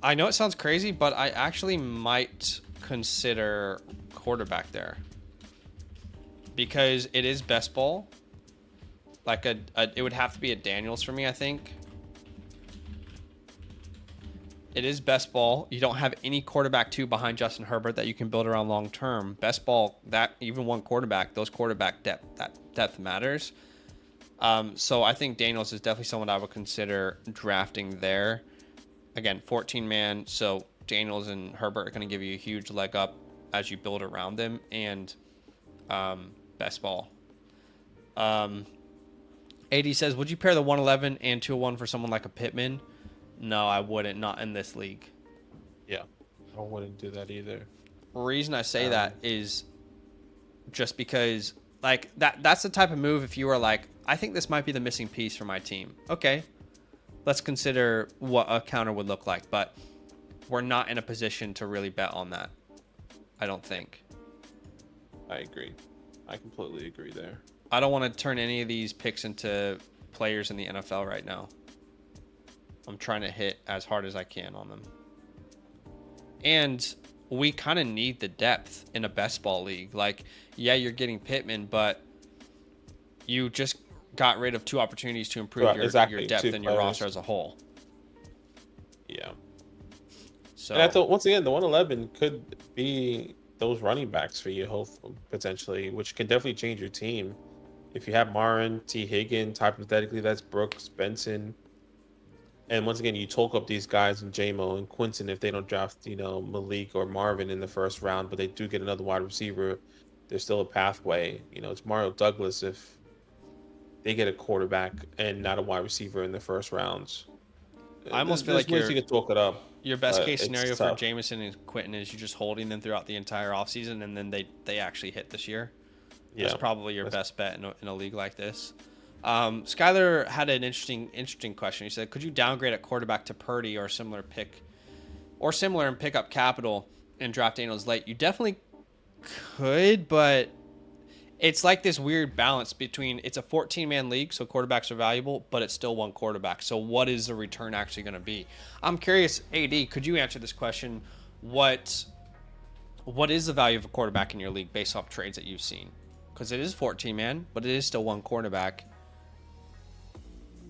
I know it sounds crazy, but I actually might consider quarterback there. Because it is best ball. Like it would have to be a Daniels for me, I think. It is best ball. You don't have any quarterback 2 behind Justin Herbert that you can build around long term. Best ball, that even one quarterback, those quarterback depth matters. So I think Daniels is definitely someone I would consider drafting there. Again, 14 man, so Daniels and Herbert are going to give you a huge leg up as you build around them, and best ball. AD says, would you pair the 111 and 201 for someone like a Pittman? No, I wouldn't. Not in this league. Yeah, I wouldn't do that either. The reason I say that is just because, like, that's the type of move if you were like, I think this might be the missing piece for my team. Okay, let's consider what a counter would look like. But we're not in a position to really bet on that, I don't think. I agree. I completely agree there. I don't want to turn any of these picks into players in the NFL right now. I'm trying to hit as hard as I can on them. And we kind of need the depth in a best ball league. Like, yeah, you're getting Pittman, but you just got rid of 2 opportunities to improve your depth and your roster as a whole. Yeah. So, and I thought, once again, the 111 could be those running backs for you, potentially, which can definitely change your team. If you have Marin, T. Higgins, hypothetically, that's Brooks, Benson. And once again, you talk up these guys in JMO and Quinton if they don't draft, Malik or Marvin in the first round, but they do get another wide receiver. There's still a pathway. It's Mario Douglas if they get a quarterback and not a wide receiver in the first rounds. I almost feel like you can talk it up. Your best case scenario for Jameson and Quinton is you're just holding them throughout the entire offseason, and then they actually hit this year. Yeah, that's probably your best bet in a league like this. Skyler had an interesting question. He said, could you downgrade at quarterback to Purdy or similar and pick up capital and draft Daniels late? You definitely could, but it's like this weird balance between it's a 14-man league, so quarterbacks are valuable, but it's still one quarterback. So what is the return actually going to be? I'm curious, AD, could you answer this question? What is the value of a quarterback in your league based off trades that you've seen? Because it is 14-man, but it is still one quarterback.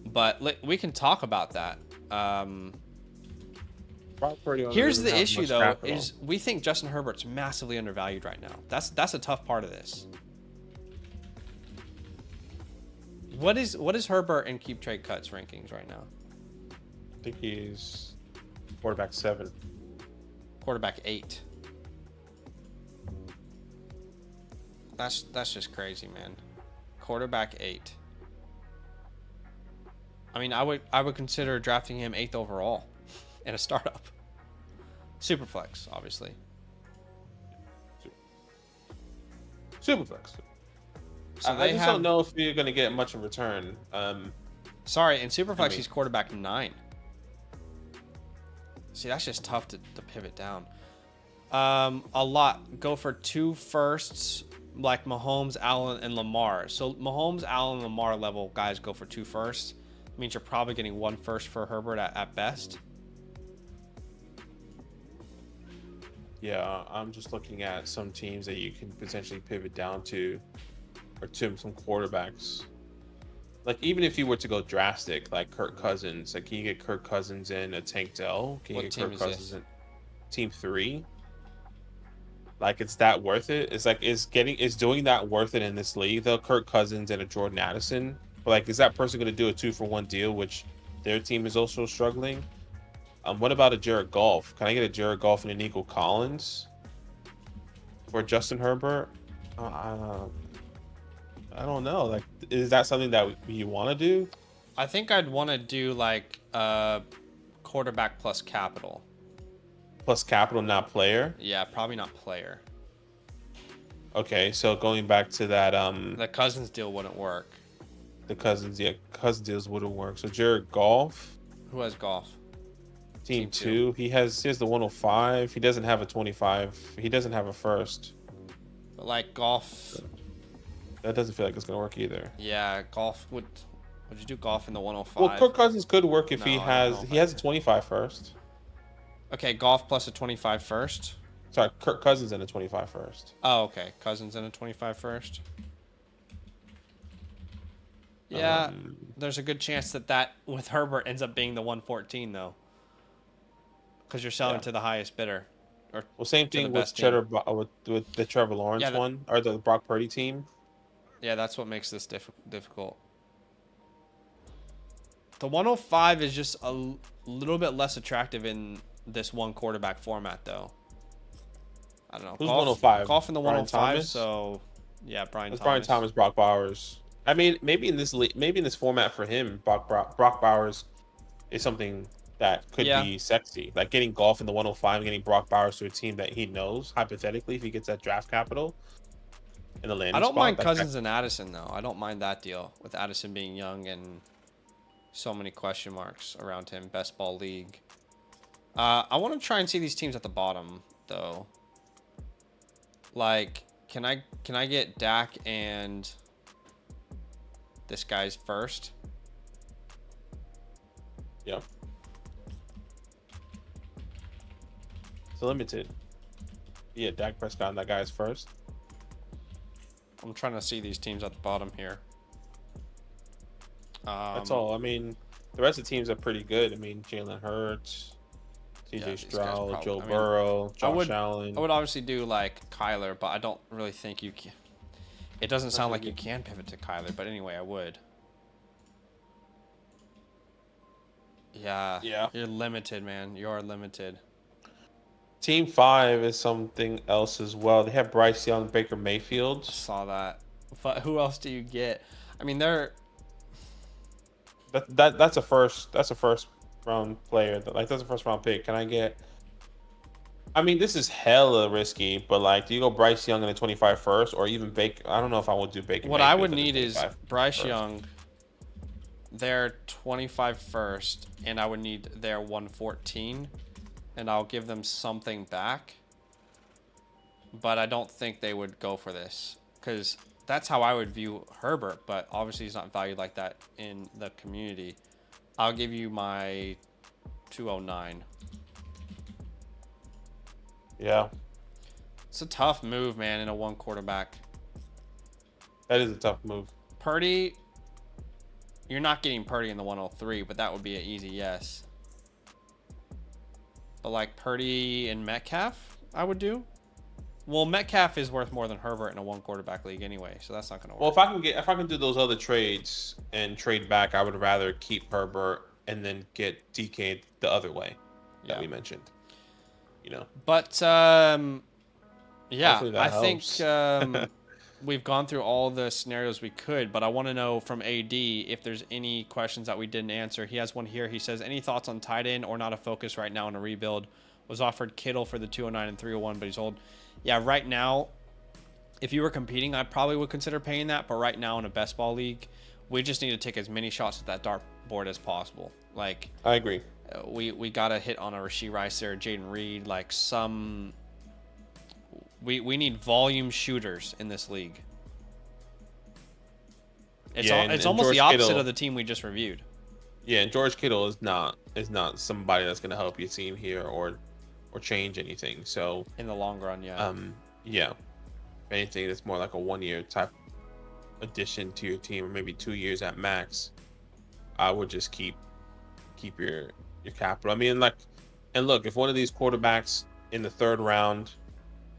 But we can talk about that. Here's the issue, though, is we think Justin Herbert's massively undervalued right now. That's a tough part of this. What is Herbert and Keep Trade Cuts rankings right now? I think he's quarterback 7. Quarterback 8. That's just crazy, man. Quarterback 8. I mean, I would consider drafting him 8th overall in a startup. SuperFlex, obviously. SuperFlex. So I just don't know if you're going to get much in return. Sorry, in SuperFlex, he's quarterback 9. See, that's just tough to pivot down. A lot. Go for 2 firsts, like Mahomes, Allen, and Lamar. So Mahomes, Allen, Lamar level guys go for 2 firsts. Means you're probably getting 1 first for Herbert at best. Yeah, I'm just looking at some teams that you can potentially pivot down to, or to some quarterbacks. Like, even if you were to go drastic, like Kirk Cousins, like, can you get Kirk Cousins in a Tank Dell? Can you get Kirk Cousins in Team 3? Like, it's that worth it? It's like, is doing that worth it in this league, though? Kirk Cousins and a Jordan Addison? But, like, is that person going to do a 2-for-1 deal, which their team is also struggling? What about a Jared Goff? Can I get a Jared Goff and a Nico Collins for Justin Herbert? I don't know. Like, is that something that you want to do? I think I'd want to do, like, quarterback plus capital. Plus capital, not player? Yeah, probably not player. Okay, so going back to that... the Cousins deal wouldn't work. The Cousins deals wouldn't work. So Jared Goff. Who has Goff? Team 2. He has the 105. He doesn't have a 25. He doesn't have a first. But like Goff. That doesn't feel like it's gonna work either. Yeah, Goff would you do Goff in the 105? Well, Kirk Cousins could work if he has a 25 first. Okay, Goff plus a 25 first. Sorry, Kirk Cousins and a 25 first. Oh, okay. Cousins and a 25 first. Yeah, there's a good chance that with Herbert ends up being the 114 though, because you're selling to the highest bidder. Well, same thing with with the Trevor Lawrence one or the Brock Purdy team. Yeah, that's what makes this difficult. The 105 is just a little bit less attractive in this one quarterback format, though. I don't know. Who's 105? Goff in the 105. Thomas? So, yeah, Brian Thomas. Brian Thomas, Brock Bowers. I mean, maybe in this format for him, Brock Bowers is something that could be sexy. Like getting Goff in the 105 and getting Brock Bowers to a team that he knows, hypothetically, if he gets that draft capital in the landing I don't spot. mind Cousins and Addison, though. I don't mind that deal with Addison being young and So many question marks around him. Best ball league. I want to try and see these teams at the bottom though. Like, can I get Dak and this guy's first? Yeah. It's limited. Yeah, Dak Prescott and that guy's first. I'm trying to see these teams at the bottom here. That's all. I mean, the rest of the teams are pretty good. I mean, Jalen Hurts, CJ Stroud, Joe Burrow, Josh Allen. I would obviously do like Kyler, but I don't really think you can. It doesn't sound like you can pivot to Kyler, but anyway, I would. Yeah. Yeah. You're limited, man. You are limited. Team 5 is something else as well. They have Bryce Young, Baker Mayfield. I saw that. But who else do you get? I mean, they're that's a first round player. Like, that's a first round pick. Can I get? I mean, this is hella risky, but like, do you go Bryce Young in the 25 first, or even Baker? I don't know if I would do Baker. What Mayfield I would in the need is 25 Bryce first. Young, their 25 first, and I would need their 114, and I'll give them something back. But I don't think they would go for this, because that's how I would view Herbert, but obviously he's not valued like that in the community. I'll give you my 209. Yeah, It's a tough move, man, in a one quarterback. that is a tough move. Purdy, you're not getting Purdy in the 103, but that would be an easy yes. But like Purdy and Metcalf, I would do. Well, Metcalf is worth more than Herbert in a one quarterback league anyway, so that's not gonna work. Well, if I can do those other trades and trade back, I would rather keep Herbert and then get DK the other way that we mentioned. You know. But yeah, Hopefully that I think helps. we've gone through all the scenarios we could, but I want to know from AD if there's any questions that we didn't answer. He has one here. He says, any thoughts on tight end or not a focus right now in a rebuild? Was offered Kittle for the 209 and 301, but he's old. Yeah, right now, if you were competing, I probably would consider paying that. But right now in a best ball league, we just need to take as many shots at that dartboard as possible. Like, I agree. We got to hit on a Rashee Rice there, Jaden Reed, like some... We need volume shooters in this league. It's and almost George the opposite Kittle, of the team we just reviewed. Yeah, and George Kittle is not somebody that's going to help your team here or change anything. So In the long run, yeah. yeah. If anything, it's more like a 1-year type addition to your team, or maybe 2 years at max. I would just keep your capital. I mean, like, and look, if one of these quarterbacks in the 3rd round,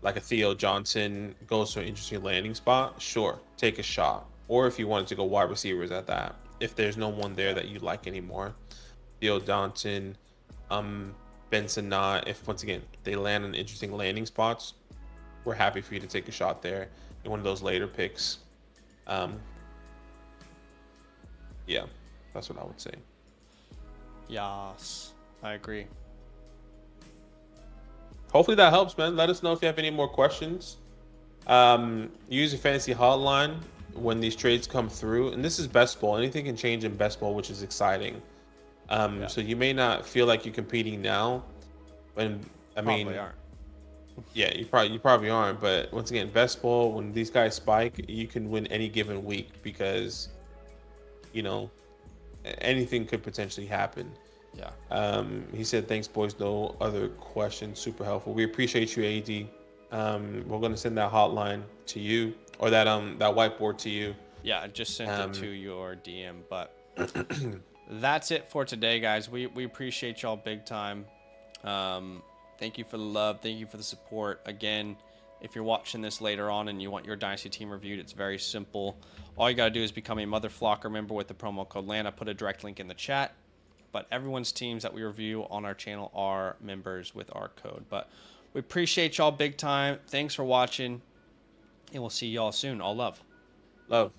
like a Theo Johnson, goes to an interesting landing spot, sure, take a shot. Or if you wanted to go wide receivers at that, if there's no one there that you like anymore, Theo Johnson, Benson, not. If once again they land in interesting landing spots, we're happy for you to take a shot there in one of those later picks. Yeah, that's what I would say. Yes, I agree. Hopefully that helps, man. Let us know if you have any more questions. Use your fantasy hotline when these trades come through. And this is best ball. Anything can change in best ball, which is exciting. So you may not feel like you're competing now, but I mean, Probably aren't. yeah, you probably aren't. But once again, best ball, when these guys spike, you can win any given week because, you know, anything could potentially happen. Yeah. He said, thanks, boys. No other questions. Super helpful. We appreciate you, AD. We're going to send that hotline to you, or that whiteboard to you. Yeah, I just sent it to your DM. But that's it for today, guys. We appreciate y'all big time. Thank you for the love. Thank you for the support. Again, if you're watching this later on and you want your Dynasty team reviewed, it's very simple. All you got to do is become a Mother Flocker member with the promo code LAN. I put a direct link in the chat. But everyone's teams that we review on our channel are members with our code. But we appreciate y'all big time. Thanks for watching. And we'll see y'all soon. All love. Love.